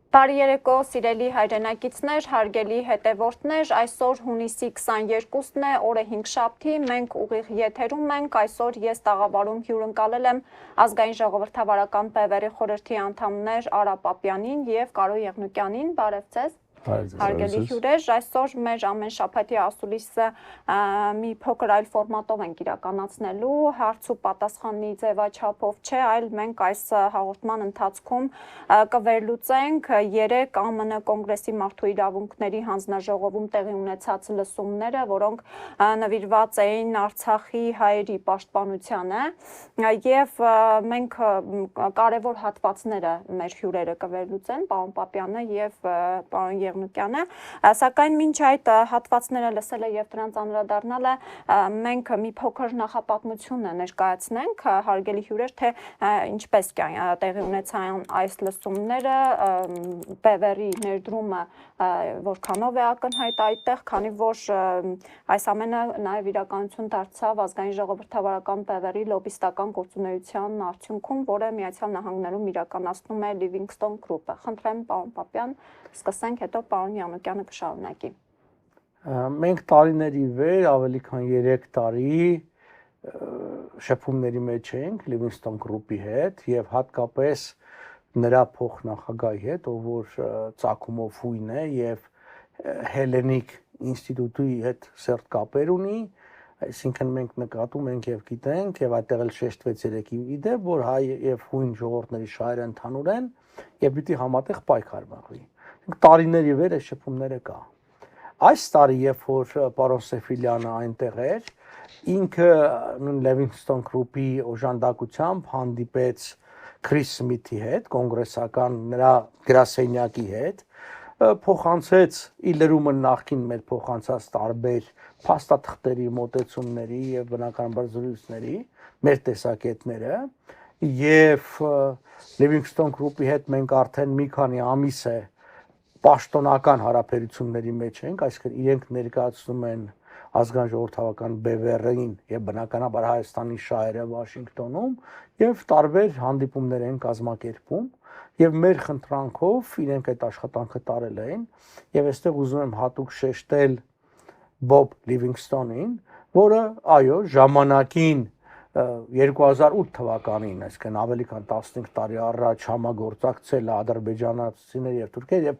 Բարի երեկո, սիրելի հայրենակիցներ, հարգելի հետևորդներ, այսօր հունիսի 22-ն է, օրը 5 շաբթի, մենք ուղիղ եթերում ենք, այսօր ես տաղավարում հյուրընկալել եմ Ազգային-Ժողովրդավարական Բևեռի խորհրդի անդամներ Արա Պապյանին և Կարո Եղնուկյանին, բարև ձեզ։ Հարգելի հյուրեր, այսօր մեր ամեն շաբաթի ասուլիսը մի փոքր այլ ֆորմատով ենք իրականացնելու, հարց ու պատասխանի ձևաչափով չէ, այլ մենք այս հաղորդման ընթացքում կվերլուծենք 3 ԱՄՆ Կոնգրեսի մարդու իրավունքների հանձնաժողովում տեղի ունեցած լսումները, որոնք նվիրված էին Արցախի հայերի պաշտպանությանը, եւ մենք կարևոր հատվածները մեր հյուրերը կվերլուծեն, պարոն Պապյանը եւ պարոն Եղնուկյանը, սակայն մինչ այդ հատվածները լսելը եւ դրանց անդրադառնալը մենք մի փոքր նախապատմություն ներկայացնենք, հարգելի հյուրեր, թե ինչպես տեղի ունեցան այս լսումները, BEVER-ի ներդրումը որքանով է ակնհայտ այդտեղ, քանի որ այս ամենը նաեւ իրականություն դարձավ Ազգային-Ժողովրդավարական Բևեռի լոբիստական գործունեության արդյունքում, որը Միացյալ Նահանգներում իրականացնում է Livingston Group-ը։ Խնդրեմ, պարոն Պապյան, սկսենք, հետո պարոն Եղնուկյանը կշարունակի։ Մենք տարիների վեր, ավելի քան 3 տարի շփումների մեջ ենք Livingston Group-ի հետ եւ հատկապես նրա փոխնախագահի հետ, ով որ ծագումով հույն է եւ Հելենիկ ինստիտուտի հետ սերտ կապեր ունի, այսինքն մենք նկատում ենք եւ գիտենք եւ այդտեղ էլ շեշտվեց երեքի իդեպ, որ հայ եւ հույն ժողովուրդների շահերը ընդհանուր են եւ պիտի համատեղ պայքար մղվի։ Տարիների վեր այս շփումները կա։ Այս տարի, երբ որ պարոն Սեֆիլյանը այնտեղ էր, ինքը նույն Livingston Group-ի օժանդակությամբ հանդիպեց Քրիս Սմիթի հետ, կոնգրեսական նրա գրասենյակի հետ, փոխանցեց ի լրումը նախքին մեր փոխանցած տարբեր փաստաթղթերի, մոտեցումների եւ բնականաբար զրույցների մեր տեսակետները եւ Livingston Group-ի հետ մենք արդեն մի քանի ամիս է պաշտոնական հարաբերությունների մեջ ենք, այսինքն իրենք ներկայացնում են Ազգային-Ժողովրդավարական Բևեռին եւ բնականաբար Հայաստանի շահերը Վաշինգտոնում եւ տարբեր հանդիպումներ են կազմակերպում եւ մեր խնդրանքով իրենք այդ աշխատանքը տարել են եւ այստեղ ուզում եմ հատուկ շեշտել Բոբ Լիվինգստոնին, որը այո ժամանակին 2008 թվականին, այսինքն ավելի քան 15 տարի առաջ համագործակցել ադրբեջանացիներ եւ թուրքեր եւ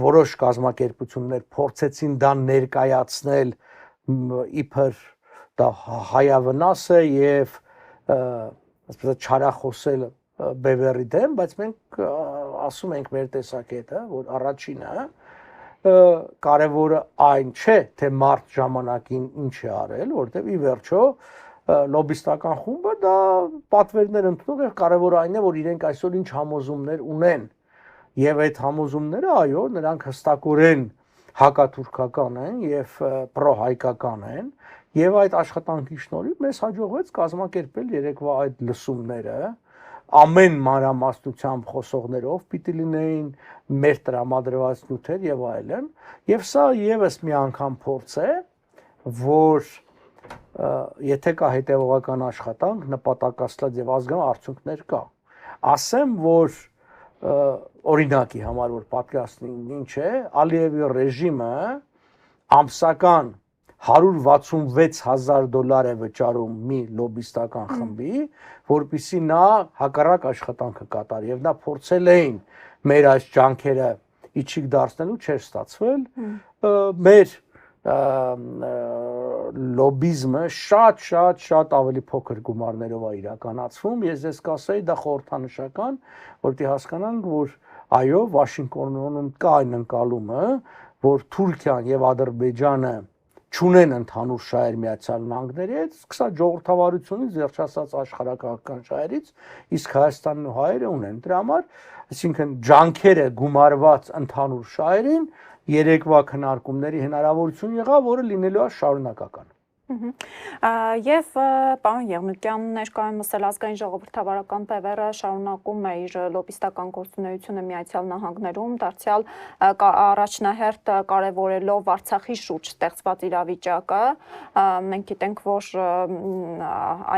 որոշ կազմակերպություններ փորձեցին դա ներկայացնել իբր դա հայավնաս է եւ ասես չարախոսել Բևերի դեմ, բայց մենք ասում ենք մեր տեսակետը, որ առաջինը կարևորը այն չէ, թե մարդ ժամանակին ինչ է արել, որտեղ ի վերջո լոբիստական խումբը դա պատվերներ ընդունում եւ կարևորը այն է, որ իրենք այսօր ինչ համոզումներ ունեն եւ այդ համոզումները այո, նրանք հստակորեն հակաթուրքական են եւ պրոհայկական են եւ այդ աշխատանքի շնորհիվ մեզ հաջողվեց կազմակերպել երեկվա այդ լսումները ամեն մանրամասնությամբ խոսողներով պիտի լինեին մեր տրամադրված նյութեր եւ այլն եւ սա եւս մի անգամ փորձ է, որ եթե կա հետևողական աշխատանք, նպատակասլաց եւ ազգային արդյունքներ կա։ Ասեմ, որ օրինակի համար որ պատկերացնենք ինչ է, Ալիևի ռեժիմը ամսական $166,000 է վճարում մի լոբիստական խմբի, որպեսզի նա հակառակ աշխատանքը կատարի եւ նա փորձել էին մեր այս ջանքերը իջիկ դարձնելու չէր ստացվել, մեր լոբիզմը շատ ավելի փոքր գումարներով է իրականացվում, ես կասեի դա խորհրդանշական, որտեղ հասկանանք, որ այո, Վաշինգտոնում կա այն ընկալումը, որ Թուրքիան եւ Ադրբեջանը չունեն ընդհանուր շահեր Միացյալ Նահանգների հետ, սկսած ժողովրդավարությունից վերջացած աշխարհակաղակական շահերից, իսկ Հայաստանն ու հայերը ունեն։ Դրա համար, այսինքն ջանքերը գումարված ընդհանուր շահերին երեկվա քննարկումների հնարավորություն եղավ, որը լինելու է շարունակական։ Եվ պարոն Եղնիկյան ներկայումս էլ Ազգային-Ժողովրդավարական Բևեռը շարունակում է իր լոբիստական գործունեությունը Միացյալ Նահանգներում, դարձյալ առաջնահերթ կարևորելով Արցախի շուրջ ստեղծված իրավիճակը։ Մենք գիտենք, որ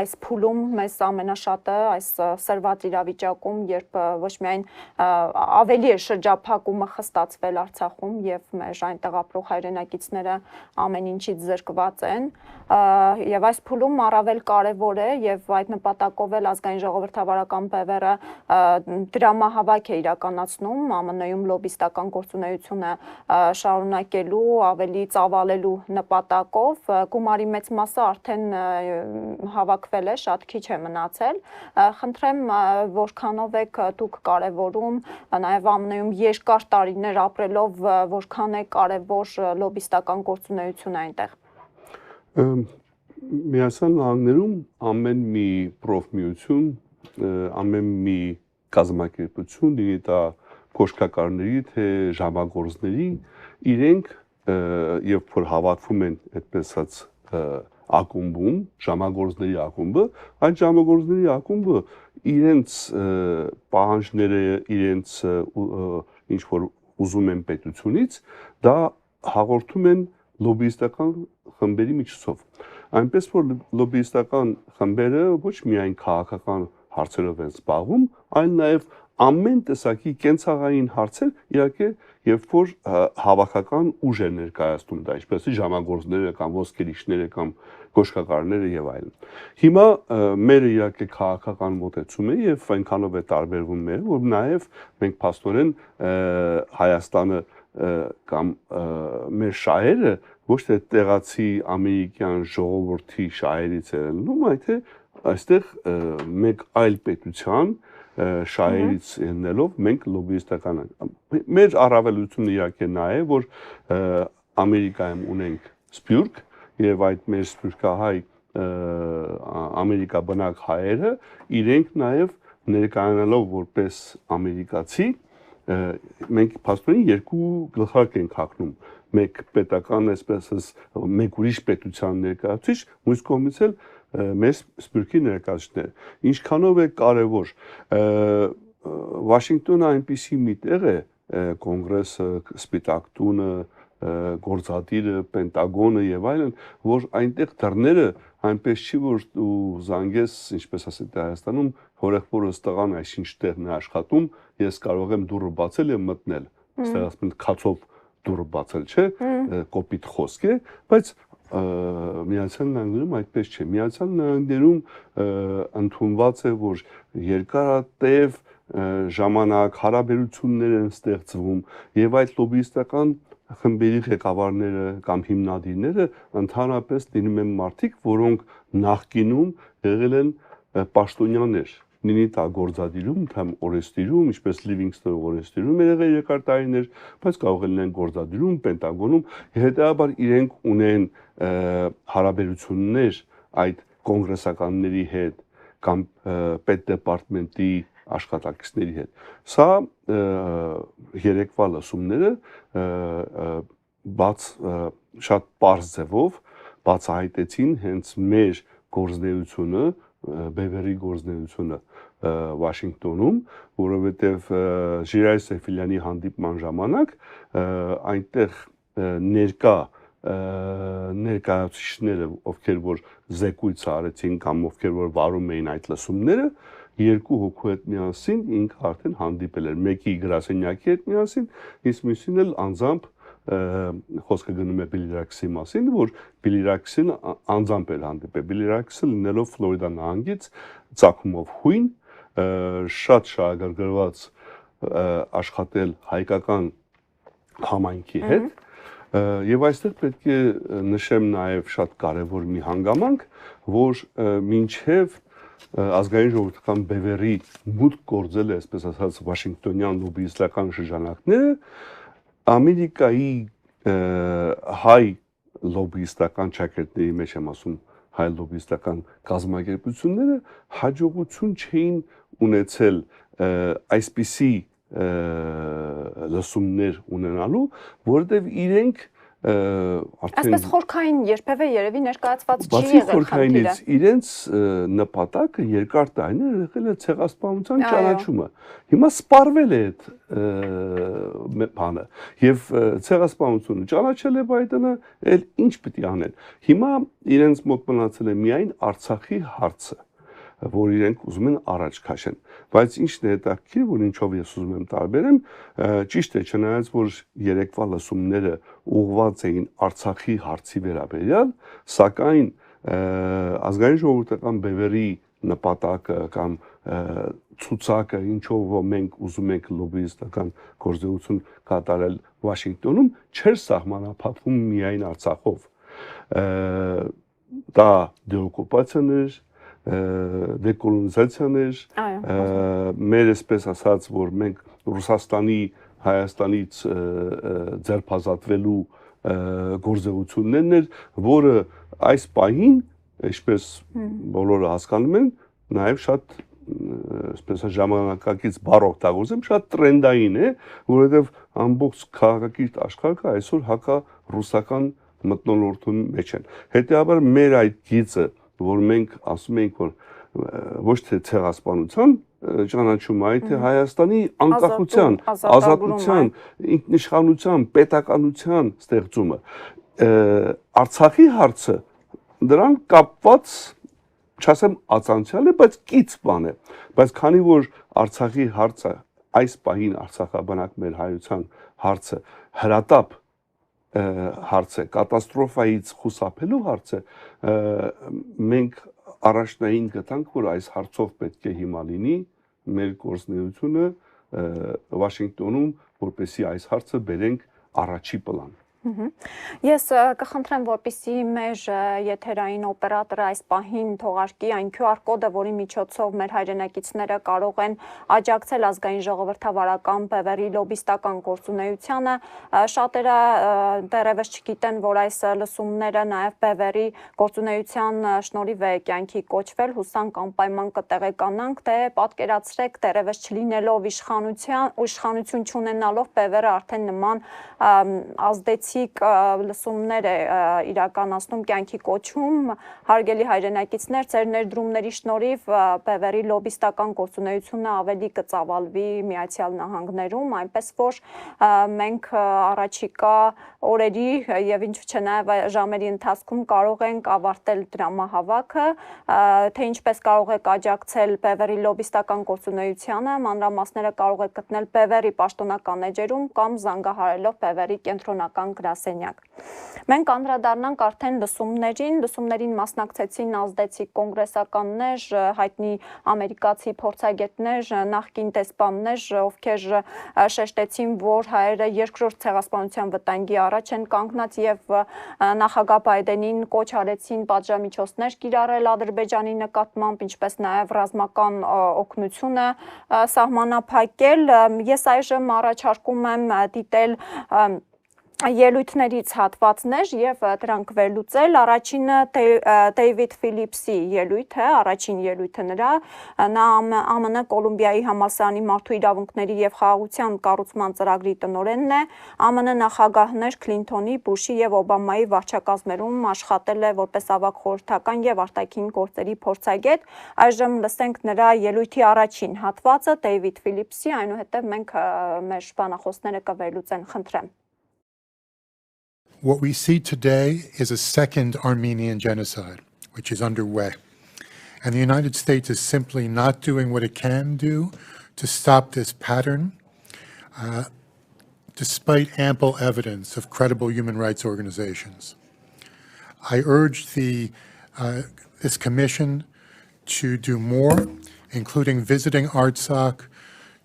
այս փուլում մեզ ամենաշատը այս սրված իրավիճակում, երբ ոչ միայն ավելի է շրջափակումը խստացվել Արցախում եւ մեր այնտեղ ապրող հայրենակիցները ամեն ինչից զրկված են, եւ այս փուլում առավել կարևոր է եւ այդ նպատակով էլ Ազգային-Ժողովրդավարական Բևեռը դրամահավաք է իրականացնում ԱՄՆ-ում լոբիստական գործունեությունը շարունակելու, ավելի ծավալելու նպատակով։ Գումարի մեծ մասը արդեն հավաքվել է, շատ քիչ է մնացել։ Խնդրեմ, որքանով եք դուք կարևորում, նաեւ ԱՄՆ-ում երկար տարիներ ապրելով, որքան է կարևոր լոբիստական գործունեությունը այնտեղ։ Միացյալ Նահանգներում ամեն մի պրոֆմիություն, ամեն մի կազմակերպություն, լինի դա կոշկակարների, թե ժամագործների, իրենք եւ որ հավաքվում են այդպես ասած ակումբում, ժամագործների ակումբը, այդ ժամագործների ակումբը իրենց պահանջները, իրենց ինչ որ ուզում են պետությունից, դա հաղորդում են լոբիստական խմբերի միջոցով։ Այնպես որ լոբիստական խմբերը ոչ միայն քաղաքական հարցերով են զբաղվում, այլ նաև ամեն տեսակի կենցաղային հարցեր, իհարկե, երբ որ հավաքական ուժ է ներկայացնում դա, ինչպես ժամագործները կամ ոսկերիչները կամ կոշկակարները եւ այլն։ Հիմա մերը իհարկե քաղաքական մոտեցում է եւ այնքանով է տարբերվում մեր, որ նաև մենք փաստորեն Հայաստանը կամ մեր շահերը ոչ թե տեղացի ամերիկյան ժողովրդի շահերից են լինում, այլ թե այստեղ մեկ այլ պետության շահերից ելնելով մենք լոբիստական մեր առավելությունը իհարկե նա է, որ Ամերիկայում ունենք սփյուռք եւ այդ մեր սփյուռքահայ ամերիկաբնակ հայերը իրենք նաեւ ներկայանալով որպես ամերիկացի մենք փաստորեն երկու գլխարկ ենք հագնում մեկ պետական այսպես մեկ ուրիշ պետության ներկայացուցիչ մյուս կողմից էլ մեր սփյուռքի ներկայացուցիչները ինչքանով է կարևոր Վաշինգտոնը այնպիսի մի տեղ է կոնգրեսը սպիտակ տունը գործադիրը պենտագոնը եւ այլն որ այնտեղ դռները այնպես չի որ դու զանգես ինչպես ասეთ Հայաստանում հորեղբորս տղան այսինչ տեղն է աշխատում ես կարող եմ դուռը բացել եւ մտնել այստեղ ասում են քացով դուռը բացել չէ կոպիտ խոսք է բայց Միացյալ Նահանգներում այդպես չէ Միացյալ Նահանգներում ընդունված է որ երկարատև ժամանակ հարաբերություններ են ստեղծվում եւ այդ լոբիստական խմբերի ղեկավարները կամ հիմնադիրները ընդհանրապես լինում են մարդիկ, որոնք նախկինում եղել են պաշտոնյաներ, լինի դա գործադիրում, կամ օրենսդիրում, ինչպես Լիվինգսթոնը օրենսդիրում եղել երկար տարիներ, բայց կարող են լինել գործադիրում, պենտագոնում, հետեւաբար իրենք ունեն հարաբերություններ այդ կոնգրեսականների հետ կամ պետդեպարտամենտի աշխատակիցների հետ։ Սա երեկվա լսումները շատ պարզ ձևով բացահայտեցին հենց մեր գործունեությունը, BEVER-ի գործունեությունը Վաշինգտոնում, որովհետև Ժիրայր Սեֆիլյանի հանդիպման ժամանակ այնտեղ ներկայացուցիչները, ովքեր որ զեկույց արեցին կամ ովքեր որ վարում էին այդ լսումները, երկու հոգու հետ միասին ինքը արդեն հանդիպել էր մեկի գրասենյակի հետ միասին, իսկ մյուսին էլ անձամբ խոսքը գնում է Բիլիրաքսի մասին, որ Բիլիրաքսին անձամբ էլ հանդիպել։ Բիլիրաքսը լինելով Ֆլորիդա նահանգից ծագումով հույն, շատ շահագրգռված աշխատել հայկական համայնքի հետ, եւ այստեղ պետք է նշեմ նաեւ շատ կարեւոր մի հանգամանք, որ մինչեւ Ազգային ժողովրդական Բևեռի մուտք գործել է, այսպես ասած, Վաշինգտոնյան լոբիստական շրջանակները, Ամերիկայի հայ լոբիստական ճակերտների մեջ եմ ասում, հայ լոբիստական կազմակերպությունները հաջողություն չէին ունեցել այսպիսի լսումներ ունենալու, որովհետև իրենք Այսպես խորքային երբևէ երևի ներկայացված չի բացի եղել խորքայինից իրենց նպատակը երկար տարիներ եղել է ցեղասպանության ճանաչումը։ Հիմա սպառվել է այդ բանը եւ ցեղասպանությունը ճանաչել է Բայդենը, էլ ինչ պետք է անեն։ Հիմա իրենց մոտ մնացել է միայն Արցախի հարցը, որ իրենք ուզում են առաջ քաշեն, բայց ինչն է հետաքրքիր, որ ինչով ես ուզում եմ տարբերեմ, ճիշտ է, չնայած որ երեկվա լսումները ուղղված էին Արցախի հարցի վերաբերյալ, սակայն ազգային-ժողովրդական բևեռի նպատակը կամ ցուցակը, ինչով մենք ուզում ենք լոբիստական գործողություն կատարել Վաշինգտոնում, չէր սահմանափակվում միայն Արցախով։ Դա դեօկուպացիան էր, դեկոլոնիզացիաներ, մեր այսպես ասած, որ մենք Ռուսաստանի, Հայաստանից ձերբազատվելու գործողություններն էր, որը այս պահին, ինչպես բոլորը հասկանում են, նաև շատ այսպես ժամանակակից բառ օգտագործեմ, շատ տրենդային է, որովհետև ամբողջ քաղաքակիրթ աշխարհը այսօր հակառուսական մթնոլորտում մեջ են։ Հետևաբար մեր այդ գիծը, որ մենք ասում ենք, որ ոչ թե ցեղասպանության ճանաչում, այլ թե Հայաստանի անկախության, ազատության, ինքնիշխանության, պետականության ստեղծումը, Արցախի հարցը դրան կապված, չասեմ ածանցիալ է, բայց կից բան է, բայց քանի որ Արցախի հարցը այս պահին Արցախաբնակ մեր հայության հարցը հրատապ հարց է, կատաստրոֆայից խուսափելու հարց է, մենք առաջնային գտանք, որ այս հարցով պետք է հիմա լինի մեր գործունեությունը Վաշինգտոնում, որպեսզի այս հարցը բերենք առաջի պլան։ Ես կխնդրեմ, որպեսզի մեր եթերային օպերատորը այս պահին թողարկի այն QR կոդը, որի միջոցով մեր հայրենակիցները կարող են աջակցել ազգային-ժողովրդավարական բևեռի լոբիստական գործունեությանը։ Շատերը դեռևս չգիտեն, որ այս լսումները նաև բևեռի գործունեության շնորհիվ է կյանքի կոչվել, հուսանք անպայման կտեղեկանանք, թե պատկերացրեք դեռևս չլինելով իշխանություն չունենալով բևեռը արդեն նման ազդեցիկ լսումներ է իրականացնում կյանքի կոչում, հարգելի հայրենակիցներ, ձեր ներդրումների շնորհիվ բևեռի լոբիստական գործունեությունը ավելի կծավալվի Միացյալ Նահանգներում, այնպես որ մենք առաջիկա օրերի եւ ինչու՞ չէ նաեւ ժամերի ընթացքում կարող ենք ավարտել դրամահավաքը, թե ինչպես կարող եք աջակցել բևեռի լոբիստական գործունեությանը, մանրամասները կարող եք գտնել բևեռի պաշտոնական էջերում կամ զանգահարելով բևեռի կենտրոնական գրասենյակ։ Մենք անդրադառնանք արդեն լսումներին մասնակցեցին ազդեցիկ կոնգրեսականներ, հայտնի ամերիկացի փորձագետներ, նախկին դեսպաններ, ովքեր շեշտեցին, որ հայերը երկրորդ ցեղասպանության վտանգի առաջ են կանգնած եւ նախագահ Բայդենին կոչ արեցին պատժամիջոցներ կիրառել Ադրբեջանի նկատմամբ, ինչպես նաեւ ռազմական օգնությունը սահմանափակել։ Ես այժմ առաջարկում եմ դիտել ելույթներից հատվածներ եւ դրանք վերլուծել։ Առաջինը Դեյվիդ Ֆիլիպսի ելույթ է, առաջին ելույթը նրա, նա ԱՄՆ Կոլումբիայի համալսարանի մարդու իրավունքների եւ խաղաղության կառուցման ծրագրի տնօրենն է, ԱՄՆ նախագահներ Քլինթոնի, Բուշի եւ Օբամայի վարչակազմերում աշխատել է որպես ավագ խորհրդական եւ արտաքին գործերի փորձագետ։ Այժմ լսենք նրա ելույթի առաջին հատվածը Դեյվիդ Ֆիլիպսի, այնուհետեւ մենք մեր բանախոսները կվերլուծեն, խնդրեմ։ What we see today is a second Armenian genocide, which is underway. And the United States is simply not doing what it can do to stop this pattern, despite ample evidence of credible human rights organizations. I urge this commission to do more, including visiting Artsakh,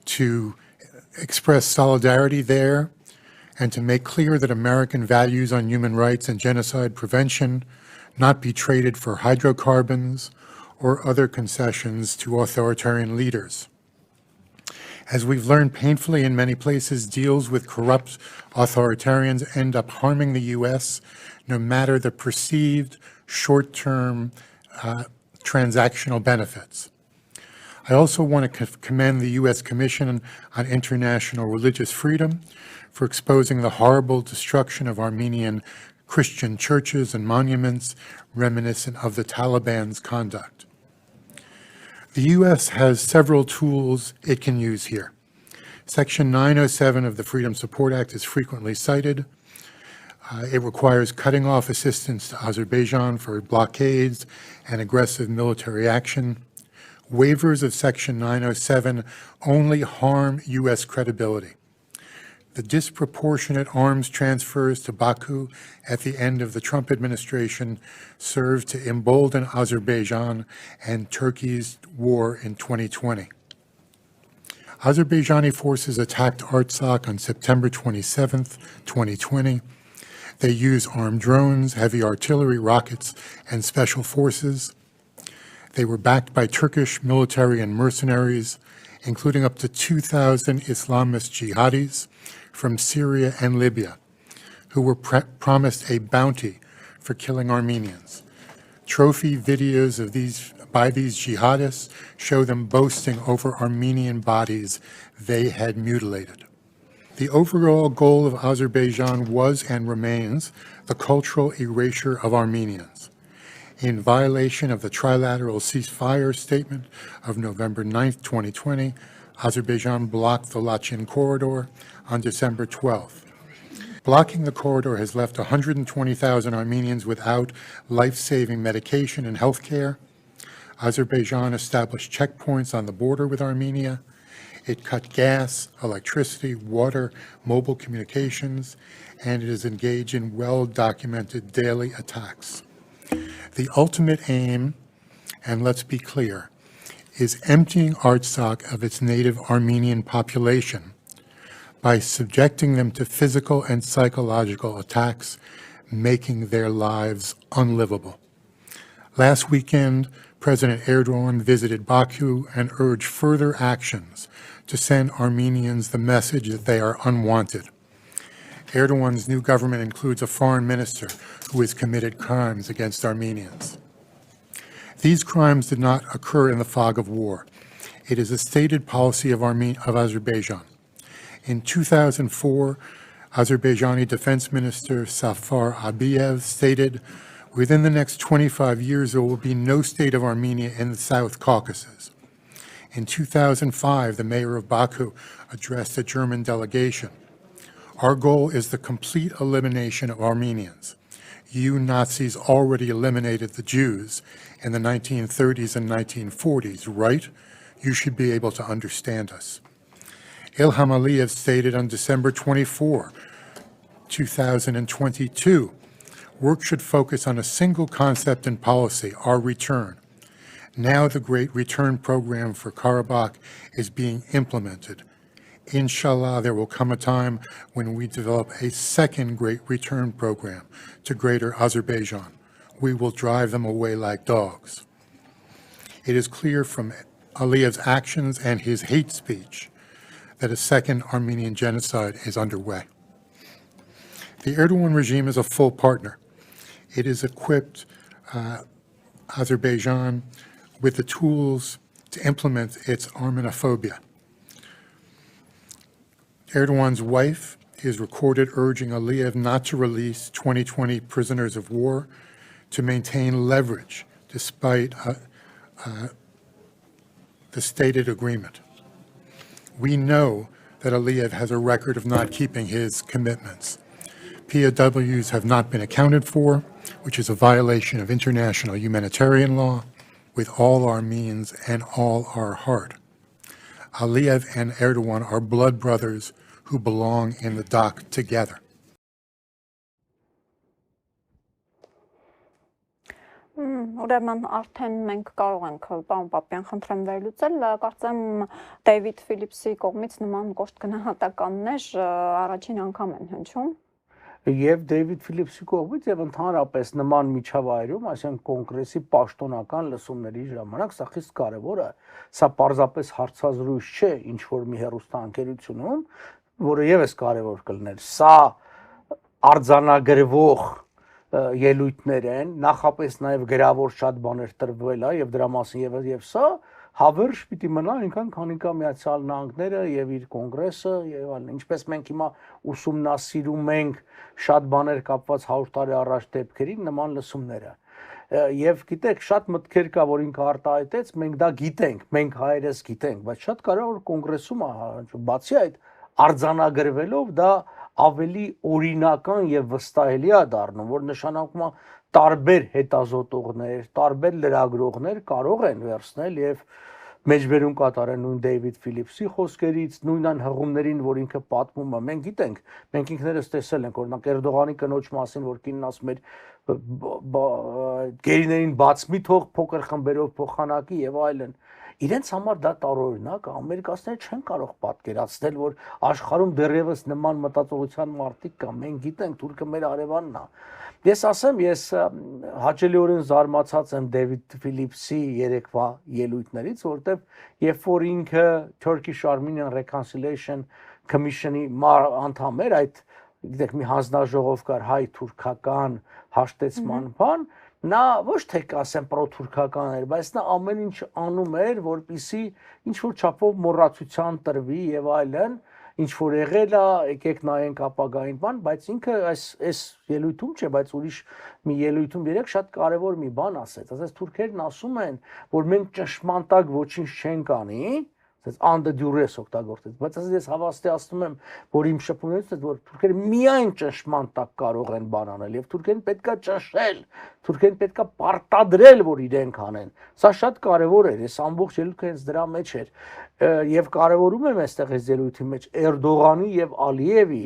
to express solidarity there, and to make clear that American values on human rights and genocide prevention not be traded for hydrocarbons or other concessions to authoritarian leaders. As we've learned painfully in many places, deals with corrupt authoritarians end up harming the U.S. no matter the perceived short-term transactional benefits. I also want to commend the U.S. Commission on International Religious Freedom for exposing the horrible destruction of Armenian Christian churches and monuments reminiscent of the Taliban's conduct. The U.S. has several tools it can use here. Section 907 of the Freedom Support Act is frequently cited. It requires cutting off assistance to Azerbaijan for blockades and aggressive military action. Waivers of Section 907 only harm U.S. credibility. The disproportionate arms transfers to Baku at the end of the Trump administration served to embolden Azerbaijan and Turkey's war in 2020. Azerbaijani forces attacked Artsakh on September 27, 2020. They use armed drones, heavy artillery, rockets, and special forces. They were backed by Turkish military and mercenaries, including up to 2,000 Islamist jihadis from Syria and Libya, who were promised a bounty for killing Armenians. Trophy videos of these jihadists show them boasting over Armenian bodies they had mutilated. The overall goal of Azerbaijan was and remains the cultural erasure of Armenians. In violation of the trilateral ceasefire statement of November 9, 2020, Azerbaijan blocked the Lachin corridor on December 12th. Blocking the corridor has left 120,000 Armenians without life-saving medication and health care. Azerbaijan established checkpoints on the border with Armenia. It cut gas, electricity, water, mobile communications, and it is engaged in well-documented daily attacks. The ultimate aim, and let's be clear, is emptying Artsakh of its native Armenian population by subjecting them to physical and psychological attacks, making their lives unlivable. Last weekend, President Erdogan visited Baku and urged further actions to send Armenians the message that they are unwanted. Erdogan's new government includes a foreign minister who has committed crimes against Armenians. These crimes did not occur in the fog of war. It is a stated policy of Azerbaijan. In 2004, Azerbaijani Defense Minister Safar Abiyev stated, "Within the next 25 years, there will be no state of Armenia in the South Caucasus." In 2005, the mayor of Baku addressed a German delegation. "Our goal is the complete elimination of Armenians. You Nazis already eliminated the Jews in the 1930s and 1940s, right? You should be able to understand us." Ilham Aliyev stated on December 24, 2022, "Work should focus on a single concept and policy, our return. Now the Great Return Program for Karabakh is being implemented. Inshallah, there will come a time when we develop a second Great Return Program to Greater Azerbaijan. We will drive them away like dogs." It is clear from Aliyev's actions and his hate speech that a second Armenian genocide is underway. The Erdogan regime is a full partner. It has equipped Azerbaijan with the tools to implement its Armenophobia. Erdogan's wife is recorded urging Aliyev not to release 2020 prisoners of war, to maintain leverage despite the stated agreement. We know that Aliyev has a record of not keeping his commitments. POWs have not been accounted for, which is a violation of international humanitarian law, with all our means and all our heart. Aliyev and Erdogan are blood brothers who belong in the dock together. Ուրեմն արդեն մենք կարող ենք պարոն Պապյան խնդրեմ վերլուծել, կարծեմ Դեյվիդ Ֆիլիպսի կողմից նման կոշտ գնահատականներ առաջին անգամ են հնչում։ Եվ Դեյվիդ Ֆիլիպսի կողմից եւ ընդհանրապես նման միջավայրում, այսինքն կոնգրեսի պաշտոնական լսումների ժամանակ սա խիստ կարեւոր է։ Սա պարզապես հարցազրույց չէ ինչ որ մի հեռուստաընկերությունում, որը եւս կարեւոր կլներ։ Սա արձանագրվող ելույթներ են, նախապես նաև գրավոր շատ բաներ տրվել է եւ դրա մասին եւ սա հավերժ պիտի մնա այնքան քանի կա Միացյալ Նահանգները եւ իր կոնգրեսը եւ այլն, ինչպես մենք հիմա ուսումնասիրում ենք շատ բաներ կապված 100 տարի առաջ դեպքերին, նման լսումները։ Եվ գիտեք, շատ մտքեր կա, որ ինքը արտահայտեց, մենք դա գիտենք, մենք հայերս գիտենք, բայց շատ կարևոր որ կոնգրեսում բացի այդ արձանագրվելով դա ավելի օրինական եւ վստահելի է դառնում, որ նշանակում է տարբեր հետազոտողներ, տարբեր լրագրողներ կարող են վերցնել եւ մեջբերում կատարեն նույն Դեյվիդ Ֆիլիպսի խոսքերից, նույն այն հղումներին, որ ինքը պատմում է։ Մենք գիտենք, մենք ինքներս տեսել ենք, օրինակ Էրդողանի կնոջ մասին, որ կինն ասում էր գերիներին բաց մի թող փոքր խմբերով փոխանակի եւ այլն։ Իրենց համար դա տարօրինակ է, ամերիկացիները չեն կարող պատկերացնել, որ աշխարհում դեռևս նման մտածողության մարդիկ կա, մենք գիտենք, թուրքը մեր արևանն է։ Ես ասեմ, ես հաճելիորեն զարմացած եմ Դեյվիդ Ֆիլիպսի երեկվա ելույթներից, որտեղ երբ որ ինքը Turkish-Armenian Reconciliation Commission-ի անդամ էր, այդ գիտեք մի հանձնաժողով կար հայ-թուրքական հաշտեցման բան, նա ոչ թե կասեմ պրոթուրքական էր, բայց նա ամեն ինչ անում էր, որպեսզի ինչ որ չափով մոռացության տրվի եւ այլն, ինչ որ եղել է, եկեք նայենք ապագային բան, բայց ինքը այս ելույթում չէ, բայց ուրիշ մի ելույթում երեք շատ կարևոր մի բան ասեց, ասես թուրքերն ասում են, որ մենք ճշմարտակ ոչինչ չենք անի, under duress օգտագործեց, բայց ես հավաստիացնում եմ, որ իմ շփումներից է, որ թուրքերը միայն ճշմարտակ կարող են բան անել եւ թուրքերին պետքա ճնշել, թուրքերին պետքա պարտադրել, որ իրենք անեն։ Սա շատ կարևոր էր, ես ամբողջ ելույթը հենց դրա մեջ էր եւ կարևորում եմ այստեղ այս ելույթի մեջ Էրդողանի եւ Ալիևի,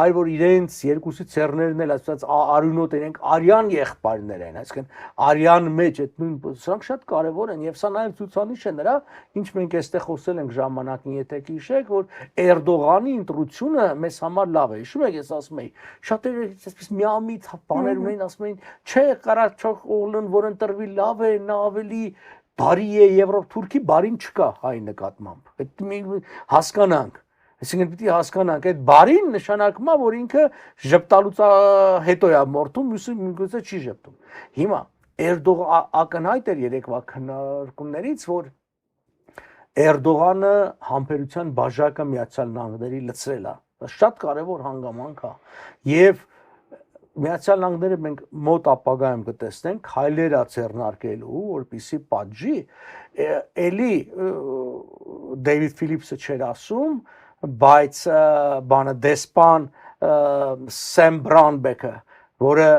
այլ որ իրենց երկուսի ցերներն էլ ասած արյունոտ իրենք արյան եղբայրներ են, այսինքն արյան մեջ այդ նույն սրանք շատ կարևոր են եւ սա նաեւ ցուցանիշ է նրա, ինչ մենք այստեղ խոսել ենք ժամանակին, եթե հիշեք, որ Էրդողանի ընտրությունը մեզ համար լավ է։ Հիշում եք, ես ասում էի, շատերը այսպես միամիտ բաներ ունեն, ասում էին, չէ, Ղարաչողլն, որ ընտրվի լավ է, նա ավելի բարի է, Եվրոպա-Թուրքի բարին չկա հայ նկատմամբ։ Այդ հասկանանք։ Այսինքն պիտի հասկանանք, այդ բարին նշանակում է, որ ինքը ժպտալուց հետո է մորթում, մյուսը միգուցե չի ժպտում։ Հիմա ակնհայտ էր երեկվա քննարկումներից, որ Էրդողանը համբերության բաժակը Միացյալ Նահանգների լցրել է։ Դա շատ կարևոր հանգամանք է։ Եվ Միացյալ Նահանգները մենք մոտ ապագայում կտեսնենք քայլեր է ձեռնարկելու, որպեսզի պատժի, էլի Դեյվիդ Ֆիլիպսը չէր ասում, բայց բանը դեսպան Սեմ Բրանբեկը, որը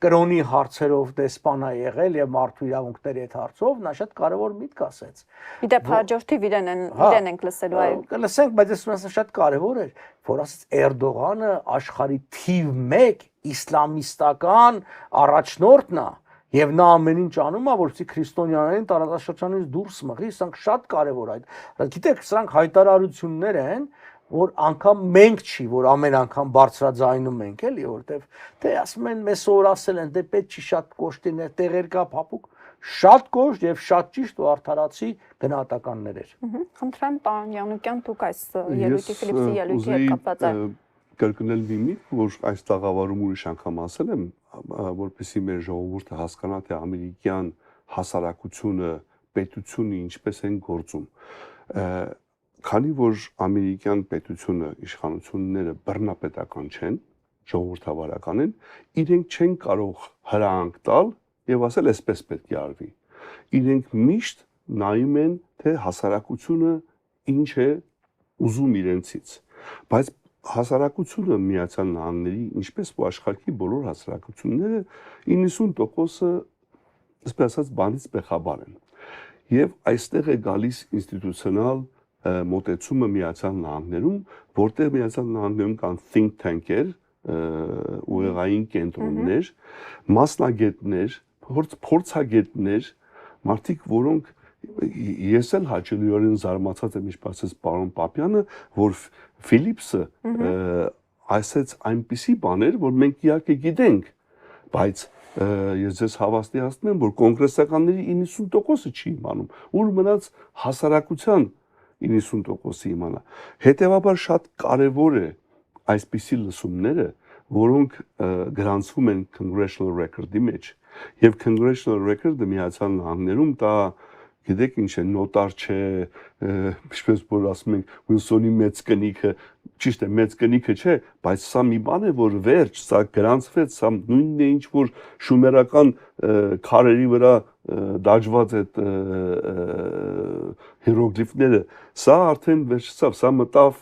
կրոնի հարցերով դեսպան է եղել եւ մարդու իրավունքների հետ հարցով, նա շատ կարևոր միտք ասեց։ Իդեպ հաջորդիվ իրեն ենք լսելու, այո։ Կլսենք, բայց ես ասում շատ կարևոր էր, որ ասեց Էրդողանը աշխարհի թիվ 1 իսլամիստական առաջնորդն է եւ նա ամեն ինչ անում է, որպեսզի քրիստոնյաներին տարածաշրջանից դուրս մղի, սրանք շատ կարևոր այդ։ Գիտեք, սրանք հայտարարություններ են, որ անգամ մենք չի, որ ամեն անգամ բարձրաձայնում ենք, էլի, որտեվ թե ասում են մեզ որ ասել են, դե պետք չի շատ կոշտիներ, տեղեր կա փափուկ, շատ կոշտ եւ շատ ճիշտ ու արդարացի գնահատականներ էր։ Խնդրեմ, պարոն Յանուկյան, դուք այս ելույթի Ֆիլիպսի ելույթի հետ կապված կրկնել մի միտք, որ այս տաղավարում ուրիշ անգամ ասել եմ, որպեսզի մեր ժողովուրդը հասկանա, թե ամերիկյան հասարակությունը, պետությունը ինչպես են գործում։ Քանի որ ամերիկյան պետությունը, իշխանությունները բռնապետական չեն, ժողովրդավարական են, իրենք չեն կարող հրանք տալ եւ ասել այսպես պետք է արվի։ Իրենք միշտ նայում են, թե հասարակությունը ինչ է ուզում իրենցից։ Բայց հասարակությունը Միացյալ Նահանգների, ինչպես ու աշխարհի բոլոր հասարակությունները 90%-ը, այսպես ասած, բանից բեխաբար են։ Եվ այստեղ է գալիս ինստիտուցիոնալ մոտեցումը Միացյալ Նահանգներում, որտեղ Միացյալ Նահանգներում կան think tank-եր, ուղեղային կենտրոններ, մասնագետներ, փորձագետներ, մարդիկ, որոնք ես էլ հաճելիորեն զարմացած եմ, ինչպես ասեց պարոն Պապյանը, որ Ֆիլիպսը ասեց այնպիսի բաներ, որ մենք իհարկե գիտենք, բայց ես ձեզ հավաստիացնում եմ, որ կոնգրեսականների 90%-ը չի իմանում, ուր մնաց հասարակության 90%-ը իմանա։ Հետևաբար շատ կարևոր է այսպիսի լսումները, որոնք գրանցվում են congressional record-ի մեջ, եւ congressional record-ը Միացյալ Նահանգներում դա գիտեք ինչ է, նոտար չէ, ինչպես որ ասում ենք, Ուիլսոնի մեծ կնիքը, ճիշտ է, մեծ կնիքը չէ, բայց սա մի բան է, որ վերջ, սա գրանցվեց, սա նույնն է ինչ որ շումերական քարերի վրա դաջված այդ հիերոգլիֆները, սա արդեն վերջացավ, սա մտավ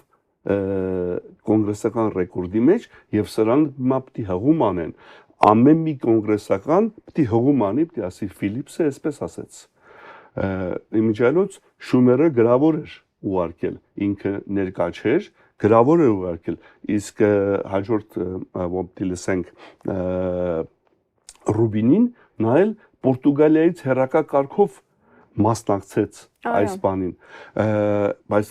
կոնգրեսական ռեկորդի մեջ եւ սրանք հիմա պիտի հղում անեն։ Ամեն մի կոնգրեսական պիտի հղում անի, պիտի ասի Ֆիլիպսը այսպես ասեց։ Իմիջիայլոց Շումերը գրավոր էր ուղարկել, ինքը ներկա չէր, գրավոր էր ուղարկել, իսկ հաջորդ ոնց լսենք Ռուբինին նայել Պորտուգալիայից հերակա կարգով մասնակցեց այս բանին, բայց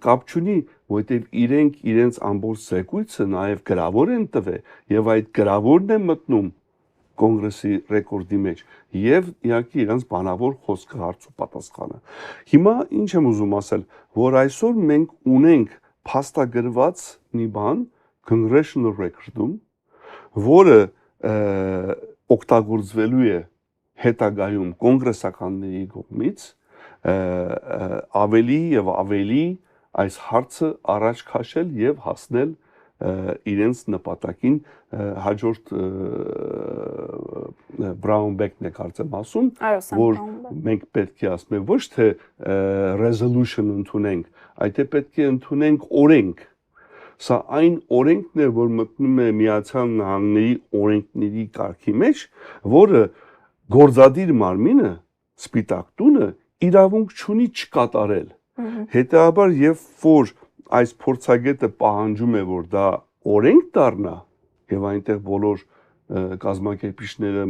կապ չունի, որտեղ իրենք իրենց ամբողջ զեկույցը նաև գրավոր են տվել եւ այդ գրավորն է մտնում կոնգրեսի ռեկորդի մեջ եւ իհարկե իրենց բանավոր խոսքը հարց ու պատասխանը։ Հիմա ինչ եմ ուզում ասել, որ այսօր մենք ունենք փաստագրված մի բան congressional record-ում, որը օգտագործվելու է հետագայում կոնգրեսականների կողմից ավելի եւ ավելի այս հարցը առաջ քաշել եւ հասնել իրենց նպատակին հաջորդ Brownback-ն է կարծեմ ասում, որ մենք պետք է ասում ենք ոչ թե resolution ընդունենք, այլ թե պետք է ընդունենք օրենք։ Սա այն օրենքն է, որ մտնում է Միացյալ Նահանգների օրենքների կարգի մեջ, որը գործադիր մարմինը, սպիտակ տունը իրավունք չունի չկատարել։ Հետեւաբար, երբ որ այս փորձագետը պահանջում է, որ դա օրենք դառնա, եւ այնտեղ բոլոր կազմակերպիչները,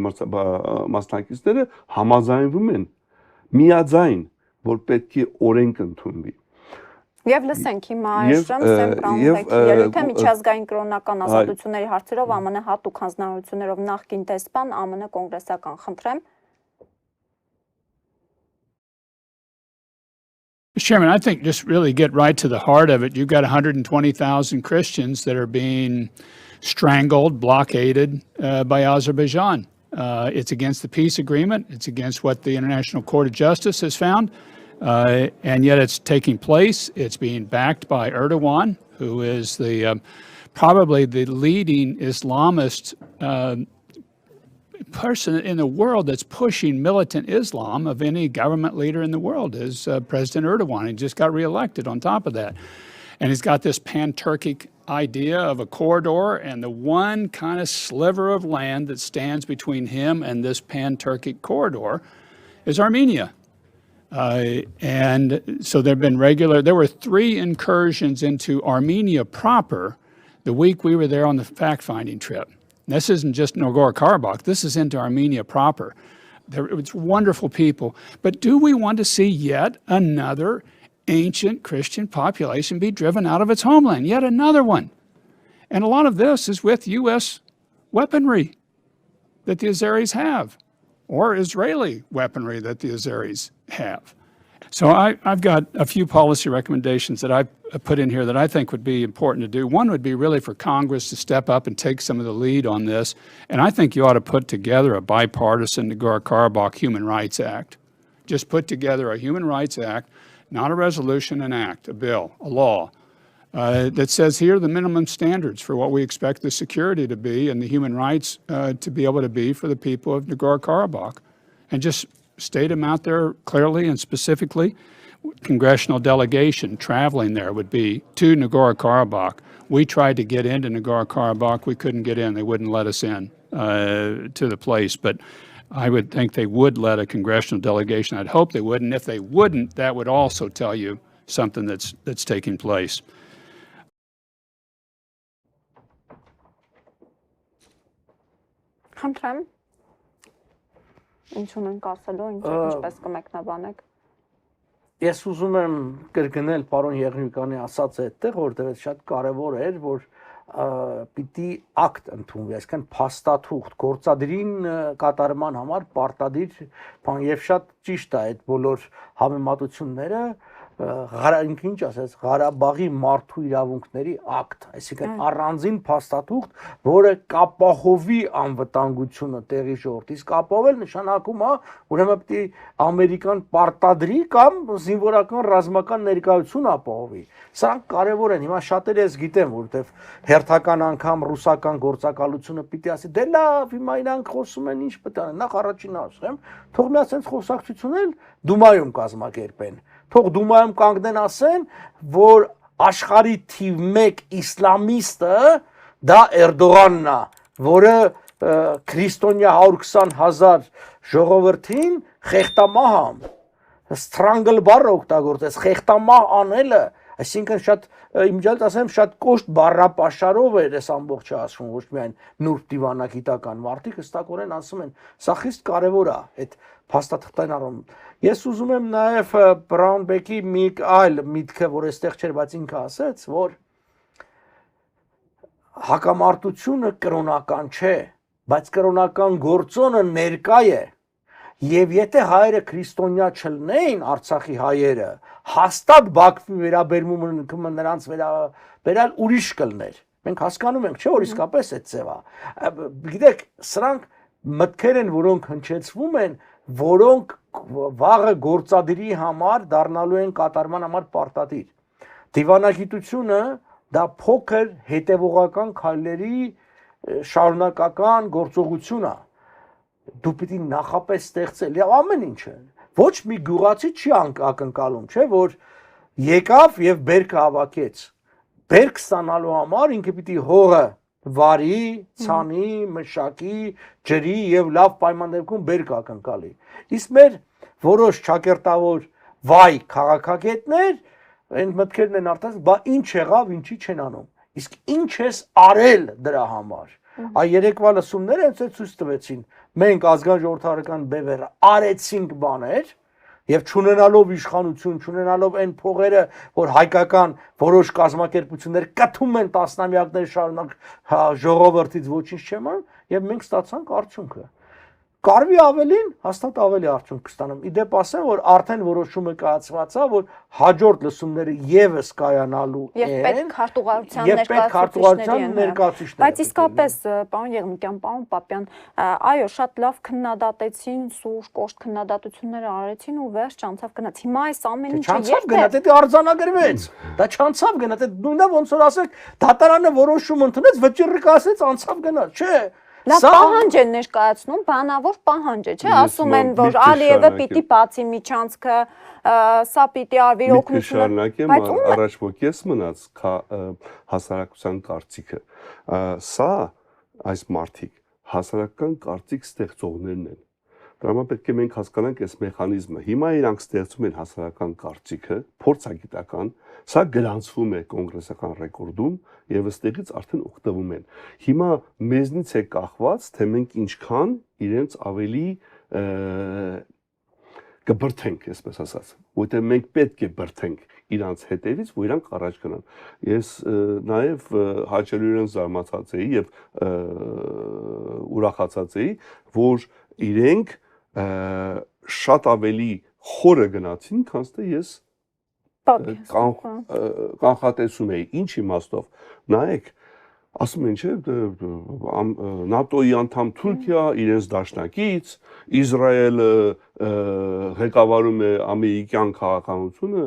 մասնակիցները համաձայնվում են միաձայն, որ պետք է օրենք ընդունվի։ Եվ լսենք հիմա այժմ Սեմ Բրաունբեքի ելույթը միջազգային կրոնական ազատությունների հարցերով ԱՄՆ հատուկ հանձնարարություններով նախկին դեսպան ԱՄՆ կոնգրեսական, խնդրեմ։ Mr. Chairman, I think just really get right to the heart of it. You've got 120,000 Christians that are being strangled, blockaded by Azerbaijan. It's against the peace agreement. It's against what the International Court of Justice has found. And yet it's taking place. It's being backed by Erdogan, who is the probably the leading Islamist person in the world that's pushing militant Islam of any government leader in the world is President Erdogan. He just got reelected on top of that. And he's got this pan-Turkic idea of a corridor, and the one kind of sliver of land that stands between him and this pan-Turkic corridor is Armenia. And so there were 3 incursions into Armenia proper the week we were there on the fact-finding trip. This isn't just Nagorno-Karabakh, this is into Armenia proper. It's wonderful people. But do we want to see yet another ancient Christian population be driven out of its homeland? Yet another one. And a lot of this is with U.S. weaponry that the Azeris have, or Israeli weaponry that the Azeris have. So I've got a few policy recommendations that I've put in here that I think would be important to do. One would be really for Congress to step up and take some of the lead on this. And I think you ought to put together a bipartisan Nagorno-Karabakh Human Rights Act. Just put together a Human Rights Act, not a resolution, an act, a bill, a law, that says here are the minimum standards for what we expect the security to be and the human rights to be able to be for the people of Nagorno-Karabakh. And just state them out there clearly and specifically. Congressional delegation traveling there would be to Nagorno-Karabakh. We tried to get into Nagorno-Karabakh. We couldn't get in. They wouldn't let us in to the place. But I would think they would let a congressional delegation. I'd hope they would. And if they wouldn't, that would also tell you something that's taking place. Խնդրեմ։ Ինչ ունենք ասելու, ինչպես կմեկնաբանեք։ Ես ուզում եմ կրկնել պարոն Եղնիկյանի ասած այդտեղ, որտեղ շատ կարևոր էր, որ պիտի ակտ ընդունվի, այսինքն փաստաթուղթ գործադրին կատարման համար պարտադիր բան եւ շատ ճիշտ է այդ բոլոր համեմատությունները, ինչ ասես, Ղարաբաղի մարդու իրավունքների ակտ, այսինքն առանձին փաստաթուղթ, որը կապահովի անվտանգությունը տեղի ժողովրդի, իսկ ապահովել նշանակում է, ուրեմն պետք է ամերիկան պարտադրի կամ զինվորական ռազմական ներկայություն ապահովի։ Սրանք կարևոր են։ Հիմա շատերը ես գիտեմ, որովհետև հերթական անգամ ռուսական գործակալությունը պիտի ասի, դե լավ, հիմա իրանք խոսում են ինչ պետք է անեն։ Նախ առաջինը ասեմ, թող մի ասենց խոսակցություն էլ Դումայում կազմակերպեն։ Թող Դումայում կանգնեն ասեն, որ աշխարհի թիվ 1 իսլամիստը դա Էրդողանն է, որը քրիստոնյա 120,000 ժողովրդին խեղտամահ strangle բառը օգտագործեց, խեղտամահ անելը, այսինքն շատ իմիջիալ ասեմ, շատ կոշտ բառապաշարով էր այս ամբողջը ասում, ոչ միայն նուրբ դիվանագիտական մարդիկ հստակորեն ասում են, սա խիստ կարևոր է այդ փաստաթղթային առումով։ Ես ուզում եմ նաև Բրաունբեկի մի այլ միտքը, որ այստեղ չէր, բայց ինքը ասեց, որ հակամարտությունը կրոնական չէ, բայց կրոնական գործոնը ներկա է։ Եվ եթե հայերը քրիստոնյա չլնեին, Արցախի հայերը, հաստատ Բաքվի վերաբերմունքը նրանց վերաբերալ ուրիշ կլներ։ Մենք հասկանում ենք, չէ՞ որ իսկապես այդ ձև է։ Գիտեք, սրանք մտքեր են, որոնք հնչեցվում են, որոնք վաղը գործադիրի համար դառնալու են կատարման համար պարտադիր։ Դիվանագիտությունը դա փոքր հետևողական քայլերի շարունակական գործողություն է։ Դու պիտի նախապես ստեղծել եւ ամեն ինչը ոչ մի գյուղացի չի ակնկալում, չէ՞ որ եկավ եւ բերքը հավաքեց։ Բերք ստանալու համար ինքը պիտի հողը վարի, ցանի, մշակի, ջրի եւ լավ պայմաններում բերք ակնկալի։ Իսկ մեր որոշ ճակերտավոր վայ քաղաքագետներ այն մտքերն են արտած, բա ինչ եղավ, ինչի չեն անում։ Իսկ ինչ ես արել դրա համար։ Այ երեկվա լսումները հենց այդ ցույց տվեցին։ Մենք ազգային-ժողովրդավարական բևեռը արեցինք բաներ եւ չունենալով իշխանություն, չունենալով այն փողերը, որ հայկական որոշ կազմակերպություններ կթում են տասնամյակներ շարունակ ժողովրդից ոչինչ չեմ անում եւ մենք ստացանք արդյունքը։ Կարվի ավելին, հաստատ ավելի արդյունք կստանամ։ Իդեպ ասեմ, որ արդեն որոշումը կայացված է, որ հաջորդ լսումները եւս կայանալու են եւ պետք ներկայացուցիչների։ Բայց իսկապես, պարոն Եղնիկյան, պարոն Պապյան, այո, շատ լավ քննադատեցին, սուր կոշտ քննադատությունները արեցին ու վերջ չանցավ գնաց։ Հիմա այս ամեն ինչը չանցավ գնաց, դա արձանագրվեց։ Դա չանցավ գնաց, դա նույնը ոնց որ ասեք, դատարանը որոշում ընդունեց, վճիռը կասեց, անցավ գնաց, չէ։ Լավ պահանջ են ներկայացնում, բանավոր պահանջ է, չէ՞, ասում են, որ Ալիևը պիտի բացի միջանցքը, սա պիտի արվի օգնությունը, բայց առաջ ոգես մնաց հասարակության կարծիքը։ Սա այս մարդիկ հասարակական կարծիք ստեղծողներն են։ Դրա համար պետք է մենք հասկանանք այս մեխանիզմը։ Հիմա իրանք ստեղծում են հասարակական կարծիքը, փորձագիտական, սա գրանցվում է կոնգրեսական ռեկորդում եւ ըստեղից արդեն օգտվում են։ Հիմա մեզնից է կախված, թե մենք ինչքան իրենց ավելի կբրթենք, այսպես ասած, որտեղ մենք պետք է բրթենք իրանց հետևից, որ իրանք առաջ գնան։ Ես նաև հաճելիորեն զարմացած էի եւ ուրախացած էի, որ իրենք շատ ավելի խորը գնացին, քան թե ես կանխատեսում էի։ Ինչ իմաստով։ Նայեք, ասում են, չէ, ՆԱՏՕ-ի անդամ Թուրքիա իրենց դաշնակից, Իսրայելը ղեկավարում է ամերիկյան քաղաքականությունը,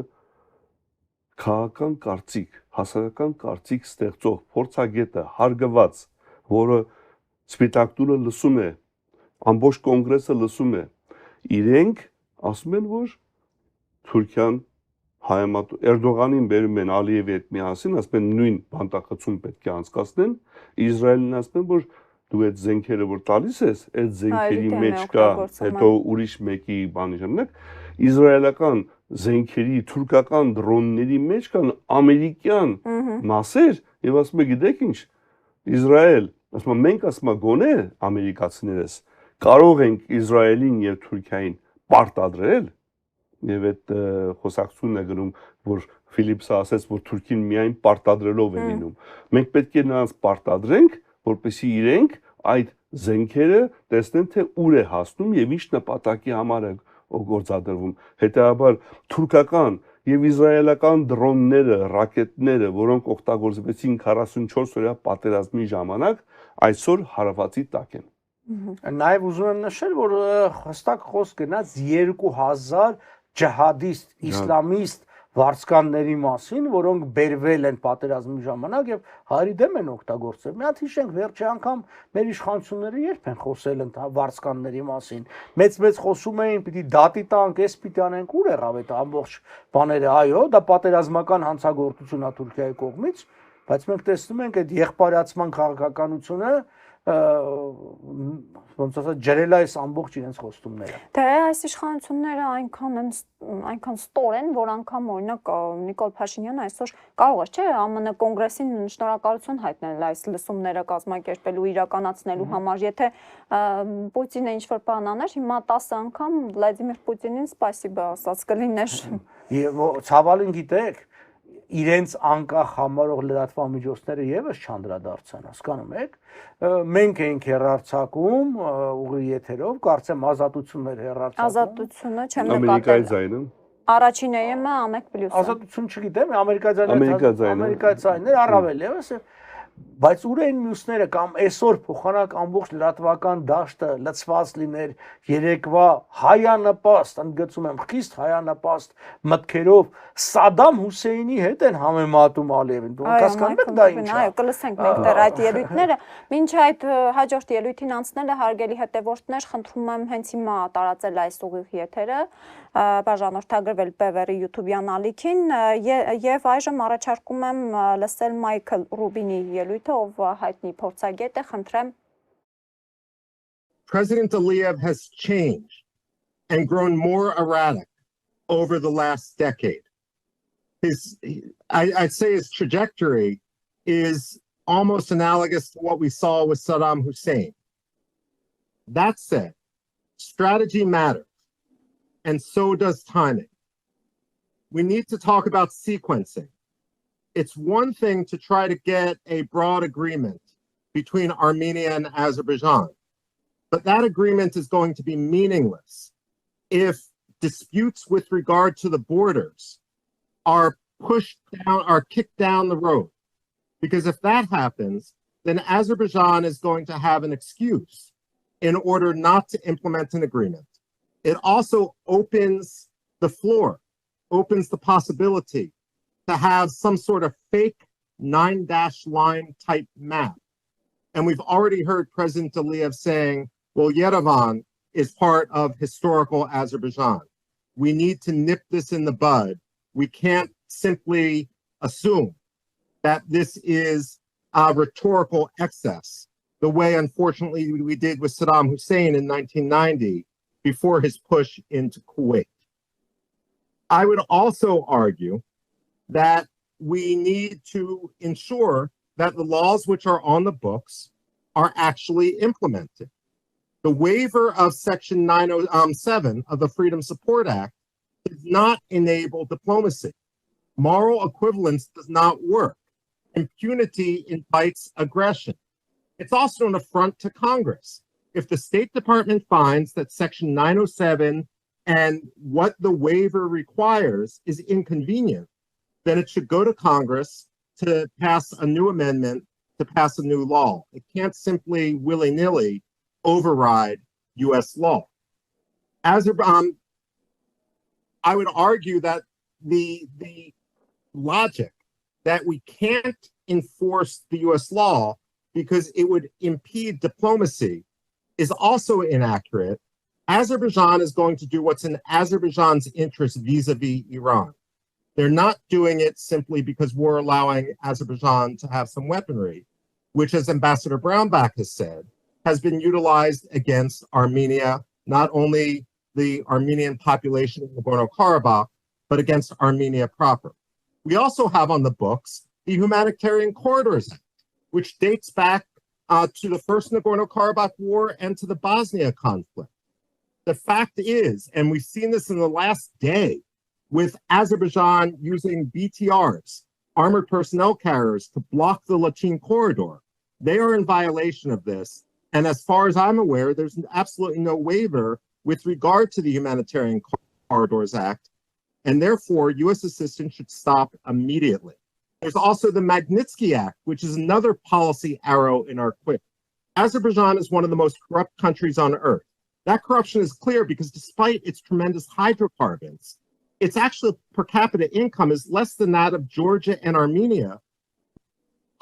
քաղաքական կարծիք, հասարակական կարծիք ստեղծող փորձագետը հարգված, որը սպիտակ տուրը լսում է, ամբողջ կոնգրեսը լսում է, իրենք ասում են, որ Թուրքիան Էրդողանին բերում են Ալիևի հետ միասին, ասում են նույն բանտախցում պետք է անցկացնեն, Իսրայելն ասում են, որ դու այդ զենքերը որ տալիս ես, այդ զենքերի մեջ կա, հետո ուրիշ մեկի բանի ժամանակ, իսրայելական զենքերի, թուրքական դրոնների մեջ կան ամերիկյան մասեր, եւ ասում է գիտեք ինչ, Իսրայել, ասում է մենք ասում է գոնե ամերիկացիներս կարող ենք Իսրայելին եւ Թուրքիային պարտադրել եւ այդ խոսակցությունն է գնում, որ Ֆիլիպսը ասաց, որ Թուրքին միայն պարտադրելով է լինում։ Մենք պետք է նրանց պարտադրենք, որպեսզի իրենք այդ զենքերը տեսնեն, թե ուր է հասնում եւ ինչ նպատակի համար է գործադրվում։ Հետեւաբար թուրքական եւ իսրայելական դրոնները, ռակետները, որոնք օգտագործվեցին 44 օրյա պատերազմի ժամանակ, այսօր հարվածի տակ են։ Նաև ուզում եմ նշել, որ հստակ խոսք գնաց 2000 ջհադիստ, իսլամիստ վարձկանների մասին, որոնք բերվել են պատերազմի ժամանակ եւ հայերի դեմ են օգտագործել։ Մի հատ հիշենք, վերջի անգամ մեր իշխանությունները երբ են խոսել են վարձկանների մասին։ Մեծ խոսում էին, պիտի դատի տանք, էս պիտի անենք, ուր եղավ այդ ամբողջ բաները, այո, դա պատերազմական հանցագործություն է Թուրքիայի կողմից, բայց մենք տեսնում ենք այդ եղբայրացման քաղաքականությունը ոնց ասած ջրել այս ամբողջ իրենց խոստումները։ Դե այս իշխանությունները այնքան ստոր են, որ անգամ օրինակ Նիկոլ Փաշինյանը այսօր կարող է, չէ, ԱՄՆ կոնգրեսին շնորհակալություն հայտնել այս լսումները կազմակերպելու, իրականացնելու համար, եթե Պուտինը ինչ-որ բան աներ, հիմա 10 անգամ Վլադիմիր Պուտինին սպասիբա ասած կլիներ։ Եվ ցավալին գիտեք, իրենց անկախ համարող լրատվամիջոցները եւս չանդրադարձան, հասկանում եք, մենք էինք հեռարձակում ուղիղ եթերով, կարծեմ ազատություններ հեռարձակում։ Ազատությունը չեմ Ամերիկայի նկատել։ ձայնը։ Առաջին եմ Ամեկ+։ Ազատություն չգիտեմ, Ամերիկայի ձայներ առավել եւս, բայց ուր են մյուսները կամ այսօր փոխանակ ամբողջ լրատվական դաշտը լցված լիներ երեկվա հայանպաստ, ընդգծում եմ, խիստ հայանպաստ մտքերով Սադամ Հուսեյնի հետ են համեմատում Ալիևին։ Դուք հասկանում եք դա ինչ է։ Այո, կլսենք մենք դեռ այդ ելույթները։ Մինչ այդ հաջորդ ելույթին անցնելը հարգելի հետևորդներ, խնդրում եմ հենց հիմա տարածել այս ուղիղ եթերը, բաժանորդագրվել BEVER-ի YouTube-յան ալիքին եւ այժմ առաջարկում եմ լսել Մայքլ Ռուբինի ելույթը, ով հայտնի փորձագետ է, խնդրեմ։ President Aliyev has changed and grown more erratic over the last decade. I'd say his trajectory is almost analogous to what we saw with Saddam Hussein. That said, strategy matters, and so does timing. We need to talk about sequencing. It's one thing to try to get a broad agreement between Armenia and Azerbaijan, but that agreement is going to be meaningless if disputes with regard to the borders are kicked down the road. Because if that happens, then Azerbaijan is going to have an excuse in order not to implement an agreement. It also opens the floor, opens the possibility to have some sort of fake 9-dash line type map. And we've already heard President Aliyev saying, well, Yerevan is part of historical Azerbaijan. We need to nip this in the bud. We can't simply assume that this is a rhetorical excess, the way, unfortunately, we did with Saddam Hussein in 1990 before his push into Kuwait. I would also argue that we need to ensure that the laws which are on the books are actually implemented. The waiver of Section 907 of the Freedom Support Act does not enable diplomacy. Moral equivalence does not work. Impunity invites aggression. It's also an affront to Congress. If the State Department finds that Section 907 and what the waiver requires is inconvenient, then it should go to Congress to pass a new amendment, to pass a new law. It can't simply willy-nilly override US law. I would argue that the logic that we can't enforce the US law because it would impede diplomacy is also inaccurate. Azerbaijan is going to do what's in Azerbaijan's interest vis-a-vis Iran. They're not doing it simply because we're allowing Azerbaijan to have some weaponry, which, as Ambassador Brownback has said, has been utilized against Armenia, not only the Armenian population in Nagorno-Karabakh, but against Armenia proper. We also have on the books the Humanitarian Corridors Act, which dates back to the first Nagorno-Karabakh war and to the Bosnia conflict. The fact is, and we've seen this in the last day, with Azerbaijan using BTRs, armored personnel carriers, to block the Lachin corridor, they are in violation of this. And as far as I'm aware, there's absolutely no waiver with regard to the Humanitarian Corridors Act. and therefore U.S. assistance should stop immediately. There's also the Magnitsky Act, which is another policy arrow in our quiver. Azerbaijan is one of the most corrupt countries on earth. That corruption is clear because despite its tremendous hydrocarbons, its actual per capita income is less than that of Georgia and Armenia.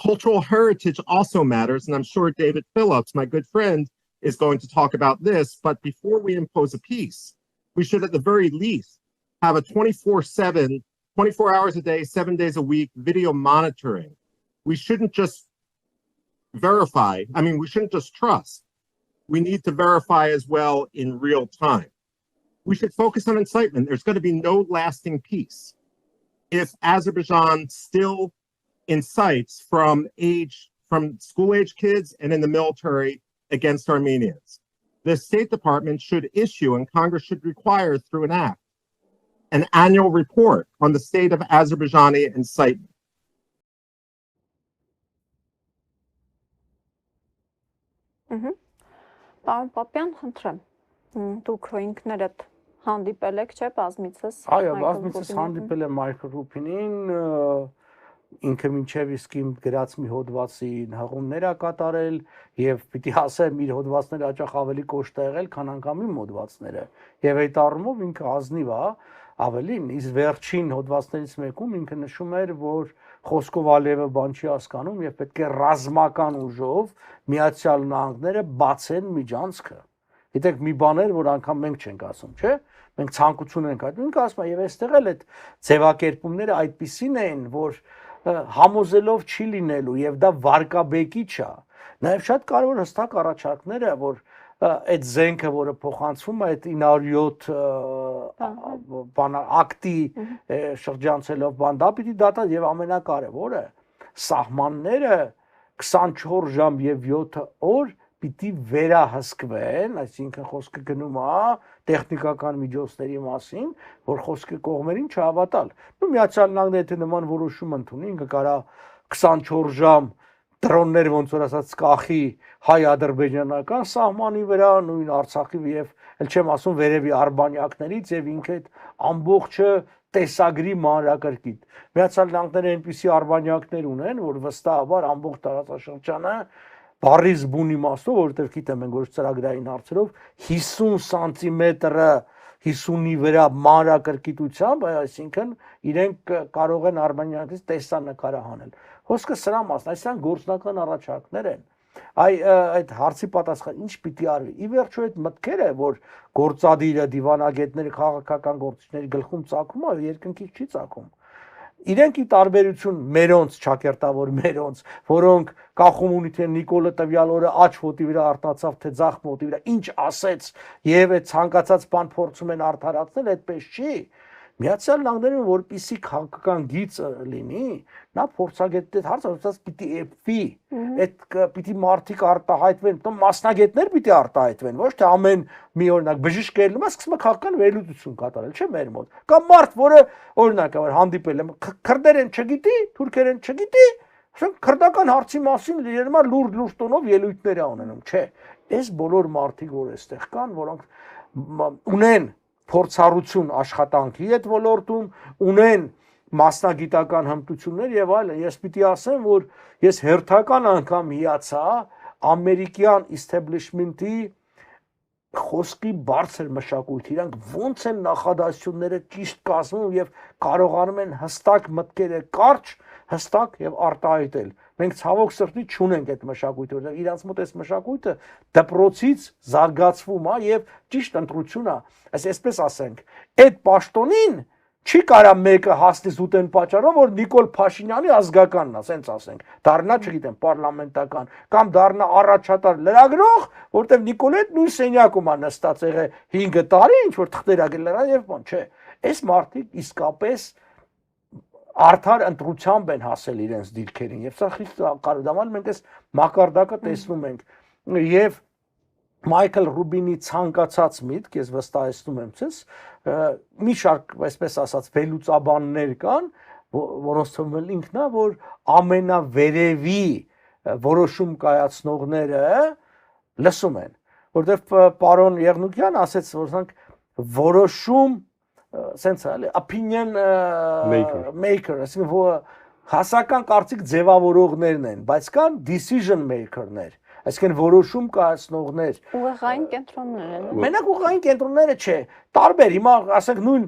Cultural heritage also matters, and I'm sure David Phillips, my good friend, is going to talk about this. But before we impose a peace, we should at the very least have a 24/7, 24 hours a day, 7 days a week video monitoring. We shouldn't just verify. I mean, we shouldn't just trust. We need to verify as well in real time. We should focus on incitement. There's going to be no lasting peace if Azerbaijan still incites from school-age kids and in the military against Armenians. The State Department should issue, and Congress should require through an act, an annual report on the state of Azerbaijani incitement. Պարոն Պապյան, խնդրեմ, դուք ինքներդ հանդիպել եք, չէ՞, բազմիցս։ Այո, բազմիցս հանդիպել եմ Մայքլ Ռուբինին, ինքը մինչև իսկ իմ գրած մի հոդվածի հղումներ ա կատարել եւ պիտի ասեմ իր հոդվածները հաճախ ավելի կոշտ ա եղել, քան անգամ իմ հոդվածները։ Եվ այդ առումով ինքը ազնիվ է, ավելին, իսկ վերջին հոդվածներից մեկում ինքը նշում էր, որ խոսքով Ալիևը բան չի հասկանում եւ պետք է ռազմական ուժով Միացյալ Նահանգները բացեն միջանցքը։ Գիտեք, մի բան էր, որ անգամ մենք չենք ասում, չէ՞։ Մենք ցանկություն ենք այդ։ Ինքը ասում է, եւ այստեղ էլ այդ ձևակերպումները այդպիսին են, որ համոզելով չի լինելու եւ դա վարկաբեկի չէ։ Նաեւ շատ կարևոր հստակ առաջարկները, որ այդ զենքը, որը փոխանցվում է այդ 907 ակտի շրջանցելով բան, դա պիտի դատա եւ ամենակարևորը սահմանները 24 ժամ եւ 7 օր պիտի վերահսկվեն, այսինքն խոսքը գնում է տեխնիկական միջոցների մասին, որ խոսքը կողմերին չհավատալ։ Ու Միացյալ Նահանգները եթե նման որոշում ընդունի, ինքը կարա 24 ժամ դրոններ ոնց որ ասած կախի հայ-ադրբեջանական սահմանի վրա, նույն Արցախի եւ ել չեմ ասում վերևի արբանյակներից եւ ինքը այդ ամբողջը տեսագրի մանրակրկիտ։ Միացյալ Նահանգները այնպիսի արբանյակներ ունեն, որ վստահաբար ամբողջ տարածաշրջանը բարիզ բուն իմաստով, որովհետև գիտեմ ենք որ ծրագրային հարցերով 50 սանտիմետրը 50-ի վրա մանրակրկիտությամբ, այսինքն իրենք կարող են արբանյակից տեսանկարահանել։ Խոսքը սրա մասն, այսինքն գործնական առաջարկներ են։ Այդ հարցի պատասխան ինչ պիտի արվի։ Ի վերջո այդ մտքերը, որ գործադիրը, դիվանագետները, քաղաքական գործիչների գլխում ծագում է, երկնքից չի ծագում։ Իրենք ի տարբերություն մերոնց ճակերտավոր մերոնց, որոնք կախում ունի թե Նիկոլը տվյալ օրը աջ ոտի վրա արտացավ, թե ձախ ոտի վրա ինչ ասեց եւ այդ ցանկացած բան փորձում են արդարացնել, այդպես չի։ Միացյալ Նահանգներում որպիսի քաղաքական գիծ լինի, նա փորձագետ այդ հարցը ասած պիտի էփվի, այդ պիտի մարդիկ արտահայտվեն, մասնագետներ պիտի արտահայտվեն, ոչ թե ամեն մի օրինակ բժիշկ ելնում է սկսում է քաղաքական վերլուծություն կատարել, չէ՞ մեր մոտ։ Կամ մարդ, որը օրինակ հանդիպել եմ, քրդերեն չգիտի, թուրքերեն չգիտի, քրդական հարցի մասին լինում է լուրջ տոնով ելույթներ ունենում, չէ։ Այս բոլոր մարդիկ, որ այստեղ կան, որոնք ունեն փորձառություն աշխատանքի այդ ոլորտում, ունեն մասնագիտական հմտություններ եւ այլն, ես պիտի ասեմ, որ ես հերթական անգամ հիացա ամերիկյան establishment-ի խոսքի բարձր մշակույթ, իրանք ոնց են նախադասությունները ճիշտ կազմում եւ կարողանում են հստակ մտքերը կարճ, հստակ եւ արտահայտել։ Մենք ցավոք սրտի չունենք այդ մշակույթը, որովհետեւ իրանց մոտ այս մշակույթը դպրոցից զարգացվում է եւ ճիշտ ընտրություն է։ Այսպես ասենք, այդ պաշտոնին չի կարա մեկը հասնի զուտեն պատճառով, որ Նիկոլ Փաշինյանի ազգականն է, ասենց ասենք, դառնա, չգիտեմ, պարլամենտական կամ դառնա առաջատար լրագրող, որտեղ Նիկոլետ նույն սենյակում է նստած եղել 5 տարի, ինչ որ թղթեր ագելրա եւ բան, չէ։ Այս մարդիկ իսկապես արդար ընտրությամբ են հասել իրենց դիրքերին եւ սա խիստ կարևոր մենք այս մակարդակը տեսնում ենք եւ Մայքլ Ռուբինի ցանկացած միտք, ես վստահեցնում եմ ցես, մի շարք, այսպես ասած, վերլուծաբաններ կան, որոնց թվում է ինքնա, որ ամենավերևի որոշում կայացնողները լսում են, որտեղ պարոն Եղնուկյան ասեց, որ որոշում sense opinion maker, այսինքն որ հասարակական կարծիք ձևավորողներն են, բայց կան decision maker-ներ, այսինքն որոշում կայացնողներ։ Ուղիղային կենտրոններ են։ Մենակ ուղիղային կենտրոնները չէ, տարբեր, հիմա ասենք նույն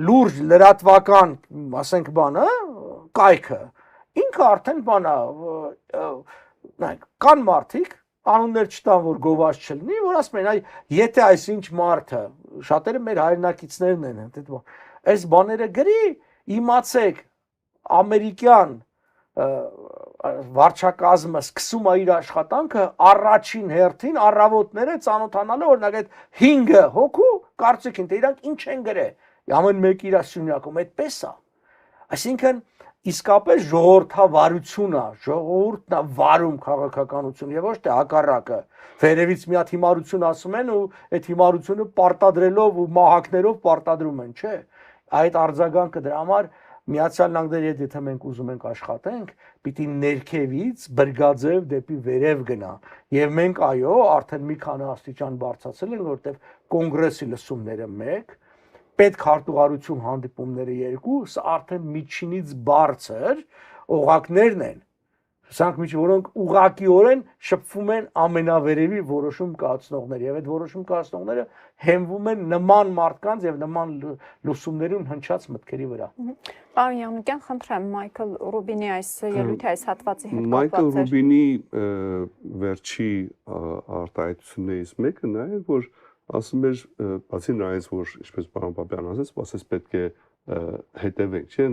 լուրջ լրատվական, ասենք բանը, կայքը, ինքը արդեն բանա, նայեք, կան մարդիկ, անուններ չտան, որ գովազ չլինի, որ ասում են, այ եթե այսինչ մարդը, շատերը մեր հայրենակիցներն են, այս բաները գրի, իմացեք, ամերիկյան վարչակազմը սկսում է իր աշխատանքը առաջին հերթին առավոտները ծանոթանալու օրինակ այդ 5 հոգու կարծիքին, թե իրանք ինչ են գրել, ամեն մեկը իր սյունյակում, այդպես է։ Այսինքն իսկապես ժողովրդավարությունը, ժողովուրդն է վարում քաղաքականություն եւ ոչ թե հակառակը։ Վերևից մի հատ հիմարություն ասում են ու այդ հիմարությունը պարտադրելով ու մահակներով պարտադրում են, չէ։ Այդ արձագանքը դրա համար Միացյալ Նահանգների հետ եթե մենք ուզում ենք աշխատենք, պիտի ներքևից բրգաձև դեպի վերև գնա։ Եվ մենք այո, արդեն մի քանի աստիճան բարձրացել ենք, որովհետեւ կոնգրեսի լսումները 1, պետք հարտուղարություն հանդիպումները 2, սա արդեն միջինից բարձր օղակներն են։ Սրանք միջի որոնք ուղղակիորեն շփվում են ամենավերևի որոշում կայացնողներ եւ այդ որոշում կայացնողները հենվում են նման մարդկանց եւ նման լուսումներուն հնչած մտքերի վրա։ Պարոն Յանուկյան, խնդրեմ Մայքլ Ռուբինի այս ելույթի այս հատվածի հետ կապված Մայքլ Ռուբինի վերջի արտահայտություններից մեկը նա է, որ ասում էր, բացի նրանից, որ ինչպես պարոն Պապյանն ասաց, պետք է հետևենք, չէ՞,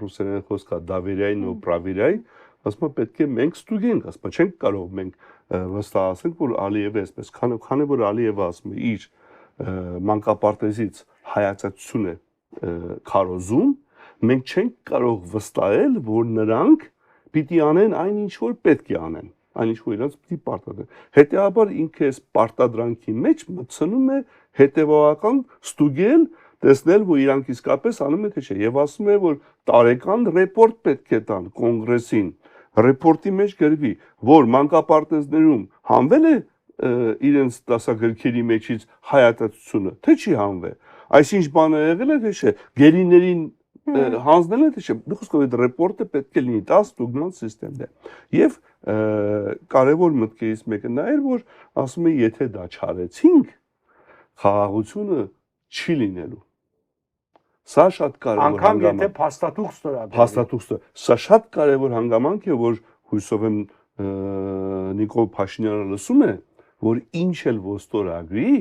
ռուսերեն խոսքա դավերային ու պրավիրային, ասում պետք է մենք ստուգենք, ասում չենք կարող մենք վստահացնենք, որ Ալիևը այսպես, քանի որ Ալիևը ասում է իր մանկապարտեզից հայացածություն է քարոզում, մենք չենք կարող վստահել, որ նրանք պիտի անեն այն ինչ որ պետք է անեն, այն ինչ որ իրենց պիտի պարտադրեն։ Հետևաբար ինքը այս պարտադրանքի մեջ մտցնում է հետևողական ստուգել, տեսնել, որ իրանք իսկապես անում են թե չէ, եւ ասում է, որ տարեկան ռեպորտ պետք է տան կոնգրեսին, ռեպորտի մեջ գրվի, որ մանկապարտեզներում հանվել է իրենց դասագրքերի մեջից հայատացությունը, թե չի հանվել, այսինչ բան է եղել է թե չէ, գերիներին հանձնել է թե չէ, դուք այդ ռեպորտը պետք է լինի, դա ստուգման սիստեմն է։ Եվ կարևոր մտքերից մեկը նա էր, որ ասում է, եթե դա չարեցինք, խաղաղությունը չի լինելու։ Սա շատ կարևոր հանգամանք է, եթե փաստաթուղթ ստորագրվի։ Փաստաթուղթը, սա շատ կարևոր հանգամանք է, որ հույսով եմ Նիկոլ Փաշինյանը լսում է, որ ինչ էլ որ ստորագրի,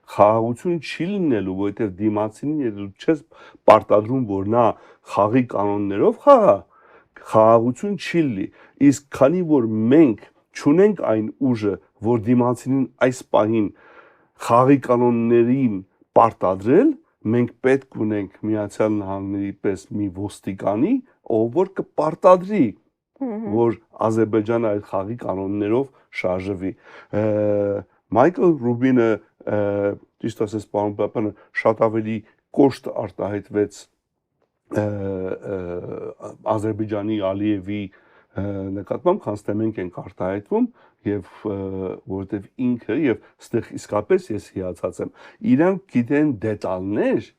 խաղաղություն չի լինելու, որովհետև դիմացինին եթե չես պարտադրում, որ նա խաղի կանոններով խաղա, խաղաղություն չի լինի։ Իսկ քանի որ մենք չունենք այն ուժը, որ դիմացինին այս պահին խաղի կանոններին պարտադրել, մենք պետք ունենք Միացյալ Նահանգների պես մի ոստիկանի, ով որ կպարտադրի, որ Ադրբեջանը այդ խաղի կանոններով շարժվի։ Մայքլ Ռուբինը, ճիշտ ասես պարոն Պապյանը, շատ ավելի կոշտ արտահայտվեց Ադրբեջանի Ալիևի նկատմամբ, քան թե մենք ենք արտահայտվում, եւ որովհետեւ ինքը եւ ստեղ իսկապես ես հիացած եմ, իրանք գիտեն դետալներ,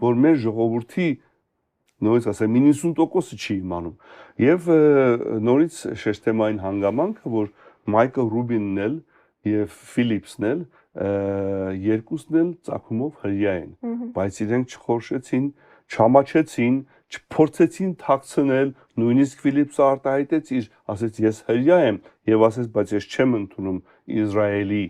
որ մեր ժողովրդի նորից ասեմ 90%-ը չի իմանում։ Եվ նորից շեշտեմ այն հանգամանքը, որ Մայքլ Ռուբինն էլ եւ Ֆիլիպսն էլ երկուսն էլ ծագումով հրյա են, բայց իրենք չխորշեցին, չամաչեցին, չփորձեցին թաքցնել, նույնիսկ Ֆիլիպսը արտահայտեց իր, ասեց ես հրյա եմ եւ ասեց բայց ես չեմ ընդունում Իսրայելի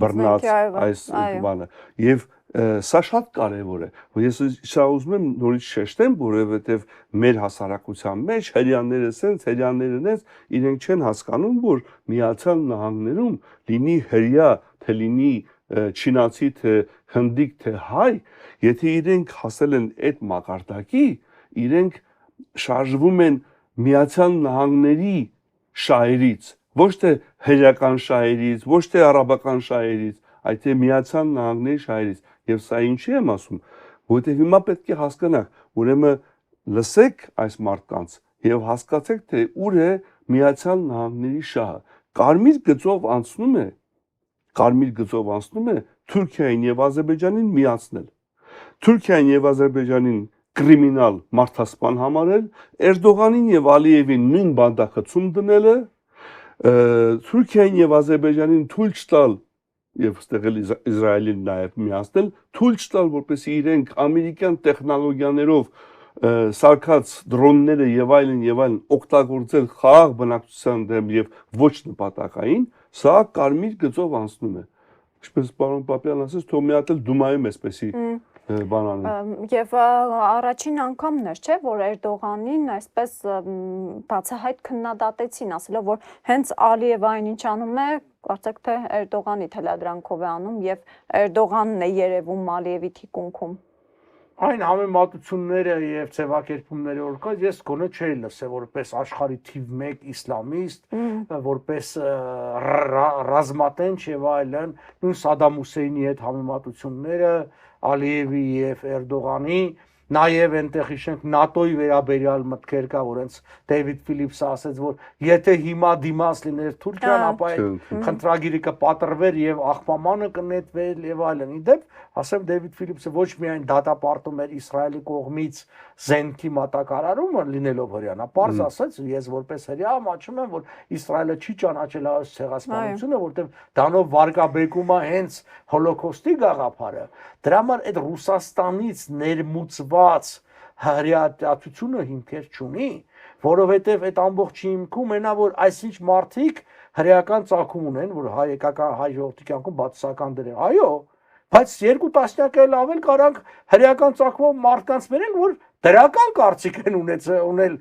բռնած այս բանը։ Եվ սա շատ կարևոր է, որ ես սա ուզում եմ նորից շեշտեմ, որովհետեւ մեր հասարակության մեջ հрьяաները sense, հрьяաները նես իրենք չեն հասկանում, որ Միացյալ Նահանգներում լինի հрья, թե լինի չինացի, թե հնդիկ, թե հայ, եթե իրենք հասել են այդ մակարդակի, իրենք շարժվում են Միացյալ Նահանգների շահերից, ոչ թե հրեական շահերից, ոչ թե արաբական շահերից, այլ թե Միացյալ Նահանգների շահերից։ Եվ սա ինչի եմ ասում, որովհետև հիմա պետք է հասկանաք, ուրեմն լսեք այս մարդկանց եւ հասկացեք, թե ուր է Միացյալ Նահանգների շահը։ Կարմիր գծով անցնում է Թուրքիային եւ Ադրբեջանին միացնել։ Թուրքիան եւ Ադրբեջանին կրիմինալ մարդասպան համարել, Էրդողանին եւ Ալիևին նույն բանդախցում դնելը, Թուրքիային եւ Ադրբեջանին թույլ չտալ եւ ստեղել Իսրայելին նաեւ միացնել, թույլ չտալ, որպեսզի իրենք ամերիկյան տեխնոլոգիաներով սարքած դրոնները եւ այլն օգտագործել խաղաղ բնակչության դեմ եւ ոչ նպատակային, սա կարմիր գծով անցնում է։ Ինչպես պարոն Պապյանն ասաց, թող մի հատ էլ Դումայում էսպեսի Եվ առաջին անգամն էր, չէ, որ Էրդողանին այսպես բացահայտ քննադատեցին, ասելով, որ հենց Ալիևային ինչ անում է, կարծեք թե Էրդողանի թելադրանքով է անում եւ Էրդողանն է երևում Ալիևի թիկունքում։ Այն համեմատությունները եւ ձևակերպումները որ կա, ես գոնե չէի լսել որպես աշխարհի թիվ 1 իսլամիստ, որպես ռազմատենչ եւ այլն, նույն Սադամ Հուսեյնի հետ համեմատությունները Ալիևի եւ Էրդողանի, նաեւ այնտեղ հիշենք ՆԱՏՕ-ի վերաբերյալ մտքեր կա, որ հենց Դեյվիդ Ֆիլիպսը ասաց, որ եթե հիմա դիմաց լիներ Թուրքիան, ապա այդ խնդրագիրը կպատրվեր եւ աղբամանը կնետվեր եւ այլն։ Իդեպ, ասեմ Դեյվիդ Ֆիլիպսը ոչ միայն դատապարտում էր Իսրայելի կողմից զենքի մատակարարումը լինելով հրեանա, պարզ ասաց, ես որպես հրեա ամաչում եմ, որ Իսրայելը չի ճանաչել այս ցեղասպանությունը, որտեղ դանով վարկաբեկումը հենց հոլոկոստի գաղափարը։ Դրա համար այդ Ռուսաստանից ներմուծված հրեատացությունը հիմքեր չունի, որովհետև այդ ամբողջ հիմքում այնա, որ այսինչ մարդիկ հրեական ծագում ունեն, որ հայկական հայ ժողովրդի կյանքում բացասական դեր են։ Այո, բայց 2 տասնյակ էլ ավել կարանք հրեական ծագումով մարդկանց բերենք, որ դրական կարծիք են ունել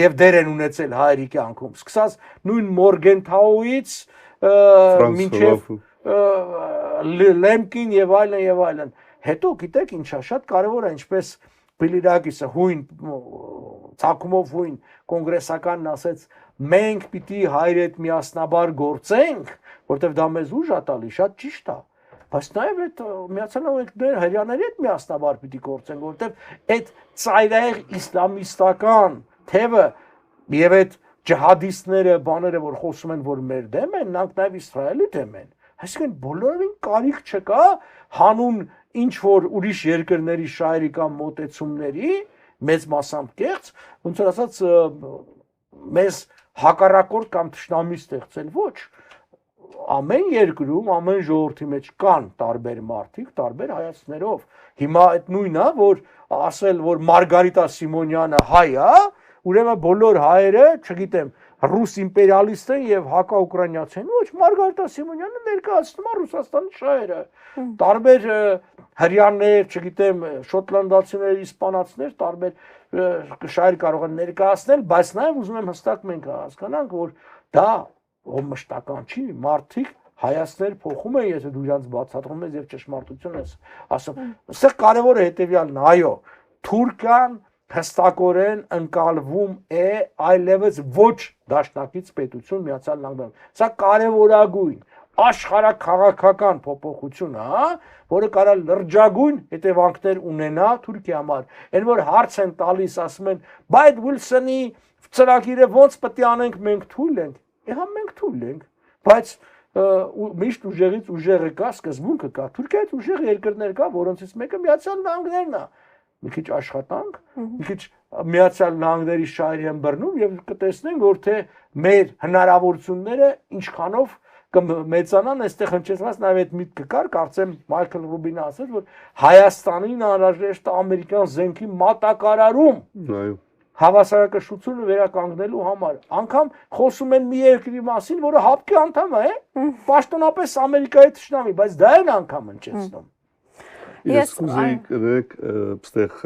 եւ դեր են ունեցել հայերի կյանքում։ Սկսած նույն Մորգենթաուից մինչեւ Լեմկին եւ այլն։ Հետո գիտեք ինչա, շատ կարեւոր է, ինչպես Բիլիրակիսը հույն ցակումով հույն կոնգրեսականն ասեց, մենք պիտի հայր հետ միասնաբար գործենք, որտեվ դա մեզ ուժ է տալի, շատ ճիշտ է։ Բայց նաև այդ Միացյալ Նահանգներ հрьяաների հետ միասնաբար պիտի գործենք, որտեվ այդ ծայրահեղ իսլամիստական թևը եւ այդ ջհադիստները, բաները, որ խոսում են, որ մեր դեմ են, նրանք նաև Իսրայելի դեմ են։ Այսինքն բոլորին կարիք չկա հանուն ինչ որ ուրիշ երկրների շահերի կամ մոտեցումների մեծ մասամբ կեղծ, ոնց որ ասած մեզ հակառակորդ կամ թշնամի ստեղծել ոչ։ Ամեն երկրում, ամեն ժողովրդի մեջ կան տարբեր մարդիկ, տարբեր հայացքներով։ Հիմա այդ նույնն է, որ ասել, որ Մարգարիտա Սիմոնյանը հայ է, ուրեմն բոլոր հայերը, չգիտեմ, ռուս իմպերիալիստ են եւ հակաուկրաինացի են։ Ոչ, Մարգարիտա Սիմոնյանը ներկայացնում է Ռուսաստանի շահերը։ Տարբեր հрьяաներ, չգիտեմ, շոտլանդացիներ, իսպանացիներ, տարբեր շահեր կարող են ներկայացնել, բայց նաեւ ուզում եմ հստակ մենք հասկանանք, որ դա մշտական չի, մարդիկ հայացքներ փոխում են, եթե դու իրանց բացատրում ես եւ ճշմարտություն ես ասում։ Սա կարևոր է հետեւյալն, այո, Թուրքիան հստակորեն ընկալվում է այլևս ոչ դաշնակից պետություն Միացյալ Նահանգներում։ Սա կարևորագույն աշխարհաքաղաքական փոփոխություն է, որը կարող լրջագույն հետևանքներ ունենա Թուրքիայի համար։ Այն որ հարց են տալիս, ասում են, բայց Ուիլսոնի ծրագիրը ոնց պետք է անենք, մենք թույլ ենք։ Հա մենք թույլ ենք, բայց միշտ ուժեղից ուժեղը կա, սկզբունքը կա։ Թուրքիայից ուժեղ երկրներ կա, որոնցից մեկը Միացյալ Նահանգներն է։ Մի քիչ աշխատանք, մի քիչ Միացյալ Նահանգների շահերի են բռնում եւ կտեսնենք, որ թե մեր հնարավորությունները ինչքանով կմեծանան, այստեղ հնչեցված նաեւ այդ միտքը կար, կարծեմ Մայքլ Ռուբինը ասաց, որ Հայաստանին անհրաժեշտ է ամերիկյան զենքի մատակարարում։ Այո։ Հավասարակշռությունը վերականգնելու համար։ Անկամ խոսում են մի երկրի մասին, որը ՀԱՊԿ-ի անդամ է, պաշտոնապես Ամերիկայի թշնամի, բայց դա էլ անգամ հնչեցնում։ Ես կուզեի կրեք այստեղ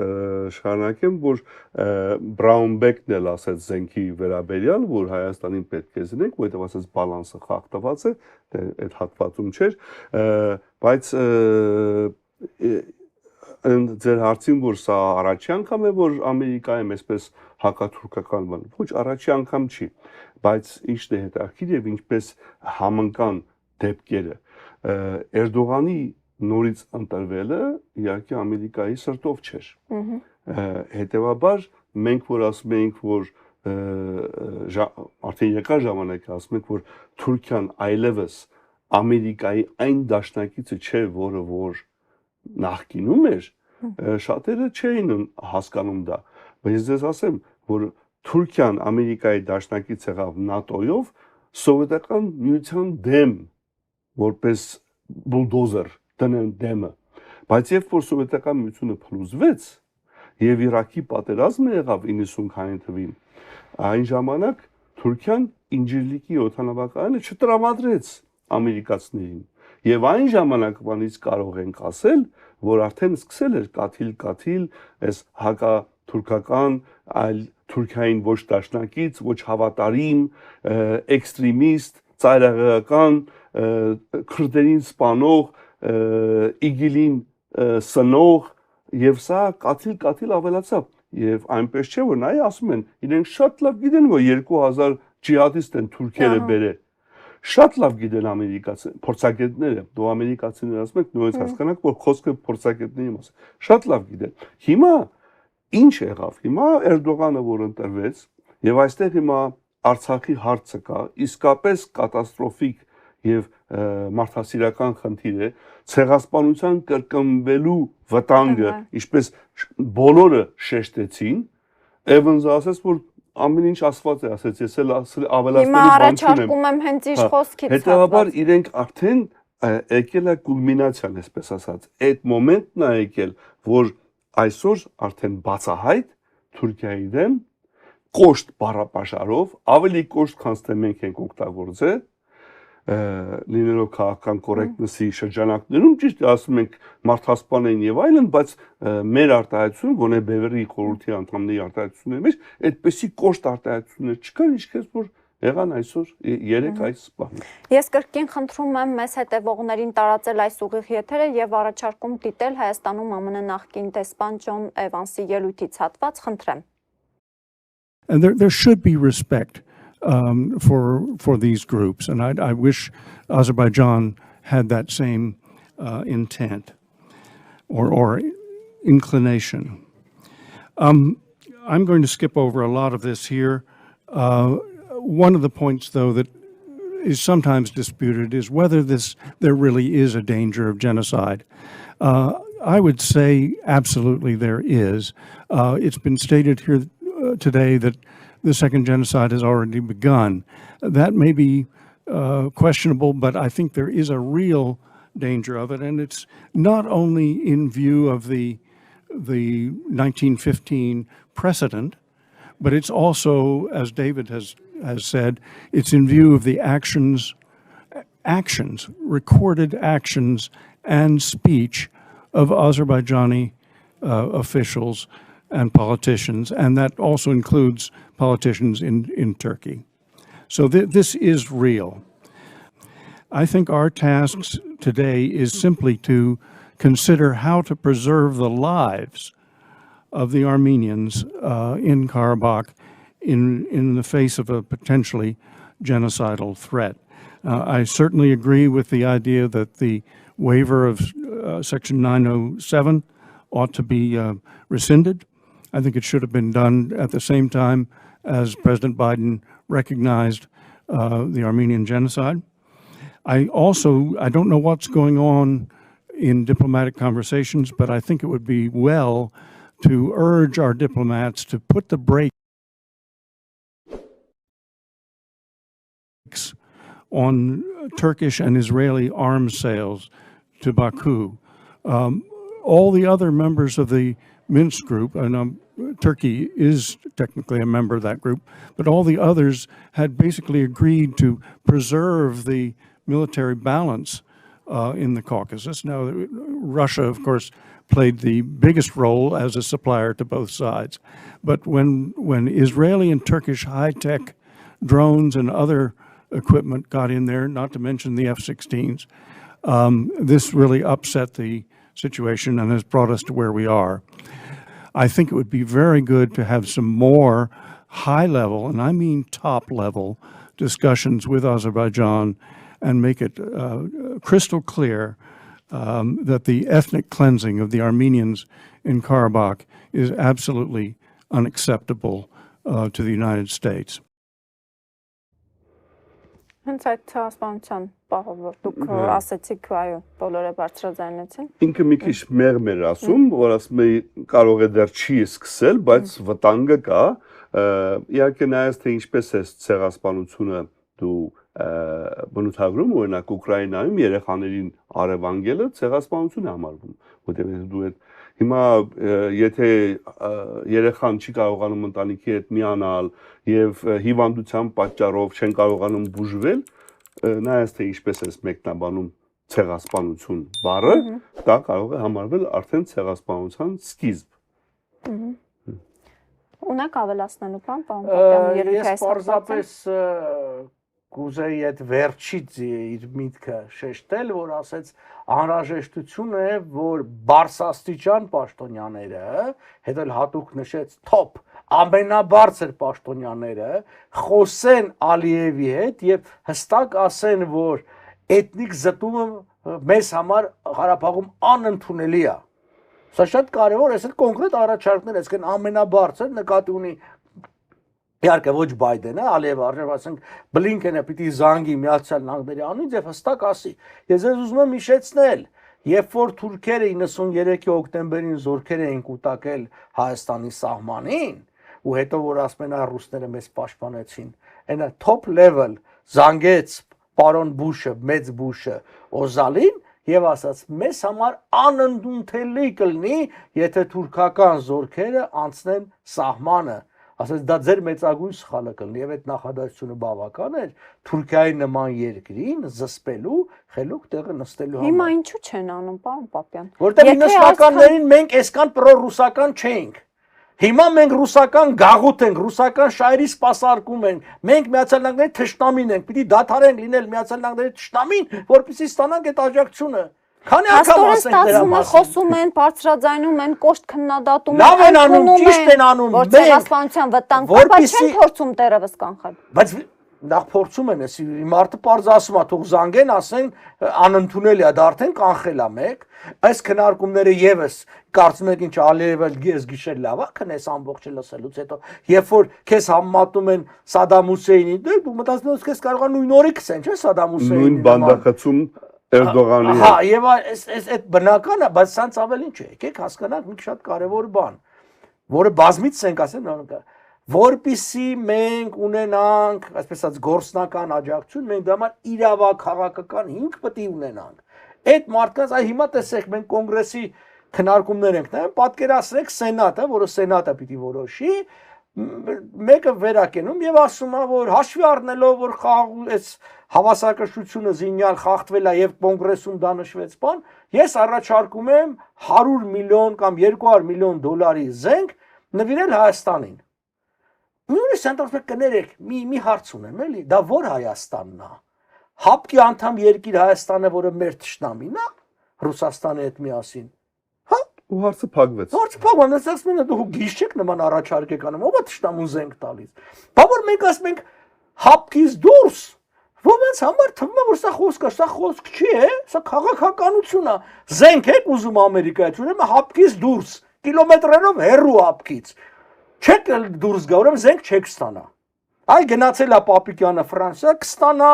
շարունակեմ, որ Բրաունբեկն էլ ասեց զենքի վերաբերյալ, որ Հայաստանին պետք է զնենք, որովհետև ասեց բալանսը խախտված է, այդ հատվածում չէր, բայց ձեր հարցին, որ սա առաջի անգամ է, որ Ամերիկայում այսպես հակաթուրքական բան, ոչ առաջի անգամ չի, բայց ինչն է հետաքրքիր եւ ինչպես համընկան դեպքերը, Էրդողանի նորից ընտրվելը իհարկե Ամերիկայի սրտով չէր։ Հետևաբար մենք որ ասում ենք, որ արդեն երկար ժամանակ ասում ենք, որ Թուրքիան այլևս Ամերիկայի այն դաշնակիցը չէ, որը որ նախկինում էր, շատերը չէին հասկանում դա, բայց ես ասեմ, որ Թուրքիան Ամերիկայի դաշնակից եղավ ՆԱՏՕ-ով, սովետական միության դեմ, որպես բուլդոզեր դնեն դեմը, բայց երբ որ սովետական միությունը փլուզվեց եւ Իրաքի պատերազմը եղավ 90-ականին թվին, այն ժամանակ Թուրքիան Ինջիրլիկի օդանավակայանը չտրամադրեց ամերիկացիներին եւ այն ժամանակվանից կարող ենք ասել, որ արդեն սկսել էր կաթիլ, այս հակաթուրքական, այլ Թուրքիային ոչ դաշնակից, ոչ հավատարիմ, էքստրեմիստ, ծայրահեղական, քրդերին սպանող, իգիլին սնող եւ սա կաթիլ ավելացավ եւ այնպես չէ որ նայ ասում են իրենք շատ լավ գիտեն որ 2000 ջիհադիստ են թուրքերը բերել շատ լավ գիտեն ամերիկացի փորձագետները դու ամերիկացիներ ասում եք նույնիսկ հասկանաք որ խոսքը փորձագետների մասին շատ լավ գիտեն հիմա ինչ եղավ հիմա Էրդողանը որ ընտրվեց եւ այստեղ հիմա Արցախի հարցը կա իսկապես կատաստրոֆիկ եւ մարդասիրական խնդիր է ցեղասպանության կրկնվելու վտանգը ինչպես բոլորը շեշտեցին Evans ասաց որ ամեն ինչ ասված է ասեց ես էլ ավելացնելու հիմա բան չունեմ առաջարկում եմ հենց իր խոսքից հետեւաբար իրենք արդեն եկել է կուլմինացիան այսպես ասած այդ մոմենտն է եկել որ այսօր արդեն բացահայտ Թուրքիայի դեմ կոշտ բառապաշարով ավելի կոշտ քան թե մենք ենք օգտագործել լինելով քաղաքական կորեկտնեսի շրջանակներում ճիշտ է ասում ենք մարդասպան են եւ այլն բայց մեր արտահայտությունը գոնե բևերի խորհրդի անդամների արտահայտությունների մեջ այդպեսի կոշտ արտահայտություններ չկան ինչքան որ եղան այսօր երեք այս բանը Ես կրկին խնդրում եմ մեզ հետևողներին տարածել այս ուղիղ եթերը եւ առաջարկում դիտել Հայաստանում ԱՄՆ նախկին դեսպան Ջոն Էվանսի ելույթից հատված խնդրեմ And there should be respect for these groups. And I wish Azerbaijan had that same intent or inclination. I'm going to skip over a lot of this here. One of the points, though, that is sometimes disputed is whether there really is a danger of genocide. I would say absolutely there is. It's been stated here today that the second genocide has already begun. That may be questionable, but I think there is a real danger of it, and it's not only in view of the 1915 precedent, but it's also, as David has said, it's in view of the actions, recorded actions and speech of Azerbaijani officials and politicians, and that also includes politicians in Turkey. So this is real. I think our task today is simply to consider how to preserve the lives of the Armenians in Karabakh in the face of a potentially genocidal threat. I certainly agree with the idea that the waiver of Section 907 ought to be rescinded. I think it should have been done at the same time as President Biden recognized the Armenian genocide. I don't know what's going on in diplomatic conversations, but I think it would be well to urge our diplomats to put the brakes on Turkish and Israeli arms sales to Baku. All the other members of the Minsk group, and Turkey is technically a member of that group, but all the others had basically agreed to preserve the military balance in the Caucasus. Now, Russia, of course, played the biggest role as a supplier to both sides. But when Israeli and Turkish high-tech drones and other equipment got in there, not to mention the F-16s, this really upset the situation and has brought us to where we are. I think it would be very good to have some more high-level, and I mean top-level, discussions with Azerbaijan and make it crystal clear that the ethnic cleansing of the Armenians in Karabakh is absolutely unacceptable to the United States. Հենց այդ ցեղասպանության Պահով դուք ասացիք, այո, բոլորը բարձրաձայնեցին։ Ինքը մի քիչ մեղմ էր ասում, որ ասում է կարող է դեռ չի սկսել, բայց վտանգը կա։ Իհարկե նայած թե ինչպես է ցեղասպանությունը դու բնութագրում, օրինակ Ուկրաինայում երեխաներին արևանգելը ցեղասպանություն է համարվում, որտեղ դու այդ հիմա եթե երեխան չի կարողանում ընտանիքի հետ միանալ եւ հիվանդության պատճառով չեն կարողանում բուժվել, նայած թե ինչպես է մեկնաբանում ցեղասպանություն բառը, դա կարող է համարվել արդեն ցեղասպանության սկիզբ։ Ունեք ավելացնելու բան, պարոն Պապյան, երևի այս պարզապես կուզեի այդ վերջից իր միտքը շեշտել, որ ասեց անհրաժեշտություն է, որ բարձրաստիճան պաշտոնյաները, հետո հատուկ նշեց top ամենաբարձր պաշտոնյաները խոսեն Ալիևի հետ եւ հստակ ասեն, որ էթնիկ զտումը մեզ համար Ղարաբաղում անընդունելի է։ Սա շատ կարևոր է, այդ կոնկրետ առաջարկներ, այսինքն ամենաբարձր նկատի ունի իհարկե ոչ Բայդենը, Ալիևը, ասենք Բլինքենը պիտի զանգի Միացյալ Նահանգների անունից եւ հստակ ասի։ Ես ձեզ ուզում եմ հիշեցնել, երբ որ թուրքերը 93-ի հոկտեմբերին զորքեր էին կուտակել Հայաստանի սահմանին, ու հետո որ ասում են ռուսները մեզ պաշտպանեցին, այնա top level զանգեց պարոն Բուշը, մեծ Բուշը Օզալին եւ ասաց մեզ համար անընդունելի կլինի, եթե թուրքական զորքերը անցնեն սահմանը։ Ասաց դա ձեր մեծագույն սխալը կլինի եւ այդ նախադասությունը բավական էր Թուրքիայի նման երկրին զսպելու խելոք տեղը նստելու համար։ Հիմա ինչու չեն անում, պարոն Պապյան։ Որտեղ 90-ականներին մենք այսքան պրոռուսական չէինք։ Հիմա մենք ռուսական գաղութ ենք, ռուսական շայրի սպասարկում ենք։ Մենք Միացյալ Նահանգների թշնամին ենք, պիտի դադարենք լինել Միացյալ Նահանգների թշնամին, որպեսզի ստանանք այդ աջակցությունը։ Քանի անգամ ասենք դրա մասին։ Խոսում են, բարձրաձայնում են, կոշտ քննադատում են, լավ են անում, ճիշտ են անում, որ ցեղասպանության վտանգ կա, բայց չեն փորձում դերևս կանխել։ Բայց նախ փորձում են, մարդը պարզ ասում է, թող զանգեն, ասեն անընդունելի է, դա արդեն կանխել է մեկ։ Այս քննարկումները եւս կարծում եք ինչ Ալիևը ես գիշեր լավ է քնես ամբողջը լսելուց հետո, երբ որ քեզ համատում են Սադամ Հուսեյնի, դու մտածում ես քեզ կարող է նույն օրի քսեն, չէ՞ Սադամ Հուսեյնի։ Նույն բանդակացում Էրդողանի։ Հա, եւ այդ բնական է, բայց սրանց ավել ինչ է, եկեք հասկանանք մի շատ կարեւոր բան, որը բազմից ենք ասել, որպիսի մենք ունենանք, այսպես ասած, գործնական աջակցություն, մենք դա համար իրավաքաղաքական հիմք պետք է ունենանք։ Այդ մարդկանց, այ հիմա տեսեք, մենք կոնգրեսի քննարկումներ ենք նայում, պատկերացրեք սենատը, որը սենատը պիտի որոշի, մեկը վերակենում եւ ասում է, որ հաշվի առնելով, որ այս հավասարակշռությունը զինյալ խախտվել է եւ կոնգրեսում դա նշվեց բան, ես առաջարկում եմ 100 միլիոն կամ 200 միլիոն դոլարի զենք նվիրել Հայաստանին։ Նույնիսկ սենտրալ կներեք, մի հարց ունեմ, էլի, դա որ Հայաստանն է։ Հապկի անդամ երկիր Հայաստանը, որը մեր թշնամին է, Ռուսաստանի հետ միասին։ Հա, ու հարցը փակվեց։ Հարցը փակվում է, ասես մենը դու գիշեք նման առաջարկ եք անում, ով է թշնամուն զենք տալիս։ Բա որ մենք ասում ենք հապկից դուրս, ո՞ւմից համար թվում է, որ սա խոսք չի, սա քաղաքականություն է։ Զենք եք ուզում Ամերիկայից, ուրեմն հապկից դուրս, կիլոմետրերով հեռու հապկից։ Չեք դուրս գա, ուրեմն զենք չեք ստանա։ Այ գնացել է Պապիկյանը Ֆրանսիա, կստանա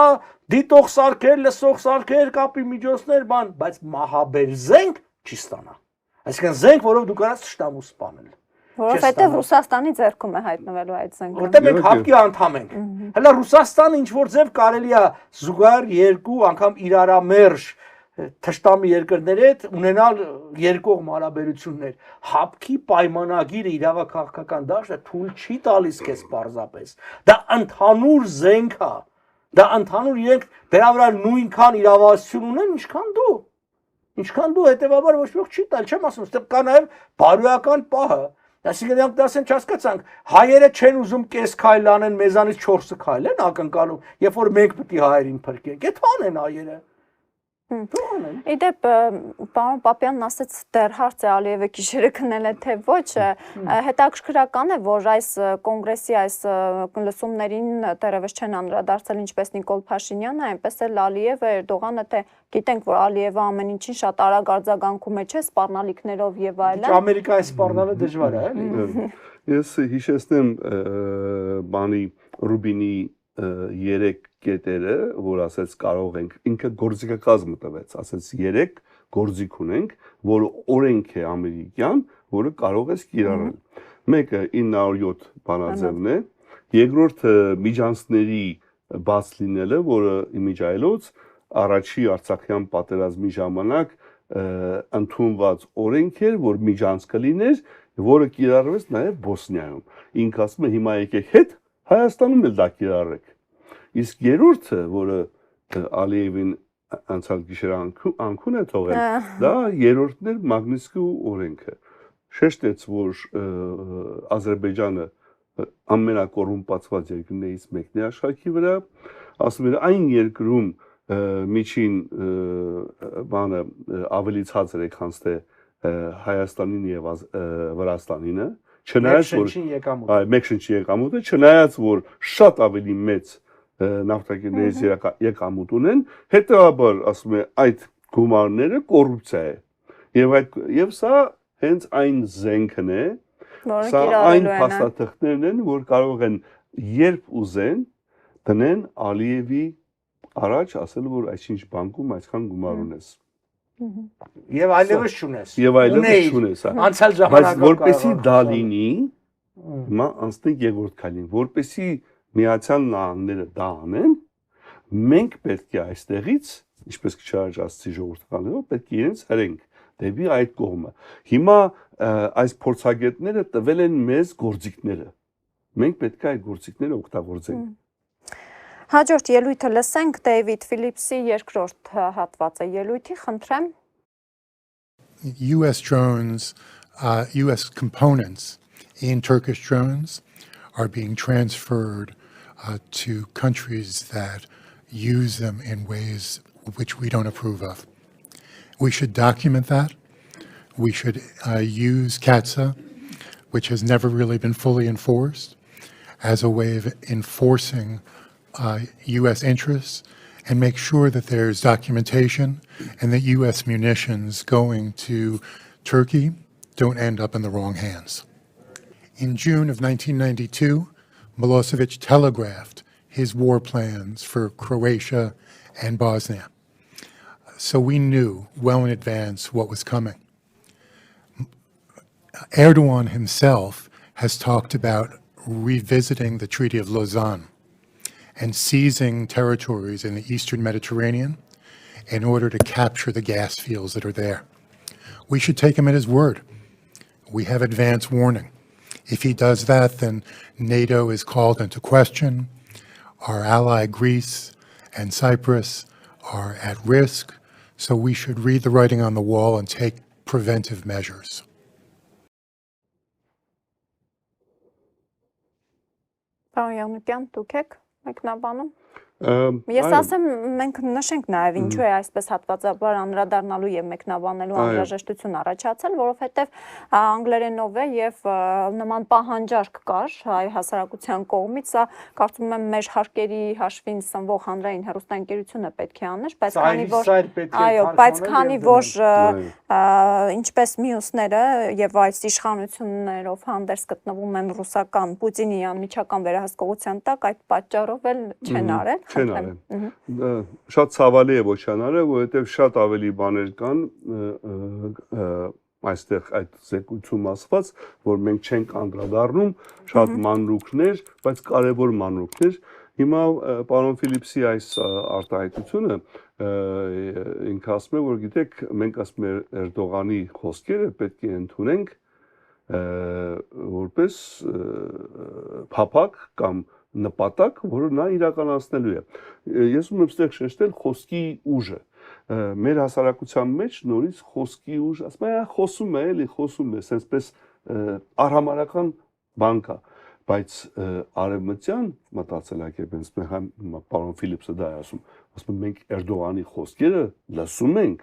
դիտող սարքեր, լսող սարքեր, կապի միջոցներ, բան, բայց մահաբեր զենք չի ստանա։ Այսինքն զենք, որով դու կարաս թշնամու սպանել։ Որովհետև Ռուսաստանի ձեռքում է հայտնվելու այդ զենքը։ Որտեղ մենք հապկի անդամ ենք։ Հələ Ռուսաստանը ինչ որ ձև կարելի է զուգահեռ երկու անգամ իրարամերժ թշնամի երկրների հետ ունենալ երկկողմ հարաբերություններ։ Հապկի պայմանագիրը իրավաքաղաքական դաշտը թույլ չի տալիս քեզ պարզապես։ Դա ընդհանուր զենք է։ Դա ընդհանուր իրենք դրա վրա նույնքան իրավասություն ունեն, ինչքան դու։ Ինչքան դու հետեւաբար ոչ ոք չի տալ, չեմ ասում, ստեղ կա նաև բարոյական պահը։ Այսինքն դրանք դասեն չհասկացանք, հայերը չեն ուզում կես քայլ անեն, մեզանից 4 քայլ են ակնկալում, երբ որ մենք պետք է հայերին փրկենք։ Այդ բան են հայերը։ Իդեպ, պարոն Պապյանն ասեց դեռ հարց է Ալիևը գիշերը քնել է թե ոչ, հետաքրքրական է, որ այս կոնգրեսի այս լսումներին դեռևս չեն անդրադարձել ինչպես Նիկոլ Փաշինյանը, այնպես էլ Ալիևը, Էրդողանը, թե գիտենք, որ Ալիևը ամեն ինչին շատ արագ արձագանքում է, չէ, սպառնալիքներով եւ այլն։ Ամերիկայի սպառնալը դժվար է, էլի։ Ես հիշեցնեմ բանի Ռուբինի երեք կետերը, որ ասեց կարող ենք, ինքը գործիքակազմը տվեց, ասեց երեք գործիք ունենք, որ օրենք է ամերիկյան, որը կարող ես կիրառել։ Մեկը 907 բանաձևն է, երկրորդը միջանցքների բաց լինելը, որը իմիջայլոց առաջի Արցախյան պատերազմի ժամանակ ընդունված օրենք էր, որ միջանցքը լիներ, որը կիրառվեց նաև Բոսնիայում։ Ինքը ասում է հիմա եկեք հետ Հայաստանում էլ դա կիրառեք։ Իսկ երրորդը, որը Ալիևին անցյալ գիշեր անքուն է թողել, դա երրորդն էր Մագնիսկու օրենքը։ Շեշտեց, որ Ադրբեջանը ամենակոռումպացված երկրներից մեկն է աշխարհի վրա, ասում էր այն երկրում միջին բանը ավելի ցածր է, քան թե Հայաստանին եւ Վրաստանինը, չնայած որ մեկ շնչի եկամուտը, չնայած որ շատ ավելի մեծ նավթակիրներից եկամուտ ունեն, հետեւաբար ասում է այդ գումարները կոռուպցիա է։ Եվ սա հենց այն զենքն է, սա այն փաստաթղթերն են, որ կարող են երբ ուզեն դնեն Ալիևի առաջ ասել, որ այսինչ բանկում այսքան գումար ունես։ Եվ այլևս չունես։ Եւ այլևս չունես, անցյալ ժամանակով բայց որպեսի դա լինի, հիմա անցնենք երկրորդ քայլին, որպեսի Միացյալ Նահանգները դա անեն, մենք պետք է այստեղից, ինչպես քչարաջացի ժողովրդականներով, պետք է իրենց հրենք դեպի այդ կողմը։ Հիմա այս փորձագետները տվել են մեզ գործիքները։ Մենք պետք է այդ գործիքները օգտագործենք։ Հաջորդ ելույթը լսենք Դեյվիդ Ֆիլիպսի երկրորդ հատվածը ելույթի, խնդրեմ։ US drones, US components in Turkish drones are being transferred to countries that use them in ways which we don't approve of. We should document that. We should use CATSA, which has never really been fully enforced, as a way of enforcing US interests, and make sure that there's documentation and that US munitions going to Turkey don't end up in the wrong hands. In June of 1992, Milosevic telegraphed his war plans for Croatia and Bosnia. So we knew well in advance what was coming. Erdogan himself has talked about revisiting the Treaty of Lausanne and seizing territories in the Eastern Mediterranean in order to capture the gas fields that are there. We should take him at his word. We have advance warning. If he does that, then NATO is called into question. Our ally Greece and Cyprus are at risk. So we should read the writing on the wall and take preventive measures. Պարոն Յանուկյան, դուք եք մեկնաբանում։ Ես ասեմ, մենք նշենք նաև ինչու է այսպես հատվածաբար անդրադառնալու եւ մեկնաբանելու անհրաժեշտություն առաջացել, որովհետեւ անգլերենով է եւ նման պահանջարկ կար հայ հասարակության կողմից, սա կարծում եմ մեր հարկերի հաշվին սնվող հանրային հեռուստաընկերությունը պետք է աներ, բայց քանի որ ինչպես մյուսները եւ այս իշխանություններով հանդերձ գտնվում են ռուսական Պուտինի անմիջական վերահսկողության տակ, այդ պատճառով էլ չեն արել։ Չեն արել։ Շատ ցավալի է ոչ անարը, որովհետև շատ ավելի բաներ կան այստեղ այդ զեկույցում ասված, որ մենք չենք անդրադառնում, շատ մանրուքներ, բայց կարևոր մանրուքներ։ Հիմա պարոն Ֆիլիպսի այս արտահայտությունը ինքը ասում է, որ գիտեք, մենք ասում ենք Էրդողանի խոսքերը պետք է ընդունենք որպես փափակ կամ նպատակ, որը նա իրականացնելու է։ Ես ուզում եմ ստեղ շեշտել խոսքի ուժը։ Մեր հասարակության մեջ նորից խոսքի ուժ, ասում եմ, խոսում է, էլի խոսում է, այսպես արհամարական բան կա, բայց արևմտյան մտածելակերպից պարոն Ֆիլիպսը դա է ասում մենք Էրդողանի խոսքերը լսում ենք,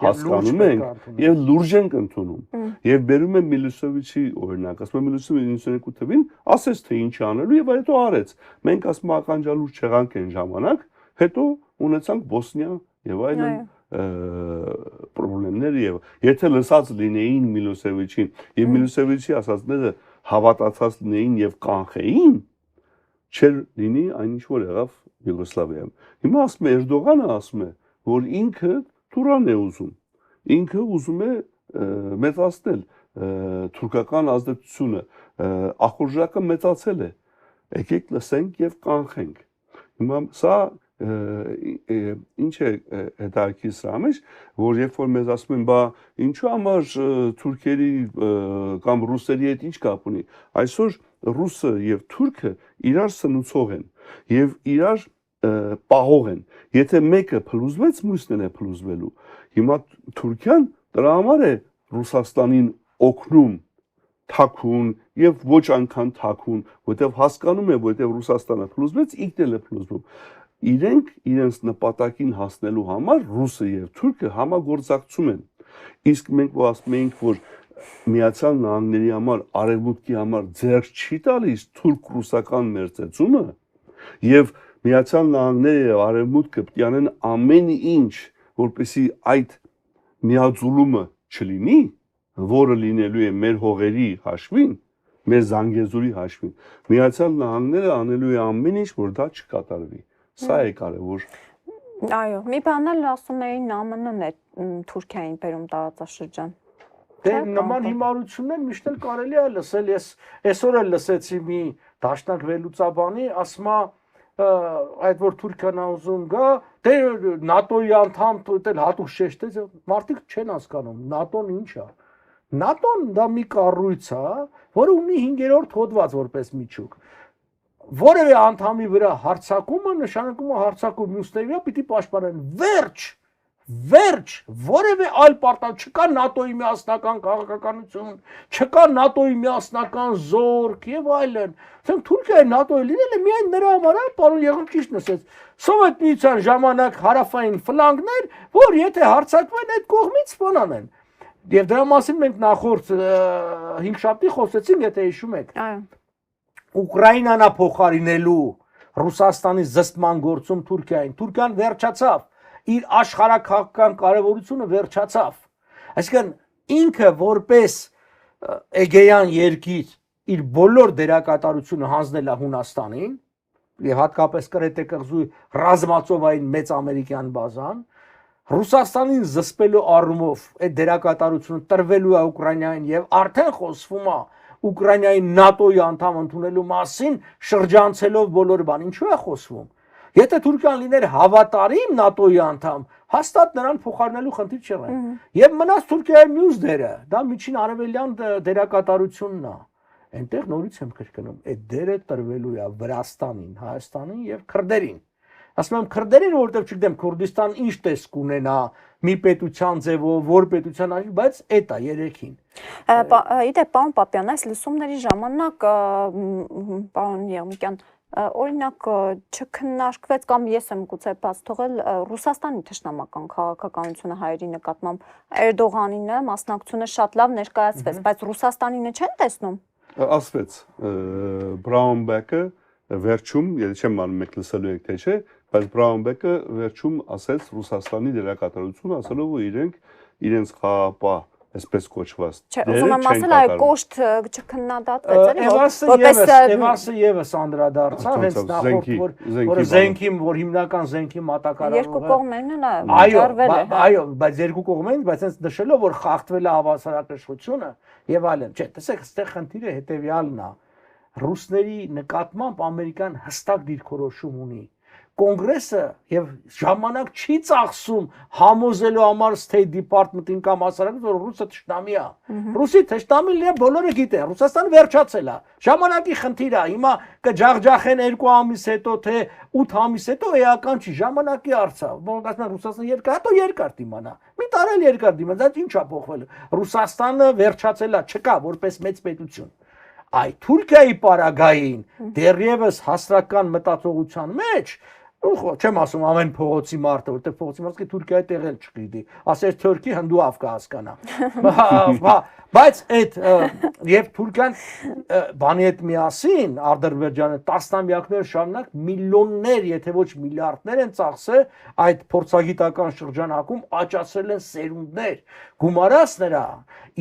հասկանում ենք եւ լուրջ ենք ընդունում եւ բերում եմ Միլոսեվիչի օրինակ, ասում եմ Միլոսեվիչը 92 թվին ասեց թե ինչ անելու եւ հետո արեց։ Մենք ասում ականջալուր չեղանք այն ժամանակ, հետո ունեցանք Բոսնիա եւ այլն պրոբլեմներ եւ եթե լսած լինեին Միլոսեվիչին եւ Միլոսեվիչի ասածները հավատացած լինեին եւ կանխեին, չեր լինի այն ինչ որ եղավ Յուգոսլավիայում։ Հիմա ասում է Էրդողանը ասում է, որ ինքը Թուրան է ուզում։ Ինքը ուզում է մեծացնել թուրքական ազդեցությունը, ախորժակը մեծացել է։ Եկեք լսենք եւ կանխենք։ Հիմա սա ինչ է հետաքրքիր սրա մեջ, որ երբ որ մեզ ասում են, բա ինչու համար թուրքերի կամ ռուսերի հետ ինչ կապ ունի, այսօր ռուսը եւ թուրքը իրար սնուցող են եւ իրար պահող են։ Եթե մեկը փլուզվեց, մյուսն է փլուզվելու։ Հիմա Թուրքիան դրա համար է Ռուսաստանին օգնում թաքուն եւ ոչ այնքան թաքուն, որտեվ հասկանում է, որտեվ Ռուսաստանը փլուզվեց, ինքն է փլուզվում։ Իրենք իրենց նպատակին հասնելու համար ռուսը եւ թուրքը համագործակցում են։ Իսկ մենք որ ասում ենք, որ Միացյալ Նահանգների համար, արևմուտքի համար ձեռք չի տալիս թուրք-ռուսական մերձեցումը եւ Միացյալ Նահանգները եւ արևմուտքը պետք է անեն ամեն ինչ, որպեսզի այդ միաձուլումը չլինի, որը լինելու է մեր հողերի հաշվին, մեր Զանգեզուրի հաշվին։ Միացյալ Նահանգները անելու է ամեն ինչ, որ դա չկատարվի։ Սա է կարևոր։ Այո, մի բան էլ ասում էին ԱՄՆ-ն է Թուրքիային բերում տարածաշրջան։ Դե նման հիմարություններ միշտ էլ կարելի է լսել։ Ես այսօր էլ լսեցի մի դաշնակ վերլուծաբանի, ասում է այդ որ Թուրքիան ուզում գա, դե ՆԱՏՕ-ի անդամ դել հատուկ շեշտեց, մարդիկ չեն հասկանում, ՆԱՏՕ-ն ինչ է։ ՆԱՏՕ-ն դա մի կառույց է, որը ունի 5-րդ հոդված որպես միջուկ։ Որևէ անդամի վրա հարձակումը նշանակում է հարձակում մյուսների վրա պիտի պաշտպանեն։ Վերջ, որևէ այլ պարտադիր չկա ՆԱՏՕ-ի միասնական քաղաքականություն, չկա ՆԱՏՕ-ի միասնական զորք եւ այլն։ Ասենք Թուրքիայի ՆԱՏՕ-ի լինելը միայն նրա համար է, պարոն Եղիպ ճիշտ նշեց։ Սովետ միության ժամանակ հարավային ֆլանգներ, որ եթե հարձակվեն այդ կողմից սպանանեն։ Եվ դրա մասին մենք նախորդ 5 շաբթի խոսեցինք, եթե հիշում եք։ Այո։ Ուկրաինան փոխարինելու Ռուսաստանի զսպման գործում Թուրքիային։ Թուրքիան վերջացավ, իր աշխարհակաղակական կարևորությունը վերջացավ։ Այսինքն ինքը որպես Էգեյան երկիր իր բոլոր դերակատարությունը հանձնել է Հունաստանին եւ հատկապես Կրետե կղզու ռազմածովային մեծ ամերիկյան բազան, Ռուսաստանին զսպելու առումով այդ դերակատարությունը տրվելու է Ուկրաինային եւ արդեն խոսվում է Ուկրաինայի ՆԱՏՕ-ի անդամ ընդունելու մասին շրջանցելով բոլոր բան, ինչու է խոսվում։ Եթե Թուրքիան լիներ հավատարիմ ՆԱՏՕ-ի անդամ, հաստատ նրան փոխարինելու խնդիր չեղներ։ Եվ մնաց Թուրքիայի մյուս դերը, դա միջին արևելյան դերակատարությունն է։ Այնտեղ նորից եմ կրկնում, այդ դերը տրվելու է Վրաստանին, Հայաստանին եւ քրդերին։ Ասում եմ քրդերին, որովհետեւ չգիտեմ Քուրդիստան ինչ տեսք ունենա մի պետության ձևով, որ պետության այլ, բայց էդ է երեքին։ Իդե պարոն Պապյան, այս լսումների ժամանակ պարոն Եղմիկյան, օրինակ չքննարկվեց կամ ես եմ գուցե բաց թողել Ռուսաստանի թշնամական քաղաքականությունը հայերի նկատմամբ Էրդողանինը մասնակցությունը շատ լավ ներկայացվեց, բայց Ռուսաստանինը չեն տեսնում։ Ասվեց Բրաունբեկը վերջում, եթե չեմ անում եք լսելու եք թե չէ, բայց Բրաունբեկը վերջում ասեց Ռուսաստանի դերակատարություն, ասելով որ իրենց խաղապահ այսպես կոչված դերը չեն կատարում։ Կոշտ չքննադատվեց, Էվասը եւս անդրադարձավ, հենց նախորդ որ զենքի, որ հիմնական զենքի մատակարարողը երկու կողմերն էլ ջարվել է։ Այո, բայց երկու կողմերից, բայց հենց նշելով որ խախտվել է հավասարակշռությունը եւ այլն։ Չէ, տեսեք, այստեղ խնդիրը հետեւյալն է։ Ռուսների նկատմամբ Ամերիկան հստակ դիրքորոշում ունի։ Կոնգրեսը եւ ժամանակ չի ծախսում համոզելու համար State Department-ին կամ հասարակություն, որ ռուսը թշնամի է։ Ռուսի թշնամին լիա բոլորը գիտեն, Ռուսաստանը վերջացել է։ Ժամանակի խնդիր է։ Հիմա կջախջախեն 2 ամիս հետո թե 8 ամիս հետո էական չի, ժամանակի հարց է։ Ոնց ասում են Ռուսաստանը երկար, հետո երկար դիմանա։ Մի տարել երկար դիմանա, դա ինչ է փոխվել։ Ռուսաստանը վերջացել է, չկա որպես մեծ պետություն։ Այ Թուրքիայի պարագային դեռևս հասարակական մտածողության մեջ չեմ ասում ամեն փողոցի մարդը, որտեղ փողոցի մարդը Թուրքիայի տեղել չգիտի, ասես Թուրքի հնդուավ կհասկանա։ Բայց այդ եւ Թուրքիան բանի հետ միասին Ադրբեջանը տասնամյակներ շարունակ միլիոններ, եթե ոչ միլիարդներ են ծախսել այդ փորձագիտական շրջանակում աճացրել են սերունդներ։ Գումարած նրա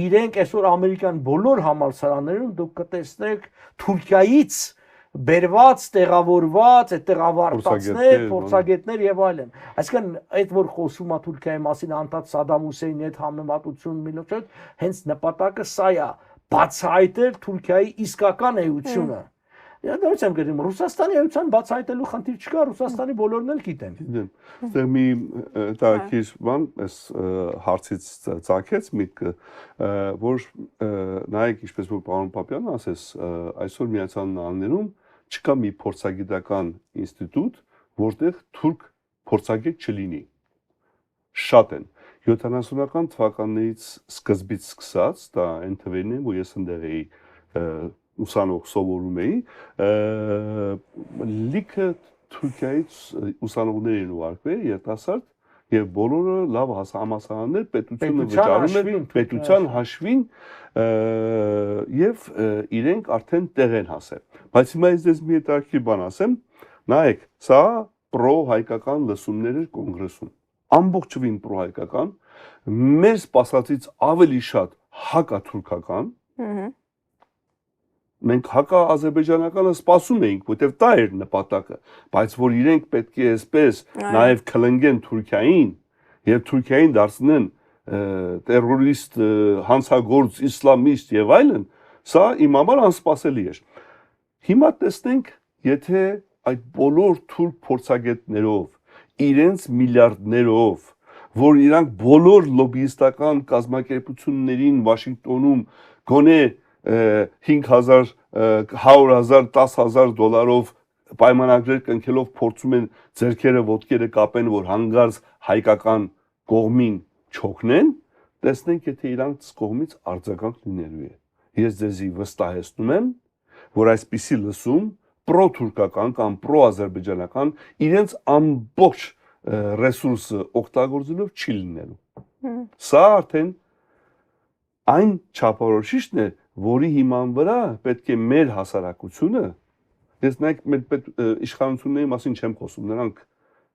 իրենք այսօր ամերիկյան բոլոր համալսարաններում դուք կտեսնեք Թուրքիայից բերված, տեղավորված, այդ տեղավարտածներ, Փորձագետներ, փորձագետներ եւ այլն։ Այսինքն այդ որ խոսում է Թուրքիայի մասին անդադ Սադամ Հուսեյնի հետ համեմատություն միլոչոտ, հենց նպատակը սա է, բացահայտել Թուրքիայի իսկական էությունը։ Դրանից եմ գրում Ռուսաստանի էության բացահայտելու խնդիր չկա, Ռուսաստանի բոլորն էլ գիտեն։ Այստեղ մի տարիքիր բան այս հարցից ծագեց միտքը, որ նայեք ինչպես որ պարոն Պապյանը ասես, այսօր Միացյալ Նահանգներում չկա մի փորձագիտական ինստիտուտ, որտեղ թուրք փորձագետ չլինի։ Շատ են 70-ական թվականներից սկզբից սկսած, դա այն թվերն են, որ ես ընդեղ էի ուսանող սովորում էի, լիքը Թուրքիայից ուսանողներ են ուղարկվել երիտասարդ եւ բոլորը լավ համասարաններ պետությունը վճարում է պետության հաշվին եւ իրենք արդեն տեղ են հասել։ Բայց հիմա ես մի հետաքրքիր բան ասեմ, նայեք, սա պրո-հայկական լսումներ էր կոնգրեսում։ Ամբողջովին պրո-հայկական, մեր սպասածից ավելի շատ հակաթուրքական։ Մենք հակա-ադրբեջանականը սպասում էինք, որտեղ դա էր նպատակը, բայց որ իրենք պետք է այսպես նաև քլնգեն Թուրքիային եւ Թուրքիային դարձնեն terrorist, հանցագործ, իսլամիստ եւ այլն, սա իմ համար անսպասելի էր։ Հիմա տեսնենք, եթե այդ բոլոր թուրք փորձագետներով, իրենց միլիարդներով, որ իրանք բոլոր լոբիստական կազմակերպություններին Վաշինգտոնում գոնե 5,000, 100,000, 10,000 դոլարով պայմանագրեր կնքելով փորձում են ձեռքերը ոտքերը կապեն, որ հանգարց հայկական կողմին չօգնեն, տեսնենք, եթե իրանց կողմից արձագանք լինելու է։ Ես ձեզի վստահեցնում եմ, որ այսպիսի լսում պրո-թուրքական կամ պրո-ադրբեջանական իրենց ամբողջ ռեսուրսը օգտագործելով չի լինելու։ Սա արդեն այն չափորոշիչն է, որի հիման վրա պետք է մեր հասարակությունը, ես նայեք մեր իշխանությունների մասին չեմ խոսում, նրանք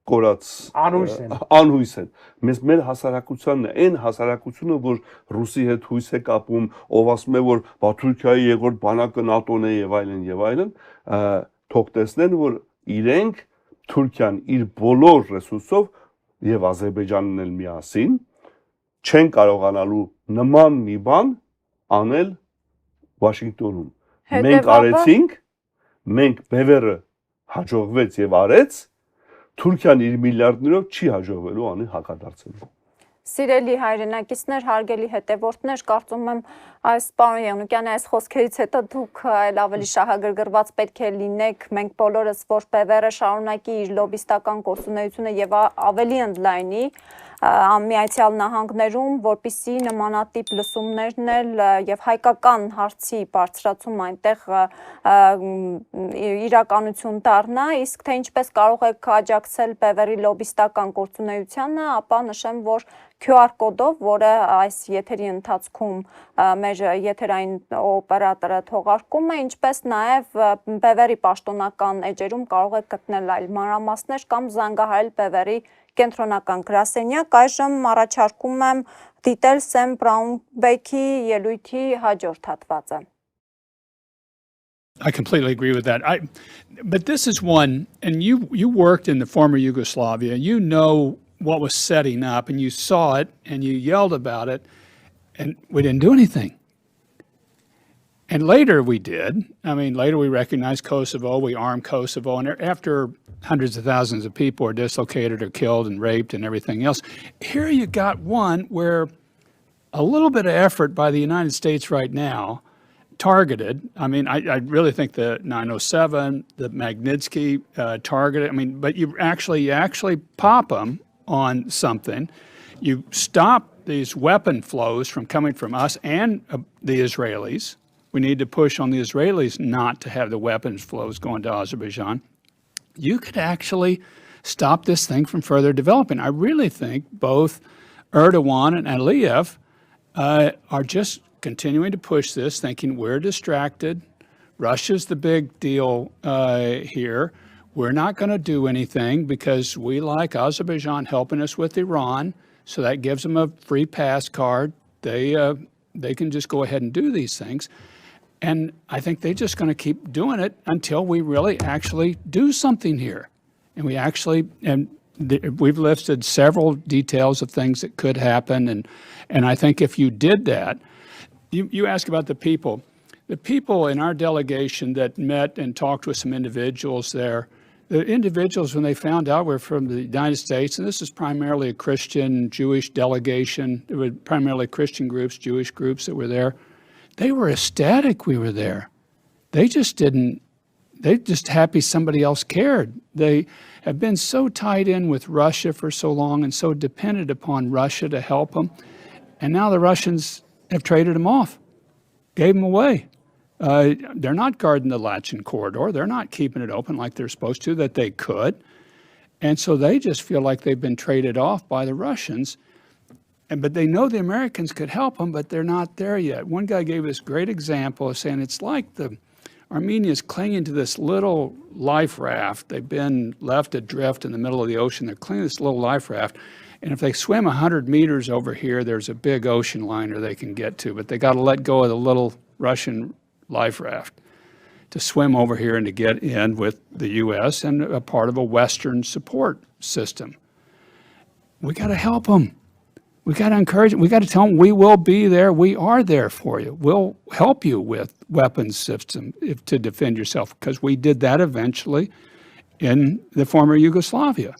կորած անհույս են, մեր հասարակությանն է, այն հասարակությունը, որ ռուսի հետ հույս է կապում, ով ասում է, որ Թուրքիայի երկրորդ բանակը ՆԱՏՕ-ն է եւ այլն, թող տեսնեն, որ իրենք Թուրքիան իր բոլոր ռեսուրսով եւ Ադրբեջանն էլ միասին չեն կարողանալու նման մի բան անել Վաշինգտոնում։ Մենք արեցինք, մենք BEVER-ը հաջողվեց եւ արեց, Թուրքիան իր միլիարդներով չի հաջողվելու անի հակադարձելու։ Սիրելի հայրենակիցներ, հարգելի հետևորդներ, կարծում եմ այս պարոն Եղնուկյանի այս խոսքերից հետո դուք այլ ավելի շահագրգռված պետք է լինեք, մենք բոլորս, որ BEVER-ը շարունակի իր լոբիստական գործունեությունը եւ ավելի ընդլայնի Միացյալ Նահանգներում, որպիսի նմանատիպ լսումներն էլ եւ հայկական հարցի բարձրացում այնտեղ իրականություն դառնա, իսկ թե ինչպես կարող եք աջակցել BEVER-ի լոբիստական գործունեությանը, ապա նշեմ, որ QR կոդով, որը այս եթերի ընթացքում մեր եթերային օպերատորը թողարկում է, ինչպես նաև BEVER-ի պաշտոնական էջերում կարող եք գտնել այլ մանրամասներ կամ զանգահարել BEVER-ի կենտրոնական գրասենյակ, այժմ առաջարկում եմ դիտել Սեմ Բրաունբեքի ելույթի հաջորդ հատվածը. I completely agree with that. But this is one, and you worked in the former Yugoslavia, you know what was setting up, and you saw it, and you yelled about it, and we didn't do anything. And later we did. I mean, later we recognized Kosovo, we armed Kosovo, and after hundreds of thousands of people are dislocated or killed and raped and everything else, here you got one where a little bit of effort by the United States right now, targeted, I mean, I really think the 907, the Magnitsky targeted, I mean, but you actually pop them on something, you stop these weapon flows from coming from us and the Israelis. We need to push on the Israelis not to have the weapons flows going to Azerbaijan. You could actually stop this thing from further developing. I really think both Erdogan and Aliyev are just continuing to push this, thinking we're distracted. Russia's the big deal here. We're not going to do anything because we like Azerbaijan helping us with Iran, so that gives them a free pass card. They can just go ahead and do these things. And I think they're just going to keep doing it until we really actually do something here. And we actually, we've listed several details of things that could happen. And I think if you did that, you ask about the people. The people in our delegation that met and talked with some individuals there, the individuals, when they found out we're from the United States, and this is primarily a Christian, Jewish delegation, there were primarily Christian groups, Jewish groups that were there, they were ecstatic we were there. They just happy somebody else cared. They have been so tied in with Russia for so long and so dependent upon Russia to help them. And now the Russians have traded them off, gave them away. They're not guarding the Latin corridor. They're not keeping it open like they're supposed to, that they could. And so they just feel like they've been traded off by the Russians. But they know the Americans could help them, but they're not there yet. One guy gave this great example of saying it's like the Armenians clinging to this little life raft. They've been left adrift in the middle of the ocean. They're clinging to this little life raft. And if they swim 100 meters over here, there's a big ocean liner they can get to, but they got to let go of the little Russian life raft to swim over here and to get in with the U.S. and a part of a Western support system. We got to help them. We got to encourage them. We got to tell them we will be there. We are there for you. We'll help you with weapons system to defend yourself, because we did that eventually in the former Yugoslavia.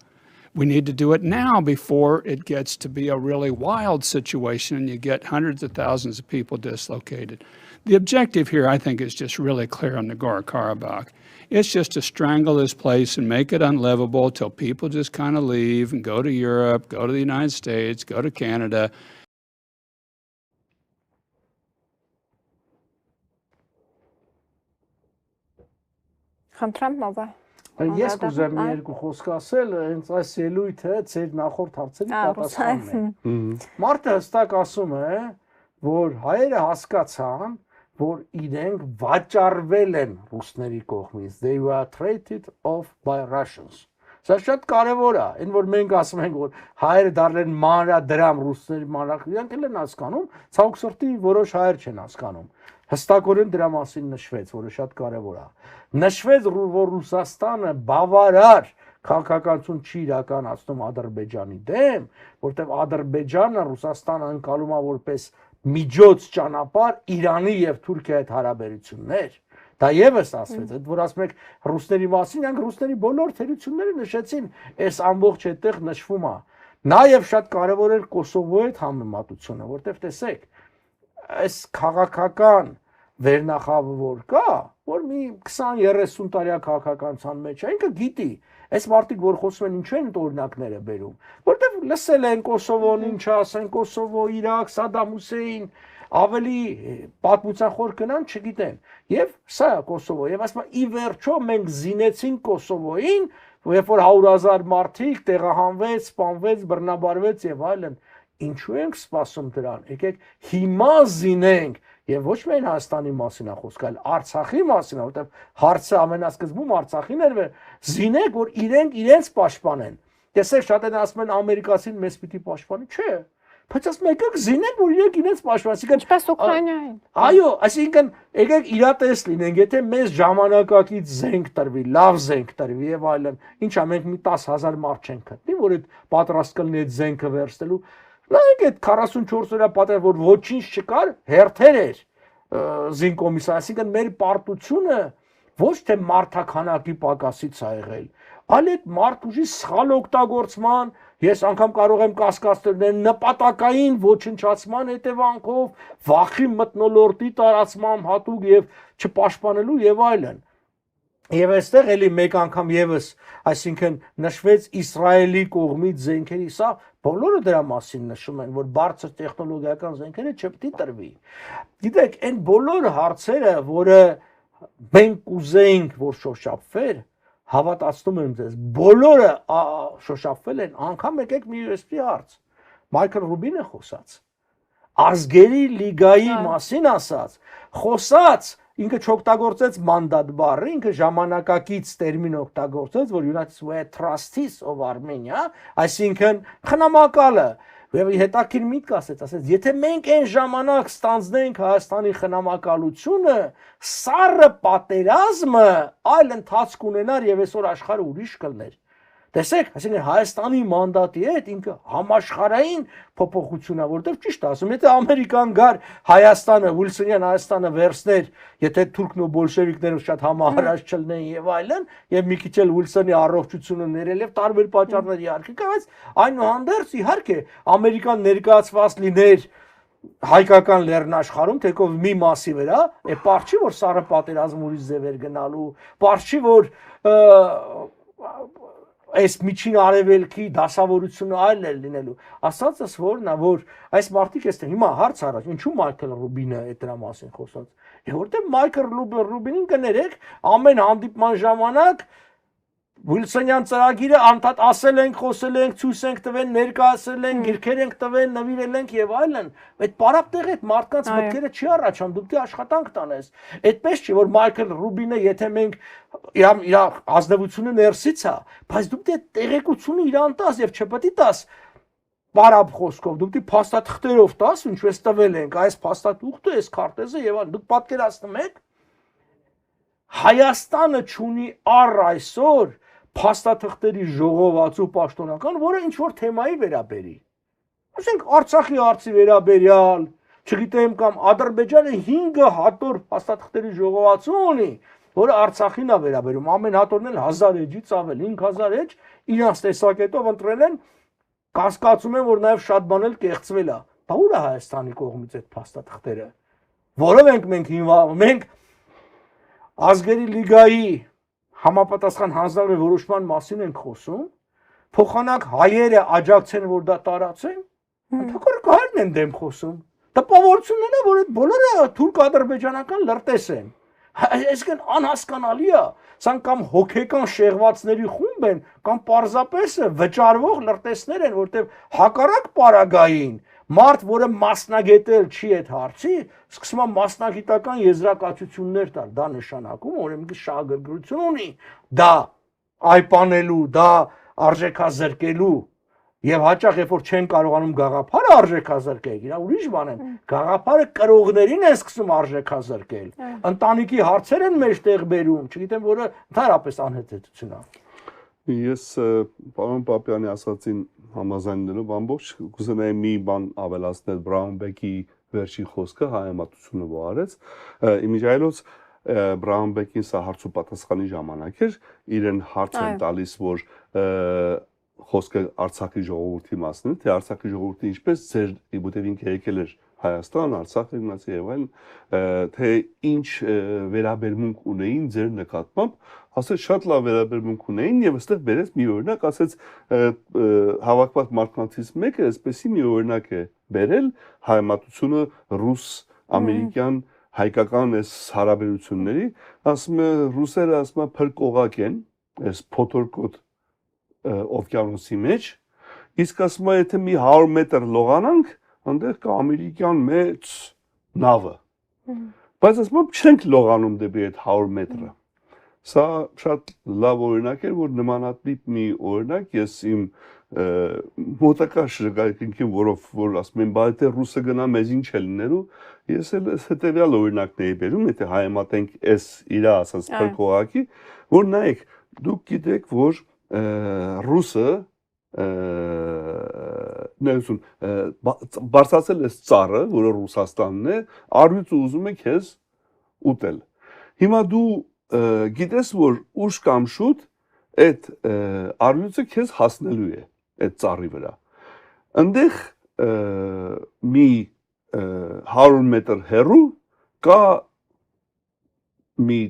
We need to do it now before it gets to be a really wild situation and you get hundreds of thousands of people dislocated. The objective here, I think, is just really clear on Nagorno-Karabakh. It's just to strangle this place and make it unlivable till people just kind of leave and go to Europe, go to the United States, go to Canada. Խնդրեմ ով է։ Ես կուզեմ մի երկու խոսք ասել, հենց այս ելույթը ձեր նախորդ հարցերի պատասխանն է։ Մարդը հստակ ասում է, որ հայերը հասկացան, որ իրենք վաճառվել են ռուսների կողմից, they were traded off by Russians։ Սա շատ կարևոր է, այն որ մենք ասում ենք, որ հայերը դառել են մանրադրամ ռուսների մանրադրամ, իրենք էլ են հասկանում, ցավոք սրտի որոշ հայեր չեն հասկանում։ Հստակորեն դրա մասին նշվեց, որը շատ կարևոր է։ Նշվեց, որ Ռուսաստանը բավարար քաղաքականություն չի իրականացնում Ադրբեջանի դեմ, որտեղ Ադրբեջանը Ռուսաստանը անցալում է որպես միջոց ճանապարհ Իրանի եւ Թուրքիայի հետ հարաբերություններ։ Դա եւս ասվեց, այդ որ ասում եք ռուսների մասին, այնք ռուսների բոլոր թերությունները նշեցին, այս ամբողջ այդտեղ նշվում է։ Նաեւ շատ կարևոր էր Կոսովոյի հետ համեմատությունը, որտեղ տեսեք, այս քաղաքական վերնախավը որ կա, որ մի 20-30 տարյա քաղաքականության մեջ է, ինքը գիտի, այս մարդիկ որ խոսում են ինչու են օրինակները բերում, որտեղ լսել են Կոսովոն ինչ ասեն, Կոսովո, Իրաք, Սադամ Հուսեյն, ավելի պատմութախոր կնան չգիտեն, եւ սա է Կոսովո, եւ ասում ի վերջո մենք զինեցին Կոսովոյին, երբ որ 100,000 մարդիկ տեղահանվեց, սպանվեց, բռնաբարվեց եւ այլն, ինչու ենք սպասում դրան, եկեք հիմա զինենք եւ ոչ միայն Հայաստանի մասին է խոսքը, այլ Արցախի մասին է, որտեղ հարցը ամենասկզբում Արցախին էր, զինենք, որ իրենք իրենց պաշտպանեն։ Տեսեք, շատ են ասում են ամերիկացին մեզ պիտի պաշտպանի, չէ։ Բայց ասում եկեք զինենք, որ իրենք իրենց պաշտպանեն, Ինչպես Ուկրաինային։ Այո, այսինքն եկեք իրատես լինենք, եթե մեզ ժամանակակից զենք տրվի, լավ զենք տրվի եւ այլն, ինչա մենք մի 10,000 մարդ չենք գտնի, որ այդ պատրաստ կլինի այդ զենքը վերցնելու։ Նայեք այդ 44 օրյա պատերազմ, որ ոչինչ չկար, հերթեր էր զինկոմիսար, այսինքն մեր պարտությունը ոչ թե մարդաքանակի պակասից է եղել, այլ այդ մարդուժի սխալ օգտագործման, ես անգամ կարող եմ կասկածել նպատակային ոչնչացման հետևանքով, վախի մթնոլորտի տարածման հատուկ եւ չպաշտպանելու եւ այլն։ Եվ այստեղ էլի մեկ անգամ եւս, այսինքն նշվեց Իսրայելի կողմից զենքերի, սա բոլորը դրա մասին նշում են, որ բարձր տեխնոլոգիական զենքերը չպետք է տրվի։ Գիտեք, այն բոլոր հարցերը, որը մենք ուզեինք, որ շոշափվեր, հավատացնում եմ ձեզ, բոլորը շոշափվել են, անգամ եկեք մի USB հարց։ Մայքլ Ռուբինը խոսած, ազգերի լիգայի մասին ասած, խոսած, ինքը չօգտագործեց mandate բառը, ինքը ժամանակակից տերմին օգտագործեց, որ United States trustees of Armenia, այսինքն խնամակալը, Եվ հետաքրքիր միտք ասեց, եթե մենք այն ժամանակ ստանձնենք Հայաստանի խնամակալությունը, սառը պատերազմը այլ ընթացք ունենար եւ այսօր աշխարհը ուրիշ կլներ։ Տեսեք, այսինքն Հայաստանի մանդատի հետ ինքը համաշխարհային փոփոխություն է, որտեղ ճիշտ ասում, եթե Ամերիկան գար Հայաստանը, Ուիլսոնյան Հայաստանը վերցներ, եթե թուրքն ու բոլշևիկները շատ համահարած չլինեին եւ այլն, եւ մի քիչ էլ Ուիլսոնի առողջությունը ներել եւ տարբեր պատճառներ իհարկե կա, բայց այնուհանդերձ իհարկե Ամերիկան ներկայացված լիներ հայկական լեռնաշխարհում թեկով մի մասի վրա, պարզ չի որ սառը պատերազմ ուրիշ ձևեր գնալու, պարզ չի որ այս միջին արևելքի դասավորությունը այլ է լինելու։ Ասածս որն է, որ այս մարդիկ էստեղ հիմա հարց առաջ, ինչու Մայքլ Ռուբինը այդ դրա մասին խոսած։ Որտեղ Մայքլ Ռուբինին կներեք, ամեն հանդիպման ժամանակ Ուիլսոնյան ծրագիրը անդադ ասել ենք, խոսել ենք, ցույց ենք տվել, ներկայացրել ենք, գրքեր ենք տվել, նվիրել ենք եւ այլն։ Այդ պարապտեղ այդ մարդկանց մտքերը չի առաջանում, դու պետք է աշխատանք տանես։ Այդպես չի որ Մայքլ Ռուբինը, եթե մենք իր ազնվությունը ներսից է, բայց դու պետք է տեղեկությունը իրան տաս եւ չպետք է տաս պարապ խոսքով, դու պետք է փաստաթղթերով տաս, ինչպես տվել ենք, այս փաստաթուղթը, այս քարտեզը եւ այլն։ Դուք պատկերացնում եք Հայաստանը ունի առ այսօր փաստաթղթերի ժողովածու պաշտոնական, որը ինչ որ թեմայի վերաբերի։ Ասենք Արցախի հարցի վերաբերյալ, չգիտեմ կամ Ադրբեջանը 5 հատոր փաստաթղթերի ժողովածու ունի, որը Արցախին է վերաբերում, ամեն հատորն էլ 1000 էջից ավել, 5000 էջ, իրանց տեսակետով ընտրել են, կասկածում են, որ նաև շատ բան էլ կեղծվել է։ Դա ուր է Հայաստանի կողմից այդ փաստաթղթերը։ Որով ենք մենք Ազգերի լիգայի համապատասխան հանձնարարի որոշման մասին ենք խոսում, փոխանակ հայերը աջակցեն, որ դա տարածեն, ընդհանուր հայերն են դեմ խոսում։ Տպավորությունն է, որ այդ բոլորը թուրք-ադրբեջանական լրտես են։ Այսինքն անհասկանալի է, սա կամ հոգեկան շեղվածների խումբ են, կամ պարզապես վճարվող լրտեսներ են, որտեղ հակառակ պարագային մարդ, որը մասնագետել չի այդ հարցի, սկսում է մասնագիտական եզրակացություններ տալ, դա նշանակում, որ մի շահագրգռություն ունի, դա այպանելու, դա արժեքազրկելու եւ հաճախ երբ որ չեն կարողանում գաղափարը արժեքազրկել, իրա ուրիշ բան են, գաղափարը կրողներին են սկսում արժեքազրկել, ընտանիքի հարցեր են մեջտեղ բերում, չգիտեմ, որը ընդհանրապես անհեթեթություն է։ Ես պարոն Պապյանի ասացին համաձայնելով ամբողջ կուզենայի մի բան ավելացնել Բրաունբեկի վերջին խոսքը հայամատությունը վարեց իմիջայլոց Բրաունբեկին սա հարց ու պատասխանի ժամանակ էր իրեն հարց են տալիս որ խոսքը Արցախի ժողովրդի մասն է թե Արցախի ժողովուրդը ինչպես ձեր իբուտև ինքը եկել էր Հայաստան Արցախ գնաց եւ այլն թե ինչ վերաբերմունք ունեին ձեր նկատմամբ ասեց շատ լավ վերաբերմունք ունեին եւ այստեղ բերեց մի օրինակ ասեց հավաքված մարդկանցից մեկը այսպեսի մի օրինակ է բերել հայմատությունը ռուս ամերիկյան հայկական այս հարաբերությունների ասում է ռուսերը ասում է փրկողակ են այս փոթորկոտ օվկիանոսի մեջ իսկ ասում է եթե մի 100 մետր լողանանք այնտեղ կա ամերիկյան մեծ նավը բայց ասում եմ չենք լողանում դեպի այդ 100 մետրը Սա շատ լավ օրինակ էր, որ նմանատիպ մի օրինակ ես իմ մոտակա շրջակայքին, որ ասում եմ, բայց եթե ռուսը գնա մեզ ինչ է լինելու, ես էլ հետևյալ օրինակն էի բերում, եթե հայեմատենք այս իր ասած փրկողակի, որ նայեք, դուք գիտեք, որ ռուսը ներսուն բարձրացել է ծառը, որը Ռուսաստանն է, առյուծը ուզում է քեզ ուտել։ Հիմա դու գիտես որ ուշ կամ շուտ այդ առյուծը քեզ հասնելու է այդ ծառի վրա այնտեղ մի 100 մետր հեռու կա մի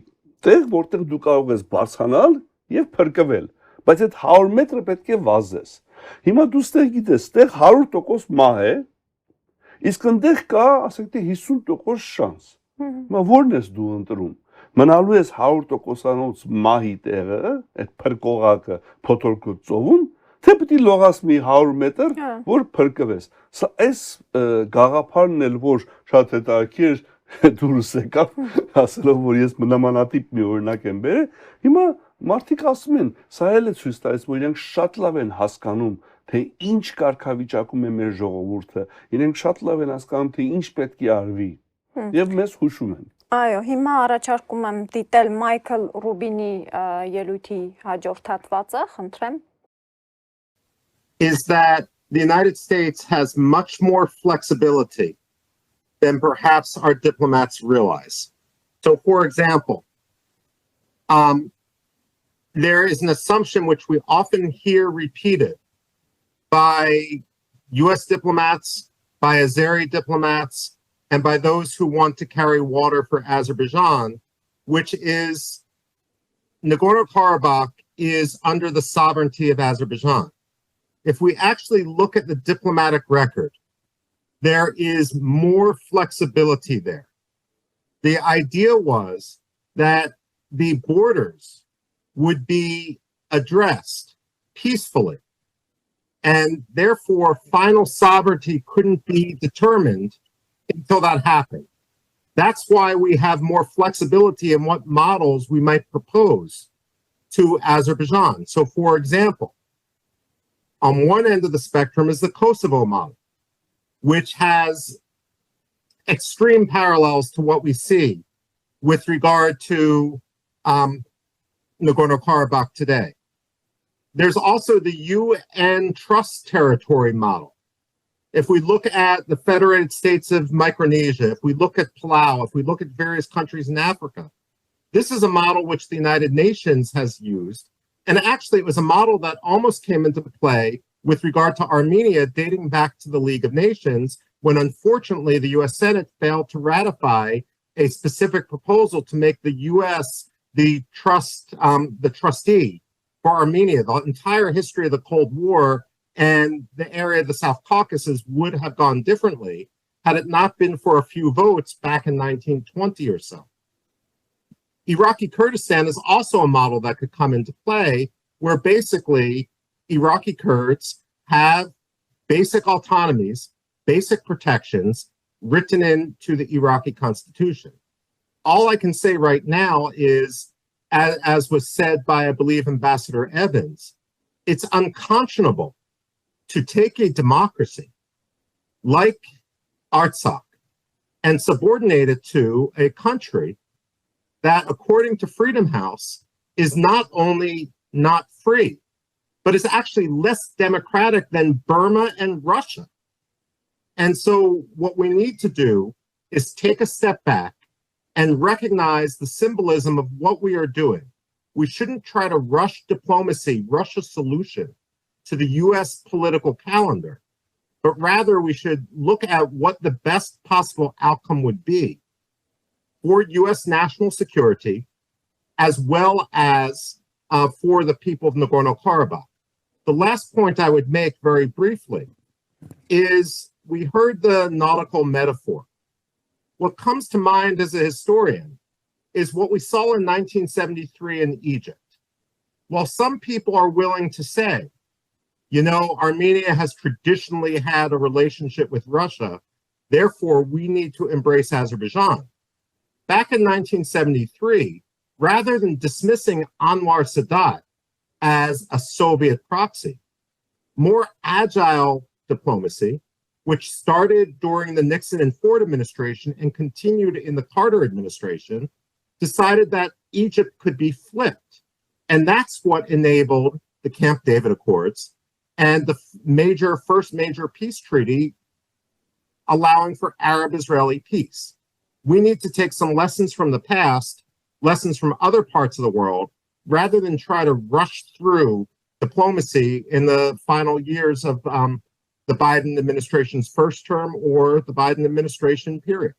տեղ որտեղ դու կարող ես բարձրանալ եւ փրկվել բայց այդ 100 մետրը պետք է վազես հիմա դու ստեղ գիտես ստեղ 100% մահ է իսկ այնտեղ կա ասենք թե 50% շանս հիմա ո՞րն ես դու ընտրում Մնալու ես 100%-անոց մահի տեղը, այդ փրկողակը փոթորկոտ ծովում, թե պետք է լողաս մի 100 մետր, որ փրկվես։ Սա այս գաղափարն էլ որ շատ հետաքրքիր դուրս եկավ, ասելով որ ես նմանատիպ մի օրինակ եմ բերել, հիմա մարդիկ ասում են, սա էլ է ցույց տալիս, որ իրենք շատ լավ են հասկանում թե ինչ կարգավիճակում է մեր ժողովուրդը, իրենք շատ լավ են հասկանում, թե ինչ պետք է արվի, եւ մեզ հուշում են։ Այո, հիմա առաջարկում եմ դիտել Մայքլ Ռուբինի ելույթի հաջորդ հատվածը, խնդրեմ։ Is that the United States has much more flexibility than perhaps our diplomats realize. So, for example, there is an assumption which we often hear repeated by US diplomats, by Azeri diplomats, and by those who want to carry water for Azerbaijan, which is Nagorno-Karabakh is under the sovereignty of Azerbaijan. If we actually look at the diplomatic record, there is more flexibility there. The idea was that the borders would be addressed peacefully, and therefore final sovereignty couldn't be determined until that happened. That's why we have more flexibility in what models we might propose to Azerbaijan. So, for example, on one end of the spectrum is the Kosovo model, which has extreme parallels to what we see with regard to Nagorno-Karabakh today. There's also the UN Trust Territory model. If we look at the Federated States of Micronesia, if we look at Palau, if we look at various countries in Africa, this is a model which the United Nations has used. And actually, it was a model that almost came into play with regard to Armenia, dating back to the League of Nations, when unfortunately the US Senate failed to ratify a specific proposal to make the US the trustee for Armenia. The entire history of the Cold War and the area of the South Caucasus would have gone differently had it not been for a few votes back in 1920 or so. Iraqi Kurdistan is also a model that could come into play, where basically Iraqi Kurds have basic autonomies, basic protections written into the Iraqi constitution. All I can say right now is, as was said by, I believe, Ambassador Evans, it's unconscionable to take a democracy like Artsakh and subordinate it to a country that, according to Freedom House, is not only not free, but is actually less democratic than Burma and Russia. And so what we need to do is take a step back and recognize the symbolism of what we are doing. We shouldn't try to rush diplomacy, rush a solution to the US political calendar, but rather we should look at what the best possible outcome would be for US national security, as well as for the people of Nagorno-Karabakh. The last point I would make very briefly is we heard the nautical metaphor. What comes to mind as a historian is what we saw in 1973 in Egypt. While some people are willing to say, you know, Armenia has traditionally had a relationship with Russia, therefore we need to embrace Azerbaijan. Back in 1973, rather than dismissing Anwar Sadat as a Soviet proxy, more agile diplomacy, which started during the Nixon and Ford administration and continued in the Carter administration, decided that Egypt could be flipped. And that's what enabled the Camp David Accords and the first major peace treaty allowing for Arab-Israeli peace. We need to take some lessons from the past, lessons from other parts of the world, rather than try to rush through diplomacy in the final years of the Biden administration's first term or the Biden administration period.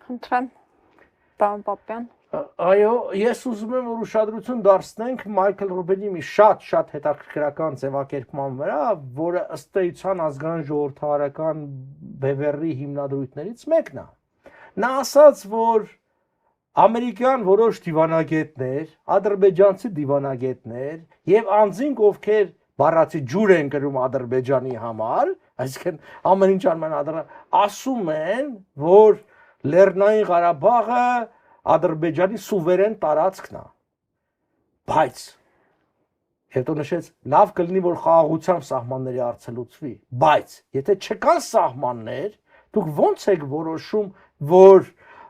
Խնդրեմ, պարոն Պապյան։ Այո, ես ուզում եմ որ ուշադրություն դարձնենք Մայքլ Ռուբինի մի շատ հետաքրքրական ձևակերպման վրա, որը ըստ էության ազգային ժողովրդավարական բևեռի հիմնադրույթներից մեկն է։ Նա ասաց, որ ամերիկյան որոշ դիվանագետներ, ադրբեջանցի դիվանագետներ եւ անձինք ովքեր բառացի ջուր են կրում Ադրբեջանի համար, այսինքն ամեն ինչ անում են ասում են, որ Լեռնային Ղարաբաղը Ադրբեջանի սուվերեն տարածքն է։ Բայց Հետո նշեց լավ կլինի որ խաղաղությամբ սահմանների հարցը լուծվի, բայց եթե չկան սահմաններ, դուք ո՞նց եք որոշում, որ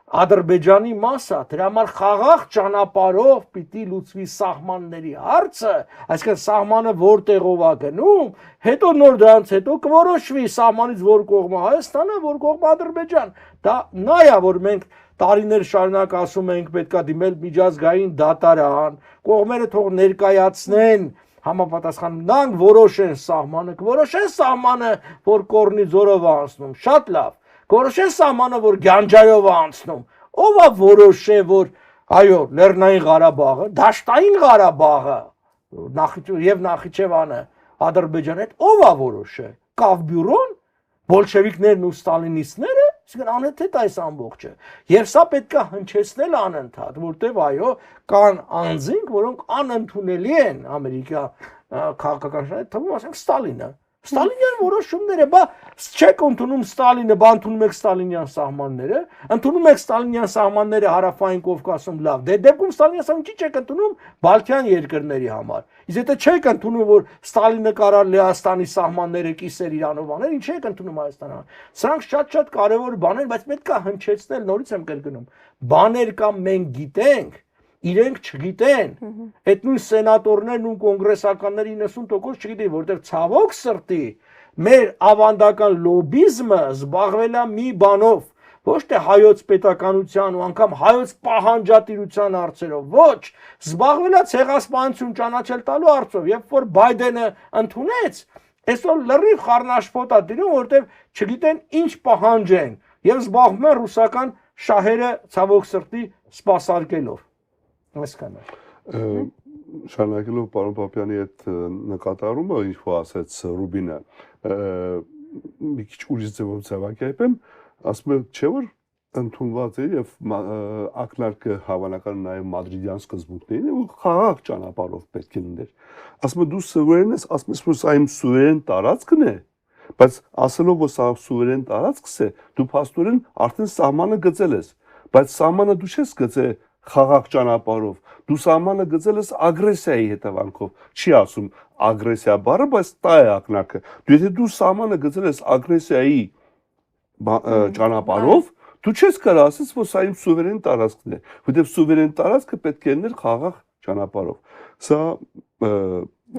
Ադրբեջանի մասը դրա համար խաղաղ ճանապարհով պիտի լուծվի սահմանների հարցը, այսինքն սահմանը որտեղով է գնում, հետո նոր դրանից հետո կորոշվի սահմանից որ կողմը Հայաստանը, որ կողմը Ադրբեջան։ Դա նա է, որ մենք տարիներ շարունակ ասում ենք պետքա դիմել միջազգային դատարան, կողմերը թող ներկայացնեն համապատասխան նրանք որոշեն սահմանը, կորոշեն սահմանը, որ կորնի ձորով անցնում, շատ լավ, կորոշեն սահմանը, որ Գանջայով անցնում, ով է որոշե, որ այո, Լեռնային Ղարաբաղը, Դաշտային Ղարաբաղը, եւ Նախիջևանը Ադրբեջանի հետ ով է որոշե, Կավբյուրոն, բոլշևիկներն ու ստալինիստները, այսինքն անընդհատ այս ամբողջը։ Եվ սա պետք է հնչեցնել անընդհատ, որտեվ այո, կան անձինք, որոնք անընդունելի են ամերիկա քաղաքականների թվում, ասենք Ստալինը։ Ստալինյան որոշումները, բա չեք ընդունում Ստալինը, բա ընդունում եք Ստալինյան սահմանները, ընդունում եք Ստալինյան սահմանները Հարավային Կովկասում, լավ, դե դեպքում Ստալինյան սահմանները չի չեք ընդունում Բալթյան երկրների համար։ Իսկ եթե չեք ընդունում, որ Ստալինը կարար Լեհաստանի սահմանները կիսեր Իրանով անել, ինչ եք ընդունում Հայաստանը։ Սրանք շատ-շատ կարևոր բաներ, բայց պետք է հնչեցնել, նորից եմ կրկնում։ Բաներ կամ մենք գիտենք, իրենք չգիտեն, այդ նույն սենատորներն ու կոնգրեսականների 90% չգիտեն, որտեղ ցավոք սրտի մեր ավանդական լոբիզմը զբաղվել է մի բանով, ոչ թե հայոց պետականության ու անգամ հայոց պահանջատիրության հարցերով, ոչ, զբաղվել է ցեղասպանություն ճանաչել տալու հարցով, երբ որ Բայդենը ընդունեց, այսօր լրիվ խառնաշփոթ է դնում, որտեղ չգիտեն ինչ պահանջեն եւ զբաղվում են ռուսական շահերը ցավոք սրտի սպասարկելով։ Շարունակելով պարոն Պապյանի այդ նկատառումը, ինչ որ ասեց Ռուբինը, մի քիչ ուրիշ ձևով ձևակերպեմ, ասում եմ, չէ՞ որ ընդունված է եւ ակնարկը հավանական նաեւ մադրիդյան սկզբունքներին ու խաղաղ ճանապարհով պետք է լիներ։ Ասում եմ, դու սուվերեն ես, ասում ես, որ սա իմ սուվերեն տարածքն է, բայց ասելով որ սա սուվերեն տարածքս է, դու փաստորեն արդեն սահմանը գծել ես, բայց սահմանը դու չես գծել խաղաղ ճանապարհով, դու սահմանը գծել ես ագրեսիայի հետևանքով, չի ասում ագրեսիա բառը, բայց դա է ակնարկը։ Եթե դու սահմանը գծել ես ագրեսիայի ճանապարհով, դու չես կարող ասես, որ սա իմ սուվերեն տարածքն է, որտեղ սուվերեն տարածքը պետք է լիներ խաղաղ ճանապարհով։ Սա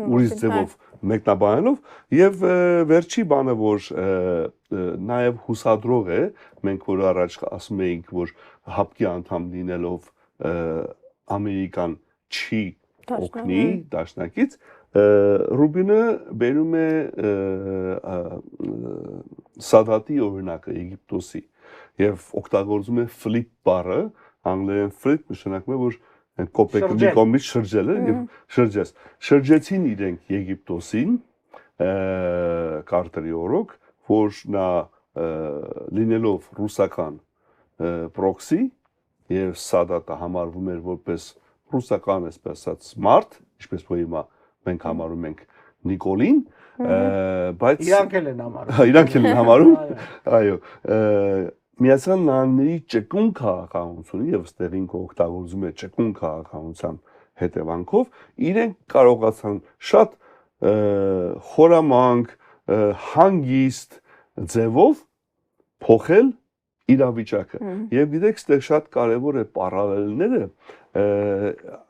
ուրիշ ձևով մեկնաբանելով եւ վերջի բանը, որ նաեւ հուսադրող է, մենք որ առաջ ասում էինք, որ հապկի անդամ լինելով Ամերիկան չի օգնի դաշնակից, Ռուբինը բերում է Սադատի օրինակը Եգիպտոսի եւ օգտագործում է flip բառը, անգլերեն flip նշանակում է, որ կոպեկի կողմից շրջել է եւ շրջես։ Շրջեցին իրենք Եգիպտոսին Կարտերի օրոք, որ նա լինելով ռուսական պրոքսի եւ Սադատը համարվում էր որպես ռուսական այսպես մարդ, ինչպես որ հիմա մենք համարում ենք Նիկոլին, բայց իրանք էլ են համարում։ Իրանք էլ են համարում, այո, Միացյալ Նահանգների ճկուն քաղաքականությունը եւ ստեղին օգտագործում է ճկուն քաղաքականության հետևանքով, իրենք կարողացան շատ խորամանկ, հանգիստ ձևով փոխել իրավիճակը եւ գիտեք ստեղ շատ կարեւոր է պարալելները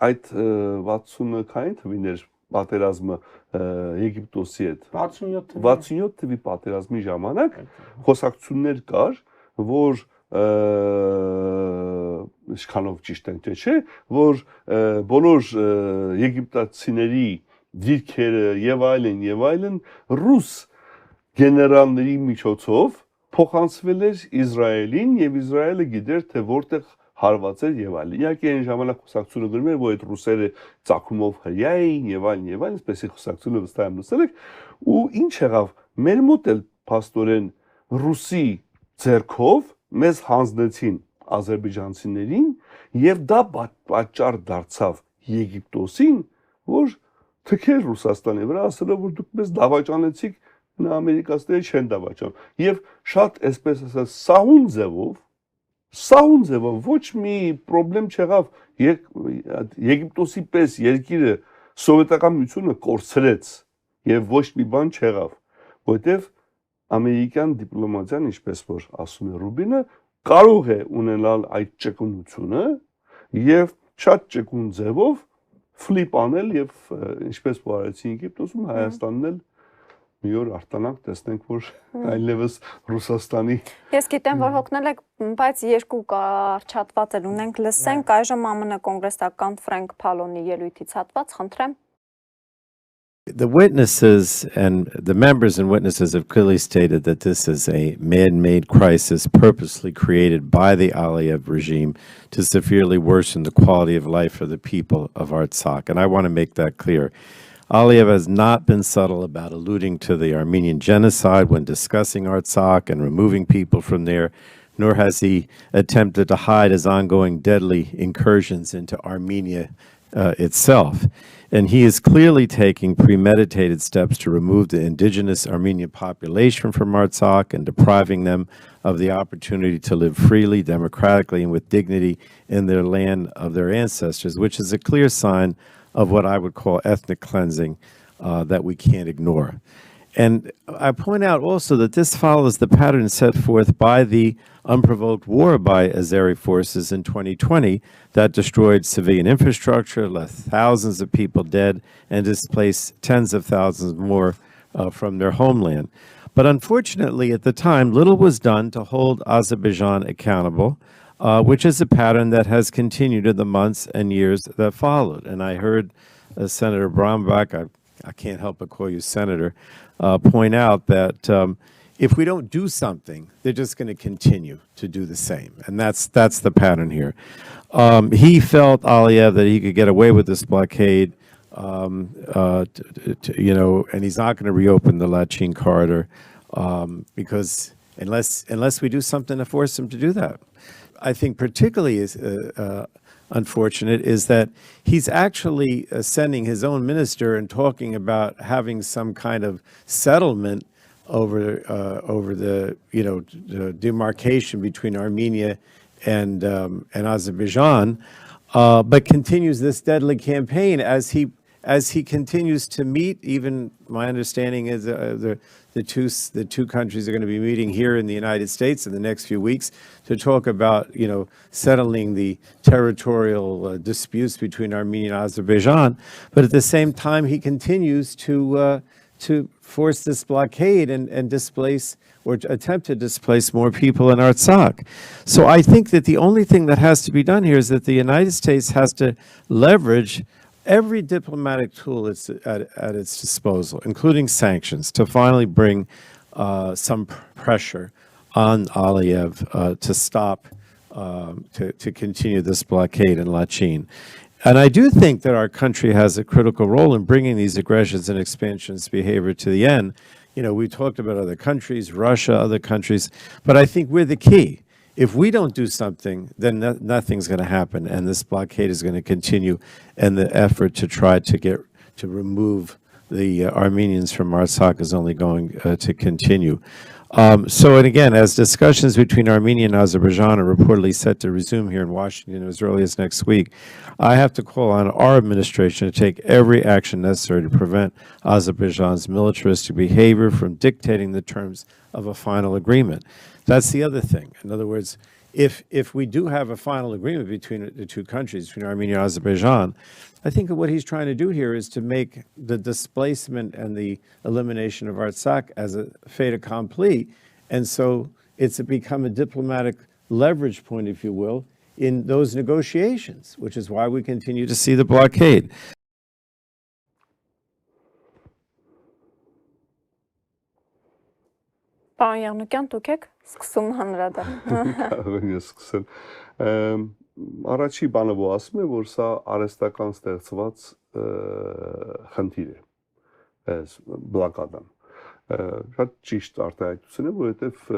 այդ 60-քային թվիներ պատերազմը Եգիպտոսի հետ 67 թվի պատերազմի ժամանակ խոսակցություններ կար որ ինչքանով ճիշտ են թե չէ որ բոլոր եգիպտացիների դիրքերը եւ այլն ռուս գեներալների միջոցով փոխանցվել էր Իսրայելին եւ Իսրայելը գիտեր թե որտեղ հարված էր եւ այլն։ Իհարկե այն ժամանակ խոսակցությունը գրում էր որ այդ ռուսերը ցակումով հրյա էին եւ այլն, այսպեսի խոսակցությունը վստահ եմ լսել եք ու ինչ եղավ մեր մոտ էլ փաստորեն ռուսի ձեռքով մեզ հանձնեցին ադրբեջանցիներին եւ դա պատճառ դարձավ Եգիպտոսին որ թքեր Ռուսաստանի վրա ասելով որ դուք մեզ դավաճանեցիք Ամերիկացիները չեն դավաճան եւ շատ այսպես ասած սահուն ձևով ոչ մի խնդրեմ չեղավ Եգիպտոսի պես երկիրը սովետական միությունը կորցրեց եւ ոչ մի բան չեղավ, որովհետեւ ամերիկյան դիպլոմատիան, ինչպես որ ասում է Ռուբինը, կարող է ունենալ այդ ճկունությունը եւ շատ ճկուն ձևով ֆլիպ անել եւ ինչպես որ արեցին Եգիպտոսում, Հայաստանն էլ մի օր արտանանք տեսնենք, որ այլևս Ռուսաստանի Ես գիտեմ, որ հոգնել եք, բայց երկու կարճատված էլ ունենք, լսենք այժմ ԱՄՆ կոնգրեսական Ֆրենկ Փալոնի ելույթից հատված, խնդրեմ։ The witnesses and the members and witnesses have clearly stated that this is a man-made crisis purposely created by the Aliyev regime to severely worsen the quality of life for the people of Artsakh. And I want to make that clear. Aliyev has not been subtle about alluding to the Armenian genocide when discussing Artsakh and removing people from there, nor has he attempted to hide his ongoing deadly incursions into Armenia itself. And he is clearly taking premeditated steps to remove the indigenous Armenian population from Artsakh and depriving them of the opportunity to live freely, democratically, and with dignity in their land of their ancestors, which is a clear sign of what I would call ethnic cleansing that we can't ignore. And I point out also that this follows the pattern set forth by the unprovoked war by Azeri forces in 2020 that destroyed civilian infrastructure, left thousands of people dead, and displaced tens of thousands more from their homeland. But unfortunately, at the time, little was done to hold Azerbaijan accountable, which is a pattern that has continued in the months and years that followed. And I heard Senator Brombach, I can't help but call you Senator, point out that if we don't do something, they're just going to continue to do the same. And that's the pattern here. He felt, Aliyev, that he could get away with this blockade, you know, and he's not going to reopen the Lachin corridor because unless we do something to force him to do that. I think particularly is unfortunate is that he's actually sending his own minister and talking about having some kind of settlement over the the demarcation between Armenia and Azerbaijan, but continues this deadly campaign as he continues to meet. Even my understanding is the two countries are going to be meeting here in the United States in the next few weeks to talk about settling the territorial disputes between Armenia and Azerbaijan. But at the same time, he continues to force this blockade and displace or attempt to displace more people in Artsakh. So I think that the only thing that has to be done here is that the United States has to leverage every diplomatic tool at its disposal, including sanctions, to finally bring some pressure on Aliyev to stop, to continue this blockade in Lachin. And I do think that our country has a critical role in bringing these aggressions and expansions behavior to the end. We talked about other countries, Russia, other countries, but I think we're the key. If we don't do something, then nothing's going to happen, and this blockade is going to continue, and the effort to try to remove the Armenians from Artsakh is only going to continue. And again, as discussions between Armenia and Azerbaijan are reportedly set to resume here in Washington as early as next week, I have to call on our administration to take every action necessary to prevent Azerbaijan's militaristic behavior from dictating the terms of a final agreement. That's the other thing. In other words, if we do have a final agreement between the two countries, between Armenia and Azerbaijan, I think what he's trying to do here is to make the displacement and the elimination of Artsakh as a fait accompli. And so it's become a diplomatic leverage point, if you will, in those negotiations, which is why we continue to see the blockade. Պարոն Եղնուկյան, դուք եք սկսում հանրադառ։ Կարող եմ ես սկսել։ Առաջի բանը որ ասում եմ, որ սա արհեստական ստեղծված խնդիր է, այս բլոկադան։ Շատ ճիշտ արտահայտություն է, որովհետև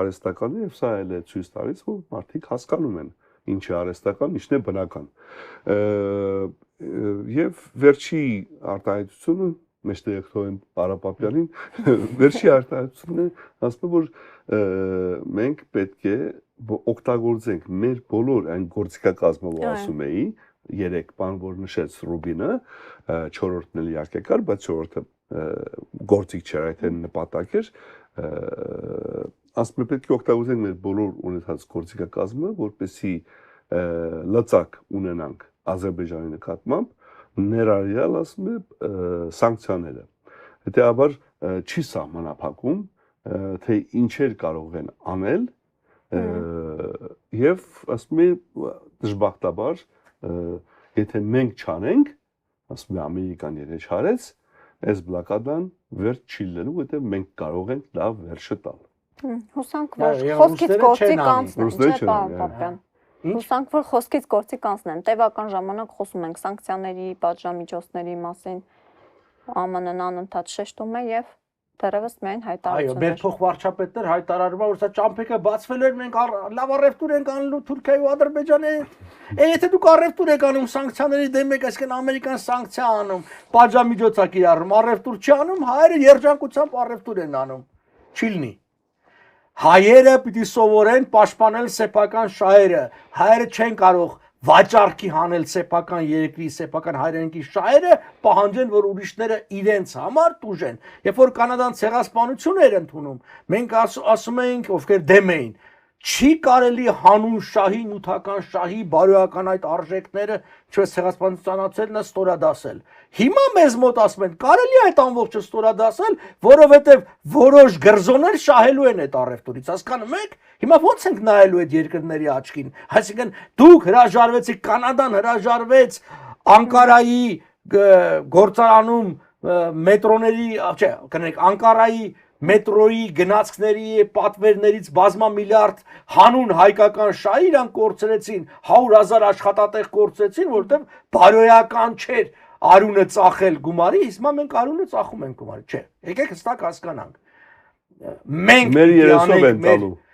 արհեստական է եւ սա էլ է ցույց տալիս, որ մարդիկ հասկանում են ինչ է արհեստական, ինչն է բնական։ Եվ վերջի արտահայտությունը մեջտեղ թողեմ Պարապապյանին, վերջի արտահայտությունն է, ասում եմ, որ մենք պետք է օգտագործենք մեր բոլոր այն գործիքակազմը, որ ասում էի, երեք բան, որ նշեց Ռուբինը, 4-րդն էլ իհարկե կար, բայց 4-րդը գործիք չէր, այդ այն նպատակ էր, ասում եմ պետք է օգտագործենք մեր բոլոր ունեցած գործիքակազմը, որպեսզի լծակ ունենանք Ադրբեջանի նկատմամբ, ներառյալ ասում եմ սանկցիաները։ Հետեւաբար չի սահմանափակում, թե ինչեր կարող են անել եւ ասում եմ դժբախտաբար եթե մենք չանենք, ասում եմ Ամերիկան եթե չարեց, այս բլոկադան վերջ չի լինելու, որտեղ մենք կարող ենք լավ վերջը տալ։ Հուսանք, որ խոսքից գործի կանցնեն, չէ՞ պարոն Պապյան։ Հուսանք, որ խոսքից գործի կանցնեն։ Տևական ժամանակ խոսում ենք սանկցիաների, պատժամիջոցների մասին, ԱՄՆ-ն անընդհատ շեշտում է եւ դեռևս միայն հայտարարություններ։ Այո, մեր փոխվարչապետներ հայտարարում են, որ սա ճամփեքը բացվել էր, մենք լավ առևտուր ենք անելու Թուրքիայի ու Ադրբեջանի հետ։ Եթե դուք առևտուր եք անում սանկցիաների դեմ եք, այսինքն ամերիկան սանկցիա անում, պատժամիջոցա կիրառում, առևտուր չի անում, հայերը երջանկությամբ առևտուր են անում։ Չի լինի։ Հայերը պիտի սովորեն պաշտպանել սեփական շահերը։ Հայերը չեն կարող վաճառքի հանել սեփական երկրի, սեփական հայրենիքի շահերը, պահանջեն, որ ուրիշները իրենց համար տուժեն։ Երբ որ կանադան ցեղասպանություն էր ընդունում, մենք ասում էինք, ովքեր դեմ էին, չի կարելի հանուն շահի, նյութական շահի, բարոյական այդ արժեքները, ինչպես ցեղասպանությունացելն է ստորադասել։ Հիմա մեզ մոտ ասում են, կարելի է այդ ամբողջը ստորադասել, որովհետև որոշ գրզոներ շահելու են այդ առևտուրից, հասկանում եք։ Հիմա ո՞նց ենք նայելու այդ երկրների աչքին։ Այսինքն դուք հրաժարվեցիք, Կանադան հրաժարվեց Անկարայի գործարանում մետրոների, չէ, կներեք, Անկարայի մետրոյի գնացքների պատվերներից բազմամիլիարդ հանուն հայկական շահի իրանք կորցրեցին, 100,000 աշխատատեղ կորցրեցին, որովհետև բարոյական չէր արունը ծախել գումարի, հիմա մենք արունը ծախում ենք գումարի, չէ։ Եկեք հստակ հասկանանք։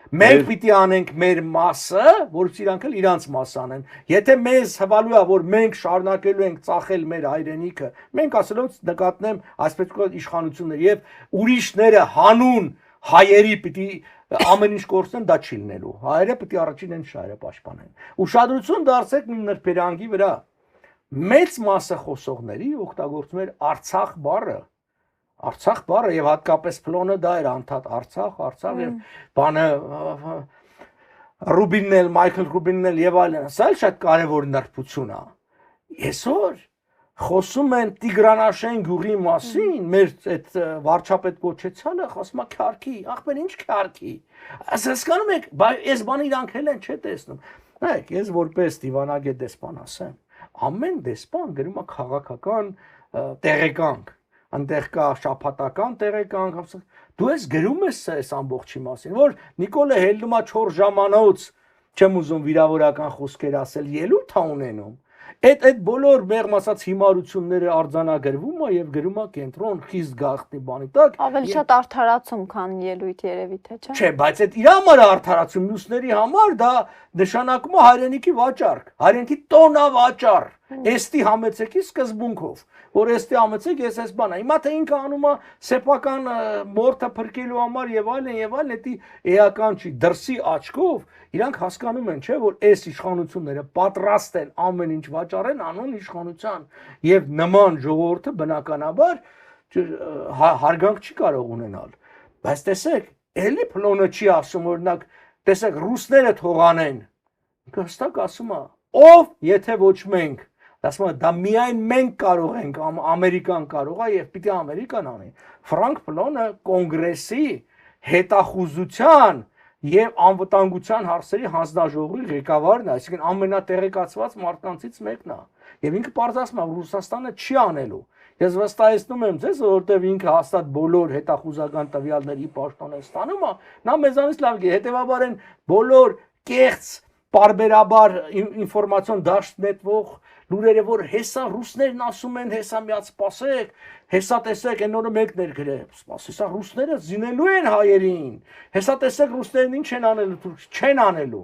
Մենք պիտի անենք մեր մասը, որից իրանք էլ իրանց մաս անեն։ Եթե մեզ հվալու է, որ մենք շարունակելու ենք ծախել մեր հայրենիքը, մենք ասելով նկատնեմ այսպես կոչված իշխանություններ եւ ուրիշները հանուն հայերի պիտի ամեն ինչ կորցնեն, դա չի լինելու։ Հայերը պիտի առաջին են շահերը պաշտպանեն։ Ուշադրություն դարձեք մի նրբերանգի վրա։ Մեծ մասը խոսողների օգտագործում էր Արցախ բառը։ Արցախ բառը եւ հատկապես փլոնը դա էր անդադ Արցախ եւ բանը Ռուբինն էլ, Մայքլ Ռուբինն էլ եւ այլն, սա էլ շատ կարեւոր նրբություն է։ Այսօր խոսում են Տիգրանաշեն գյուղի մասին, մեր այդ վարչապետ կոչեցյալը խոսում է քարքի, ախպեր ինչ քարքի։ Հասկանում եք, այս բանը իրանք էլ են չէ տեսնում։ Նայեք, ես որպես դիվանագետ դեսպան ասեմ, ամեն դեսպան գրում է քաղաքական տեղեկանք, այնտեղ կա շաբաթական տեղեկանք, դու ես գրում ես այս ամբողջի մասին, որ Նիկոլը հելնում է 4 ժամանոց, չեմ ուզում վիրավորական խոսքեր ասել, ելույթ է ունենում։ Այդ բոլոր մեղմ ասած հիմարությունները արձանագրվում է եւ գրում է կենտրոն խիստ գաղտնի բանի տակ։ Ավելի շատ արդարացում, քան ելույթ երևի թե չէ։ Չէ, բայց այդ իր համար արդարացում, մյուսների համար դա նշանակում է հայրենիքի վաճառք, հայրենիքի տոնավաճառ։ Էստի համեցեքի սկզբունքով, որ էստի համեցեք, ես այս բանը։ Հիմա թե ինքը անում է սեփական մորթը փրկելու համար եւ այլն, դա էական չի, դրսի աչքով իրանք հասկանում են, չէ, որ այս իշխանությունները պատրաստ են ամեն ինչ վաճառեն անուն իշխանության եւ նման ժողովուրդը բնականաբար հարգանք չի կարող ունենալ։ Բայց տեսեք, էլի փլոնը չի ասում, օրինակ, տեսեք, ռուսները թողանեն։ Ինքը հստակ ասում է, ով եթե ոչ մենք, ասում է, դա միայն մենք կարող ենք, Ամերիկան կարող է եւ պիտի Ամերիկան անի։ Ֆրանկ Փլոնը կոնգրեսի հետախուզության եւ անվտանգության հարցերի հանձնաժողովի ղեկավարն է, այսինքն ամենատեղեկացված մարդկանցից մեկն է։ Եվ ինքը պարզացնում է, Ռուսաստանը չի անելու։ Ես վստահեցնում եմ ձեզ, որովհետև ինքը հաստատ բոլոր հետախուզական տվյալների պաշտոն է ստանում, նա մեզանից լավ գիտի, հետևաբար են բոլոր կեղծ պարբերաբար ինֆորմացիոն դաշտ նետվող լուրերը, որ հեսա ռուսներն ասում են, հեսա միած սպասեք, հեսա տեսեք, այն օրը մեկ ներգրե, սպասեսա ռուսները զինելու են հայերին, հեսա տեսեք ռուսներն ինչ են անելու, չեն անելու,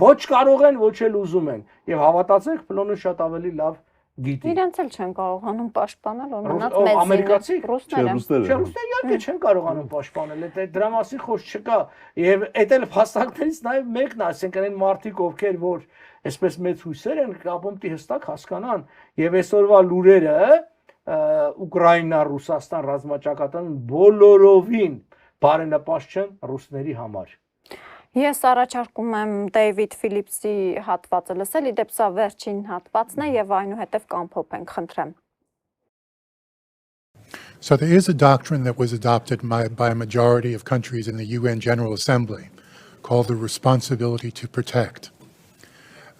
ոչ կարող են, ոչ էլ ուզում են, եւ հավատացեք, Փլոնը շատ ավելի լավ գիտի։ Իրենց էլ չեն կարողանում պաշտպանել, որ մնաց մեզ ամերիկացի ռուսները։ Ռուսները իհարկե չեն կարողանում պաշտպանել, դրա մասին խոսք չկա, եւ այդ էլ փաստակներից նաեւ մեկն է, ասենք այն մարդիկ, ովքեր որ այսպես մեծ հույսեր են, ապա պետք է հստակ հասկանան, եւ այսօրվա լուրերը Ուկրաինա, Ռուսաստան ռազմաճակատան բոլորովին բարենպաստ չեն ռուսների համար։ Ես առաջարկում եմ Դեյվիդ Ֆիլիպսի հատվածը լսել, իդեպ սա վերջին հատվածն է եւ այնուհետեւ կամփոփենք, խնդրեմ։ So there is a doctrine that was adopted by a majority of countries in the UN General Assembly called the responsibility to protect.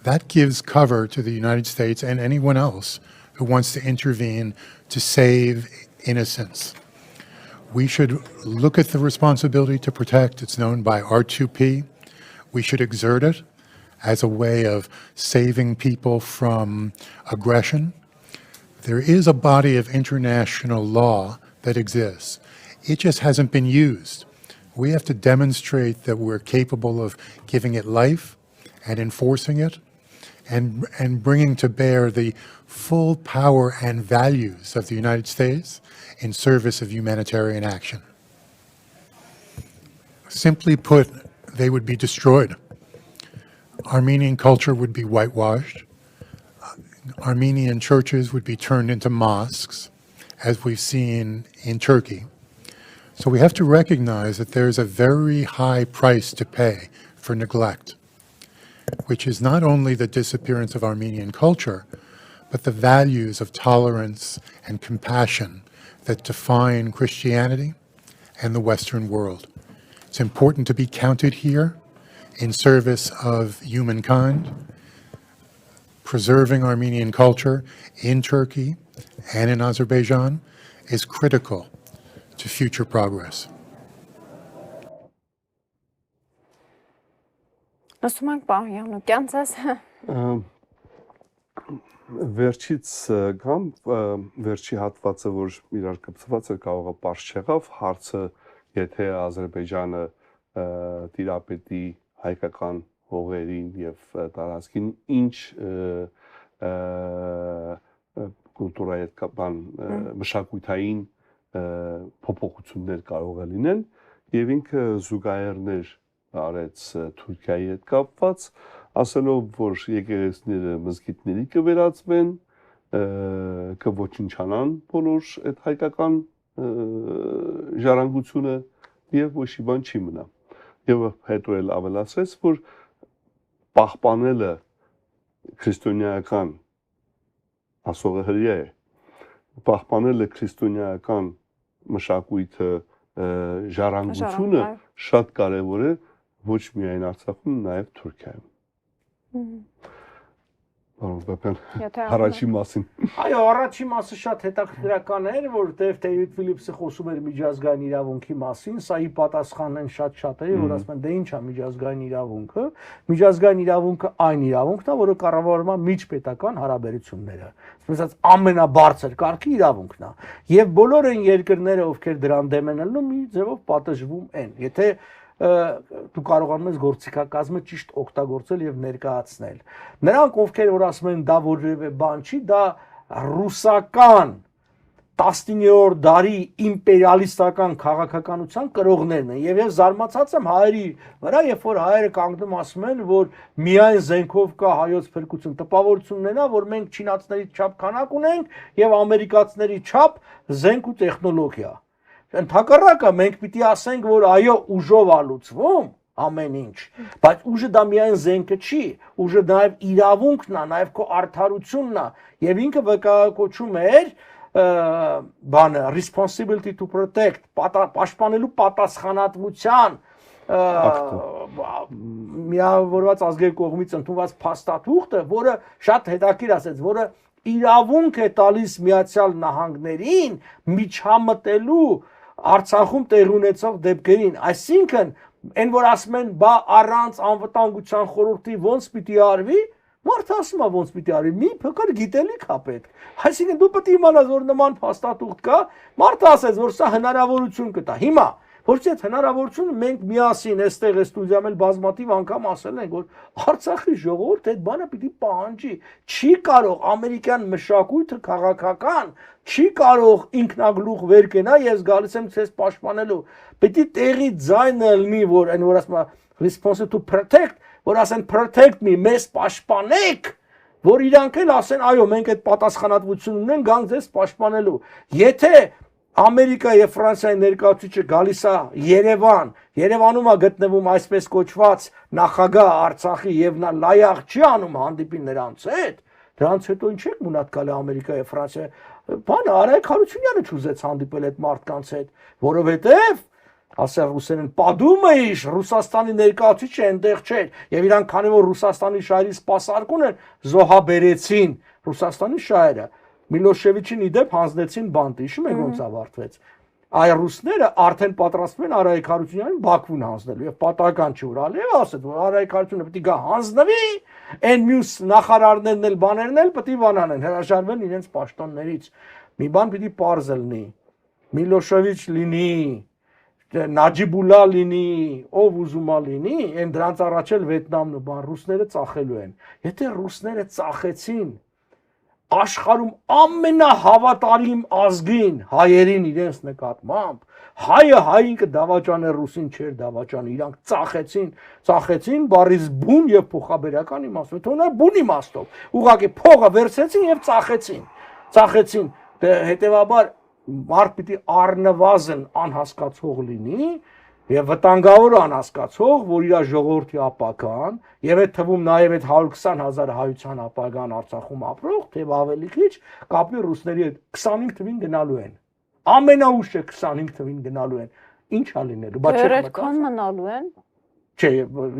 That gives cover to the United States and anyone else who wants to intervene to save innocence. We should look at the responsibility to protect. It's known by R2P. We should exert it as a way of saving people from aggression. There is a body of international law that exists. It just hasn't been used. We have to demonstrate that we're capable of giving it life and enforcing it and bringing to bear the full power and values of the United States in service of humanitarian action. Simply put, they would be destroyed. Armenian culture would be whitewashed. Armenian churches would be turned into mosques, as we've seen in Turkey. So we have to recognize that there's a very high price to pay for neglect, which is not only the disappearance of Armenian culture, but the values of tolerance and compassion that define Christianity and the Western world. It's important to be counted here in service of humankind. Preserving Armenian culture in Turkey and in Azerbaijan is critical to future progress. Լսում ենք Պահյանոկյան ձեզ։ Վերջից կամ վերջի հատվածը, որ իրար կապված է, կարող է པարզ չեղավ, հարցը, եթե Ադրբեջանը տիրապետի հայկական հողերին եւ տարածքին ինչ կուլտուրայական մշակութային փոփոխություններ կարող է լինել եւ ինքը զուգահեռներ արեց Թուրքիայի հետ կապված, ասելով, որ եկեղեցիները մզկիթների կվերածվեն, կոչնչանան բոլոր այդ հայկական ժառանգությունը եւ ոչի բան չի մնա։ Եվ հետո էլ ավելացրեց, որ պահպանելը քրիստոնեական ասողը հրյա է, պահպանելը քրիստոնեական մշակույթը ժառանգությունը շատ կարևոր է ոչ միայն Արցախում, նաև Թուրքիայում։ Առաջի մասին։ Այո, առաջի մասը շատ հետաքրքրական էր, որտեղ Դեյվիդ Ֆիլիպսը խոսում էր միջազգային իրավունքի մասին, սա ի պատասխան են շատ էր, որ ասում են դե ինչ է միջազգային իրավունքը։ Միջազգային իրավունքը այն իրավունքն է, որը կառավարում է միջպետական հարաբերությունները։ Ասած ամենաբարձր կարգի իրավունքն է։ Եվ բոլոր այն երկրները, ովքեր դրան դեմ են ելնում, մի ձևով պատժվում են։ Եթե դու կարողանում ես գործիքակազմը ճիշտ օգտագործել եւ ներկայացնել։ Նրանք, ովքեր որ ասում են դա որևէ բան չի, դա ռուսական 19-րդ դարի իմպերիալիստական քաղաքականության կրողներն են։ Եվ ես զարմացած եմ հայերի վրա, երբ որ հայերը կանգնում ասում են, որ միայն զենքով կա հայոց փրկություն, տպավորությունն է, որ մենք չինացների չափ քանակ ունենք եւ ամերիկացիների չափ զենք ու տեխնոլոգիա։ Ընդհակառակը մենք պիտի ասենք, որ այո, ուժով է լուծվում ամեն ինչ, բայց ուժը դա միայն զենքը չի, ուժը նաև իրավունքն է, նաև քո արդարությունն է, եւ ինքը վկայակոչում էր բանը responsibility to protect, պաշտպանելու պատասխանատվության միավորված ազգերի կողմից ընդունված փաստաթուղթը, որը շատ հետաքրքիր ասեց, որը իրավունք է տալիս Միացյալ Նահանգներին միջամտելու Արցախում տեղի ունեցող դեպքերին, այսինքն այն որ ասում են, բա առանց անվտանգության խորհրդի ոնց պիտի արվի, մարդը ասում է ոնց պիտի արվի, մի փոքր գիտելիք է պետք։ Այսինքն դու պետք է իմանաս, որ նման փաստաթուղթ կա, մարդը ասեց, որ սա հնարավորություն կտա։ Հիմա Որից այդ հնարավորությունը մենք միասին այստեղ է ստուդիայում էլ բազմաթիվ անգամ ասել ենք, որ Արցախի ժողովուրդը այդ բանը պիտի պահանջի, չի կարող ամերիկյան մշակույթը քաղաքական, չի կարող ինքնագլուխ վեր կենա, ես գալիս եմ ցես պաշտպանելու, պիտի տեղի ձայնը լինի, որ այն որ ասում է responsible to protect, որ ասեն protect me, մեզ պաշտպանեք, որ իրանք էլ ասեն, այո, մենք այդ պատասխանատվությունն ունենք, գանք ձեզ պաշտպանելու։ Եթե Ամերիկա եւ Ֆրանսիայի ներկայացուցիչը գալիս է Երևան, Երևանում է գտնվում այսպես կոչված նախագահ Արցախի եւ նա լայախ չի անում հանդիպի նրանց հետ, դրանց հետո ինչ եք մունատ գալի Ամերիկա եւ Ֆրանսիա, բանը Արայք Հարությունյանը չուզեց հանդիպել այդ մարդկանց հետ, որովհետեւ ասել ռուսերեն պատումը իշ Ռուսաստանի ներկայացուցիչը այնտեղ չէր եւ իրանք քանի որ Ռուսաստանի շահերի սպասարկուն են զոհաբերեցին Ռուսաստանի շահերը Միլոշևիչին իդեպ հանձնեցին բանտը հիշում եք ոնց ավարտվեց այ ռուսները արդեն պատրաստվում են Արայք Հարությունյանին Բաքվուն հանձնելու եւ պատահական չի որ Ալիևը ասեց որ Արայք Հարությունը պետք է գա հանձնվի այն մյուս նախարարներն էլ բաներն էլ պետք է բանանեն հրաժարվեն իրենց պաշտոններից մի բան պիտի պարզ լինի Միլոշևիչ լինի Նաջիբուլա լինի, ով ուզում է լինի, այն դրանց առաջ էլ Վիետնամն ու բան ռուսները ծախելու են։ Եթե ռուսները ծախեցին աշխարհում ամենահավատարիմ ազգին հայերին իրենց նկատմամբ, հայը հային կդավաճանե ռուսին չէր դավաճանի, իրանք ծախեցին բառից բուն եւ փոխաբերական իմաստով, թողնա բուն իմաստով։ Ուղղակի փողը վերցրեցին եւ ծախեցին։ Հետեւաբար մարդ պիտի առնվազն անհասկացող լինի եւ վտանգավոր անհասկացող, որ իր ժողովրդի ապագան եւ այդ թվում նաեւ այդ 120,000 հայության ապագան Արցախում ապրող, թե ավելի քիչ կապի ռուսների հետ 25 թվին գնալու են։ Ամենաուշը 25 թվին գնալու են։ Ինչ է լինելու, բայց չեք Երեքան մնալու են։ Չէ,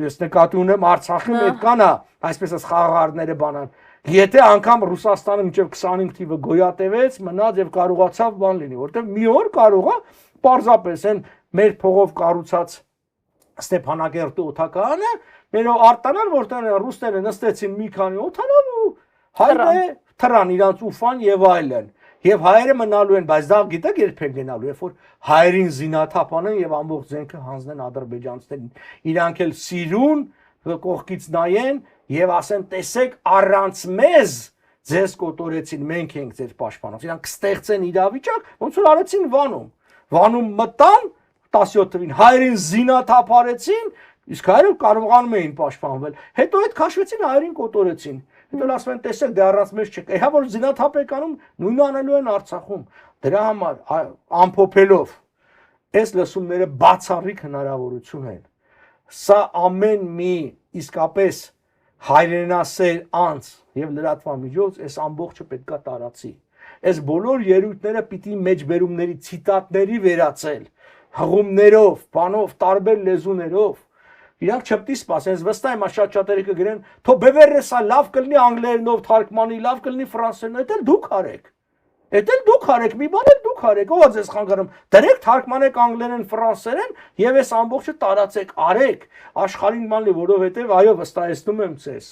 ես նկատի ունեմ Արցախի մեջ կանա, այսպես ասած խաղաղարները բանան։ Եթե անգամ Ռուսաստանը մինչև 25 թիվը գոյատևեց, մնաց եւ կարողացավ բան լինի, որտեղ մի օր կարող է պարզապես այն մեր փողով կառուցած Ստեփանակերտի օթականը ներով արտանալ, որտեղ ռուսները նստեցին մի քանի օթանով ու հայրը թռան իրանց ուֆան եւ այլն։ Եվ հայերը մնալու են, բայց դա գիտեք երբ են գնալու, երբ որ հայերին զինաթափ անեն եւ ամբողջ զենքը հանձնեն ադրբեջանցիներին։ Իրանք էլ սիրուն կողքից նայեն եւ ասեն տեսեք առանց մեզ ձեզ կոտորեցին մենք ենք ձեր պաշտպանող իրանք կստեղծեն իրավիճակ ոնց որ արեցին Վանում մտան 17 թվին հայերին զինաթափարեցին իսկ հայերը կարողանում էին պաշտպանվել հետո այդ քաշվեցին հայերին կոտորեցին հետո ասում են տեսեք դե առանց մեզ չեք այհա որ զինաթափ եք անում նույնը անելու են Արցախում դրա համար ամփոփելով այս լսումները բացառիկ հնարավորություն են սա ամեն մի իսկապես հայրենասեր անց եւ լրատվամիջոց այս ամբողջը պետքա տարածի այս բոլոր երույթները պիտի մեջբերումների ցիտատների վերածել հղումներով բանով տարբեր լեզուներով իրանք չպետք է սպասեն վստահ եմ շատ-շատերը կգրեն թո բևերը սա լավ կլինի անգլերենով թարգմանի լավ կլինի ֆրանսերենով դա դուք արեք Էդ էլ դուք արեք, մի բան էլ դուք արեք, ով է ձեզ խանգարում, դրեք թարգմանեք անգլերեն, ֆրանսերեն եւ այս ամբողջը տարածեք, արեք, աշխարհին մանլի, որովհետեւ այո, վստահեցնում եմ ձեզ։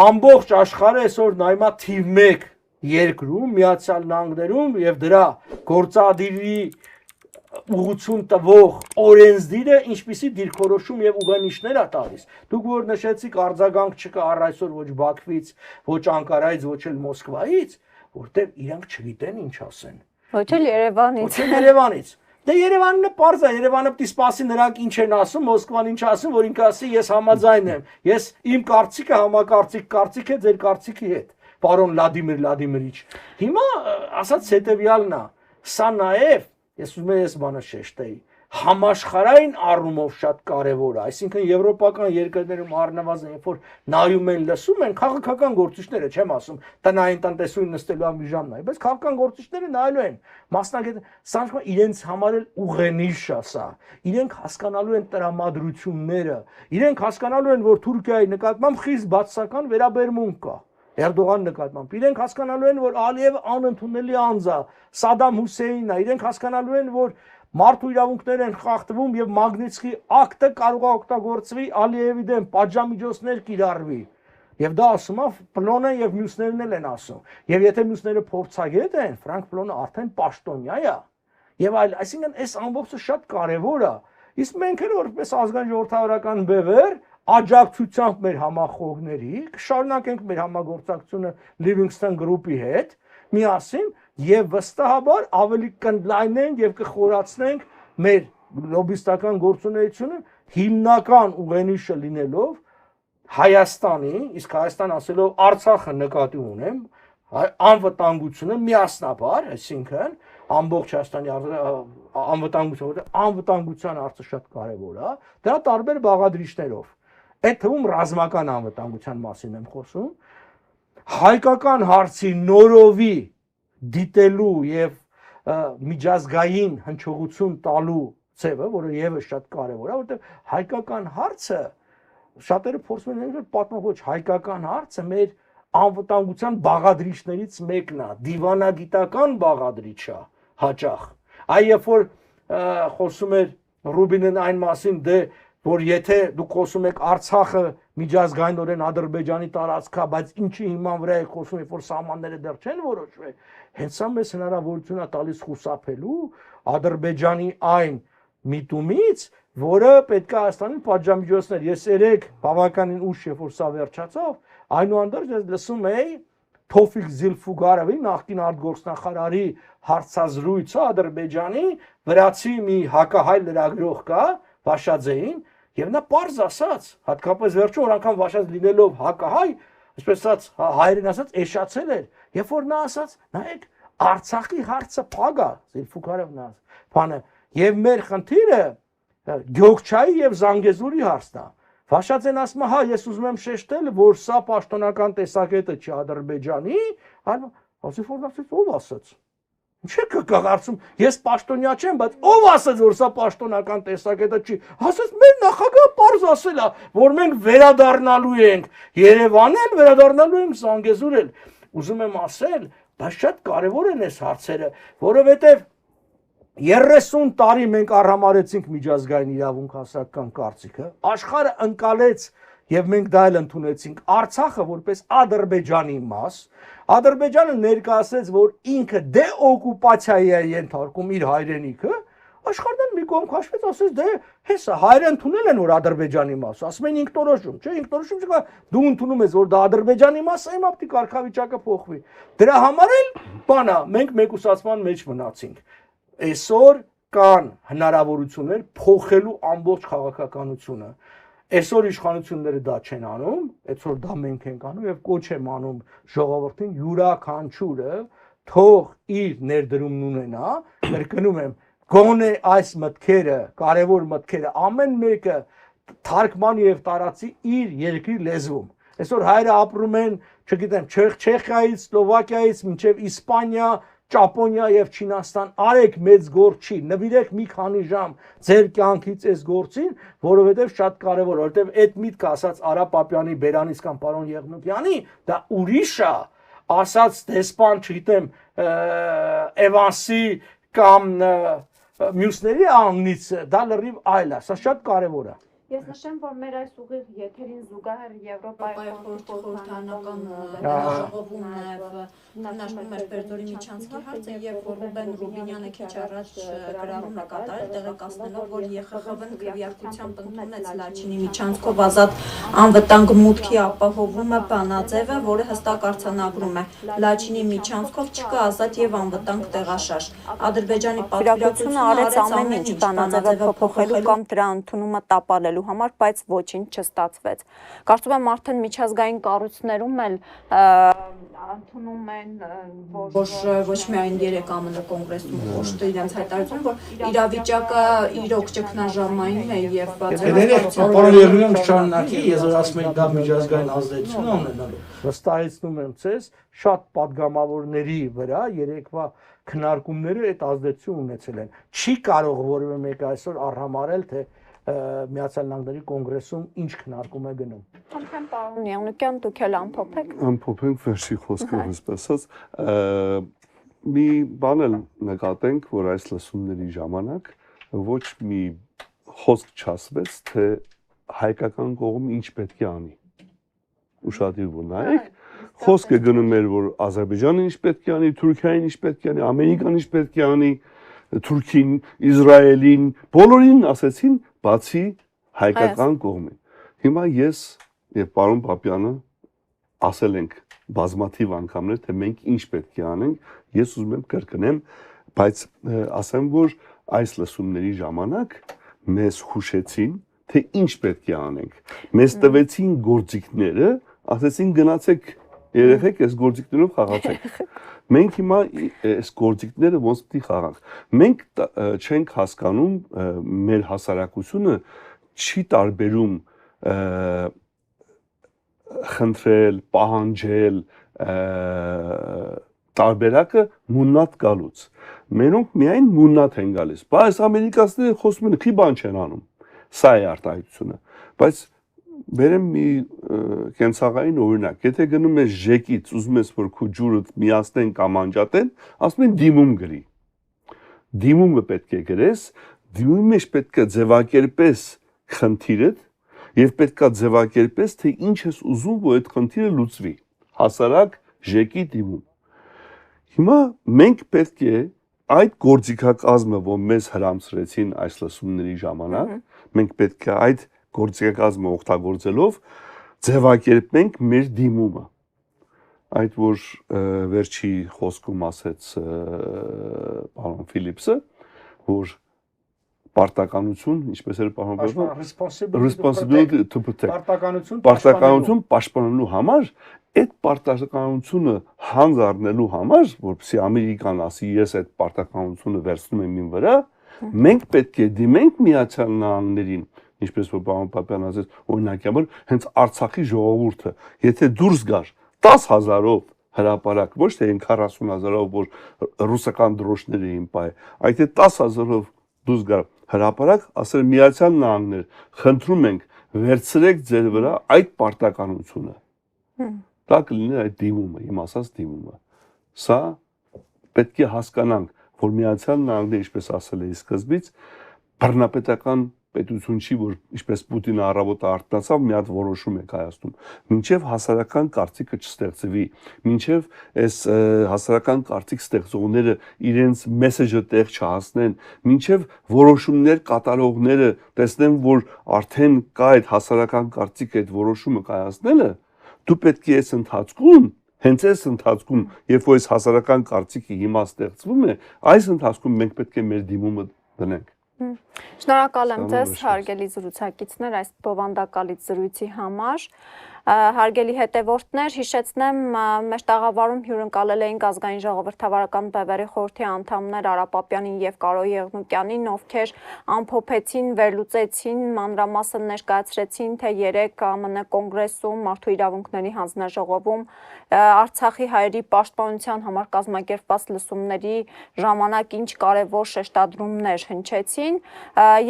Ամբողջ աշխարհը այսօր նայում է թիվ 1 երկրում, Միացյալ Նահանգներում եւ դրա գործադիրի ուղղություն տվող օրենսդիրը ինչպիսի դիրքորոշում եւ ուղենիշներ է տալիս։ Դուք որ նշեցիք արձագանք չկա առ այսօր ոչ Բաքվից, ոչ Անկարայից, ոչ էլ Մոսկվայից որտեղ իրանք չգիտեն ինչ ասեն։ Ոչ էլ Երևանից։ Ոչ էլ Երևանից։ Դե Երևանն է պարզ է, Երևանը պիտի սպասի նրանք ինչ են ասում, Մոսկվան ինչ ասում, որ ինքը ասի ես համաձայն եմ։ Ես իմ կարծիքը կարծիք է ձեր կարծիքի հետ, պարոն Վլադիմիր Վլադիմիրիչ։ Հիմա ասած հետեւյալն է, սա նաև ես ուզում եմ այս բանը շեշտեի, համաշխարհային առումով շատ կարևոր է, այսինքն եվրոպական երկրներում առնվազն երբ որ նայում են լսում են քաղաքական գործիչները, չեմ ասում, տնային տնտեսություն նստելու ամիժան նայ, բայց քաղաքական գործիչները նայելու են, մասնագետ, սա իրենց համար էլ ուղենիշ է սա, իրենք հասկանալու են տրամադրությունները, իրենք հասկանալու են, որ Թուրքիայի նկատմամբ խիստ բացասական վերաբերմունք կա Էրդողան նկատմամբ, իրենք հասկանալու են, որ Ալիևը անընդունելի անձ է, Սադամ Հուսեյնն է, իրենք հասկանալու են, որ մարդու իրավունքներ են խախտվում եւ Մագնիտսկի ակտը կարող է օգտագործվի Ալիևի դեմ պատժամիջոցներ կիրառվի եւ դա ասում է Պլոնը եւ մյուսներն էլ են ասում եւ եթե մյուսները փորձագետ են Ֆրանկ Պլոնը արդեն պաշտոնյա է եւ այլ, այսինքն այս ամբողջը շատ կարեւոր է։ Իսկ մենք էլ որպես ազգային-ժողովրդավարական բևեռ աջակցությամբ մեր համախոհների կշարունակենք մեր համագործակցությունը Livingston Group-ի հետ միասին եւ վստահաբար ավելի կընդլայնենք եւ կխորացնենք մեր լոբիստական գործունեությունը հիմնական ուղենիշը լինելով Հայաստանի, իսկ Հայաստան ասելով Արցախը նկատի ունեմ, անվտանգությունը միասնաբար, այսինքն ամբողջ Հայաստանի անվտանգության հարցը շատ կարևոր է, դրա տարբեր բաղադրիչներով։ Այդ թվում ռազմական անվտանգության մասին եմ խոսում, հայկական հարցի նորովի դիտելու եւ միջազգային հնչողություն տալու ձևը, որը եւս շատ կարևոր է, որովհետեւ հայկական հարցը շատերը փորձում են պատմել, ոչ հայկական հարցը մեր անվտանգության բաղադրիչներից մեկն է, դիվանագիտական բաղադրիչ է հաճախ։ Այ երբ որ խոսում էր Ռուբինեն այն մասին, որ եթե դուք խոսում եք Արցախը միջազգայինորեն Ադրբեջանի տարածքա, բայց ինչի հիման վրա եք խոսում, երբ որ սահմանները դեռ չեն որոշվել, հենց սա մեզ հնարավորություն է տալիս խուսափելու Ադրբեջանի այն միտումից, որը պետք է Հայաստանին պատժամիջոցներ։ Ես երեք բավականին ուշ երբ որ սա վերջացավ, այնուհանդերձ ես լսում էի Թոֆիկ Զիլֆուգարովի նախկին արտգործնախարարի հարցազրույցը Ադրբեջանի վրացի մի հակահայ լրագրող կա Վաշաձեին, եւ նա պարզ ասաց, հատկապես վերջում որ անգամ Վաշաձ լինելով հակահայ, այսպես ասած հայերեն ասած էշացել էր, երբ որ նա ասաց, նայեք Արցախի հարցը փակ է, Զիլֆուգարովն ասաց, բանը, եւ մեր խնդիրը Գյոքչայի եւ Զանգեզուրի հարցն է։ Վաշաձեն ասում է, հա, ես ուզում եմ շեշտել, որ սա պաշտոնական տեսակետը չի Ադրբեջանի, այլ ասիֆորնացից ով ասաց։ Ինչ է կկաղարծում, ես պաշտոնյա չեմ, բայց ով ասաց, որ սա պաշտոնական տեսակետը չի։ Ասաց, մեր նախագահը պարզ ասել է, որ մենք վերադառնալու ենք Երևան էլ, վերադառնալու ենք Զանգեզուր էլ։ Ուզում եմ ասել, բայց շատ կարևոր են այս հարցերը, որովհետեւ 30 տարի մենք առհամարեցինք միջազգային իրավունք հասարակական կարծիքը, աշխարհը ընկալեց եւ մենք դա էլ ընդունեցինք Արցախը որպես Ադրբեջանի մաս, Ադրբեջանը ներկայացրեց, որ ինքը դեօկուպացիայի է ենթարկում իր հայրենիքը, աշխարհն մի կողմ քաշվեց, ասեց դե հեսա հայերը ընդունել են որ Ադրբեջանի մաս, ասում են ինքնորոշում, չէ, ինքնորոշում չկա, դու ընդունում ես որ դա Ադրբեջանի մաս է, հիմա պետք է կարգավիճակը փոխվի։ Դրա համար էլ բանա, մենք մեկուսացման մեջ մնացինք։ Այսօր կան հնարավորություններ փոխելու ամբողջ քաղաքականությունը։ Այսօր իշխանությունները դա չեն անում, այսօր դա մենք ենք անում եւ կոչ եմ անում ժողովրդին յուրաքանչյուրը թող իր ներդրումն ունենա, կրկնում եմ, գոնե այս մտքերը, կարևոր մտքերը ամեն մեկը թարգմանի եւ տարածի իր երկրի լեզվում։ Այսօր հայերը ապրում են, չգիտեմ, Չեխիայից, Սլովակիայից մինչև Իսպանիա, Ճապոնիա եւ Չինաստան, արեք մեծ գործ չի, նվիրեք մի քանի ժամ ձեր կյանքից այս գործին, որովհետեւ շատ կարեւոր, որովհետեւ այդ միտքը ասած Արա Պապյանի, Բերանից կամ պարոն Եղնուկյանի, դա ուրիշ է, ասած դեսպան, չգիտեմ, Էվանսի կամ մյուսների անունից, դա լրիվ այլ է, սա շատ կարեւոր է։ Ես նշեմ, որ մեր այս ուղիղ եթերին զուգահեռ Եվրոպայի խորհրդանական ժողովում նշվում էր Բերձորի միջանցքի հարցը եւ Ռուբեն Ռուբինյանը քիչ առաջ գրառում է կատարել տեղեկացնելով, որ ԵԽԽՎ-ն քվեարկությամբ ընդունեց Լաչինի միջանցքով ազատ անվտանգ մուտքի ապահովումը բանաձևը, որը հստակ արձանագրում է Լաչինի միջանցքով չկա ազատ եւ անվտանգ տեղաշարժ։ Ադրբեջանի պատվիրակությունը արեց ամեն ինչ բանաձևը փոխելու կամ դրա ընդունումը տապալելու համար, բայց ոչինչ չստացվեց։ Կարծում եմ արդեն միջազգային կառույցներում էլ ընդունում են, որ ոչ միայն 3 ԱՄՆ կոնգրեսում կոշտը իրենց հայտարարություն, որ իրավիճակը իրոք ճգնաժամային է եւ Պարոն Եղնուկյան շարունակի, ես ասում եմ դա միջազգային ազդեցություն ունենալու։ Վստահեցնում եմ ձեզ, շատ падգամավորների վրա երեկվա քննարկումները այդ ազդեցություն ունեցել են։ Չի կարող որևէ մեկը այսօր առհամարել, թե Միացյալ Նահանգների կոնգրեսում ինչ քննարկում է գնում։ Խնդրեմ պարոն Եղնուկյան, դուք էլ ամփոփեք։ Ամփոփենք վերջի խոսքով այսպես ասած, մի բան էլ նկատենք, որ այս լսումների ժամանակ ոչ մի խոսք չասվեց, թե հայկական կողմը ինչ պետք է անի։ Ուշադիր որ նայեք, խոսքը գնում էր, որ Ադրբեջանը ինչ պետք է անի, Թուրքիան ինչ պետք է անի, Ամերիկան ինչ պետք է անի, Թուրքին, Իսրայելին, բոլորին ասեցին բացի հայկական կողմին։ Հիմա ես եւ պարոն Պապյանը ասել ենք բազմաթիվ անգամներ, թե մենք ինչ պետք է անենք, ես ուզում եմ կրկնեմ, բայց ասեմ, որ այս լսումների ժամանակ մեզ հուշեցին, թե ինչ պետք է անենք։ Մեզ տվեցին գործիքները, ասեցին գնացեք երեխեք, այս գործիքներով խաղացեք։ Մենք հիմա այս գործիքները ոնց պիտի խաղանք։ Մենք չենք հասկանում մեր հասարակությունը չի տարբերում խնդրել, պահանջել, տարբերակը մուննատ գալուց։ Մենոնք միայն մուննատ են գալիս։ Բայց ամերիկացիները խոսում են, խի բան չեն անում։ Սա է արտահայտությունը։ Բայց բերեմ մի կենցաղային օրինակ։ Եթե գնում ես ժեկից, ուզում ես որ քո ջուրը միացնեն կամ անջատեն, ասում են դիմում գրի։ Դիմումը պետք է գրես, դիմումի մեջ պետք է ձևակերպես խնդիրդ եւ պետքա ձևակերպես, թե ինչ ես ուզում, որ այդ խնդիրը լուծվի։ Հասարակ ժեկի դիմում։ Հիմա մենք պետք է այդ գործիքակազմը, որ մեզ հրամցրեցին այս լսումների ժամանակ, մենք պետք է այդ գործիքակազմը օգտագործելով ձևակերպենք մեր դիմումը։ Այդ որ վերջի խոսքում ասեց պարոն Ֆիլիպսը, որ պարտականություն, ինչպես էր պարոն responsibility to protect։ Պարտականություն պաշտպանելու համար, այդ պարտականությունը հանձ առնելու համար, որպեսզի Ամերիկան ասի ես այդ պարտականությունը վերցնում եմ իմ վրա, մենք պետք է դիմենք Միացյալ Նահանգներին, ինչպես որ պարոն Պապյանն ասեց, օրինակաբար հենց Արցախի ժողովուրդը, եթե դուրս գար 10,000-ով հրապարակ, ոչ թե 40,000-ով, որ ռուսական դրոշներ էին պայ, այդ 10,000-ով դուրս գար հրապարակ, ասել Միացյալ Նահանգներ, խնդրում ենք վերցրեք ձեր վրա այդ պարտականությունը։ Դա կլիներ այդ դիմումը, իմ ասած դիմումը։ Սա պետք է հասկանանք, որ Միացյալ Նահանգները, ինչպես ասել էի սկզբից, բռնապետական պետություն չի, որ ինչպես Պուտինը առավոտը արթնացավ, մի հատ որոշում է կայացնում։ Մինչև հասարակական կարծիքը չստեղծվի, մինչև այս հասարակական կարծիք ստեղծողները իրենց մեսեջը տեղ չհասնեն, մինչև որոշումներ կատարողները տեսնեն, որ արդեն կա այդ հասարակական կարծիքը, այդ որոշումը կայացնելը, դու պետք է այս ընթացքում, հենց այս ընթացքում, երբ որ այս հասարակական կարծիքը հիմա ստեղծվում է, այս ընթացքում մենք պետք է մեր դիմումը դնենք։ Շնորհակալ եմ ձեզ, հարգելի զրուցակիցներ, այս բովանդակալից զրույցի համար։ Հարգելի հետևորդներ, հիշեցնեմ, մեր տաղավարում հյուրընկալել էինք Ազգային-Ժողովրդավարական Բևեռի խորհրդի անդամներ Արա Պապյանին եւ Կարո Եղնուկյանին, ովքեր ամփոփեցին, վերլուծեցին, մանրամասն ներկայացրեցին, թե 3 ԱՄՆ կոնգրեսում, մարդու իրավունքների հանձնաժողովում Արցախի հայերի պաշտպանության համար կազմակերպված լսումների ժամանակ ինչ կարևոր շեշտադրումներ հնչեցին։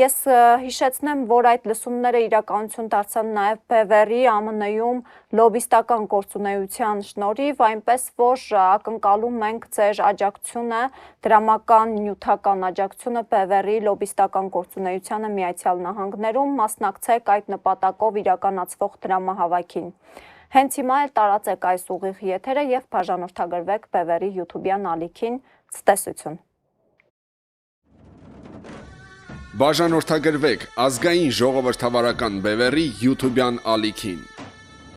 Ես հիշեցնեմ, որ այդ լսումները իրականություն դարձան նաև BEVER-ի ԱՄՆ-ում լոբիստական գործունեության շնորհիվ, այնպես որ ակնկալում ենք ձեր աջակցությունը, դրամական նյութական աջակցությունը BEVER-ի լոբիստական գործունեությանը Միացյալ Նահանգներում, մասնակցեք այդ նպատակով իրականացվող դրամահավաքին։ Հենց հիմա էլ տարածեք այս ուղիղ եթերը եւ բաժանորդագրվեք BEVER-ի YouTube-յան ալիքին։ Ցտեսություն։ Բաժանորդագրվեք Ազգային-Ժողովրդավարական Բևեռի YouTube-յան ալիքին։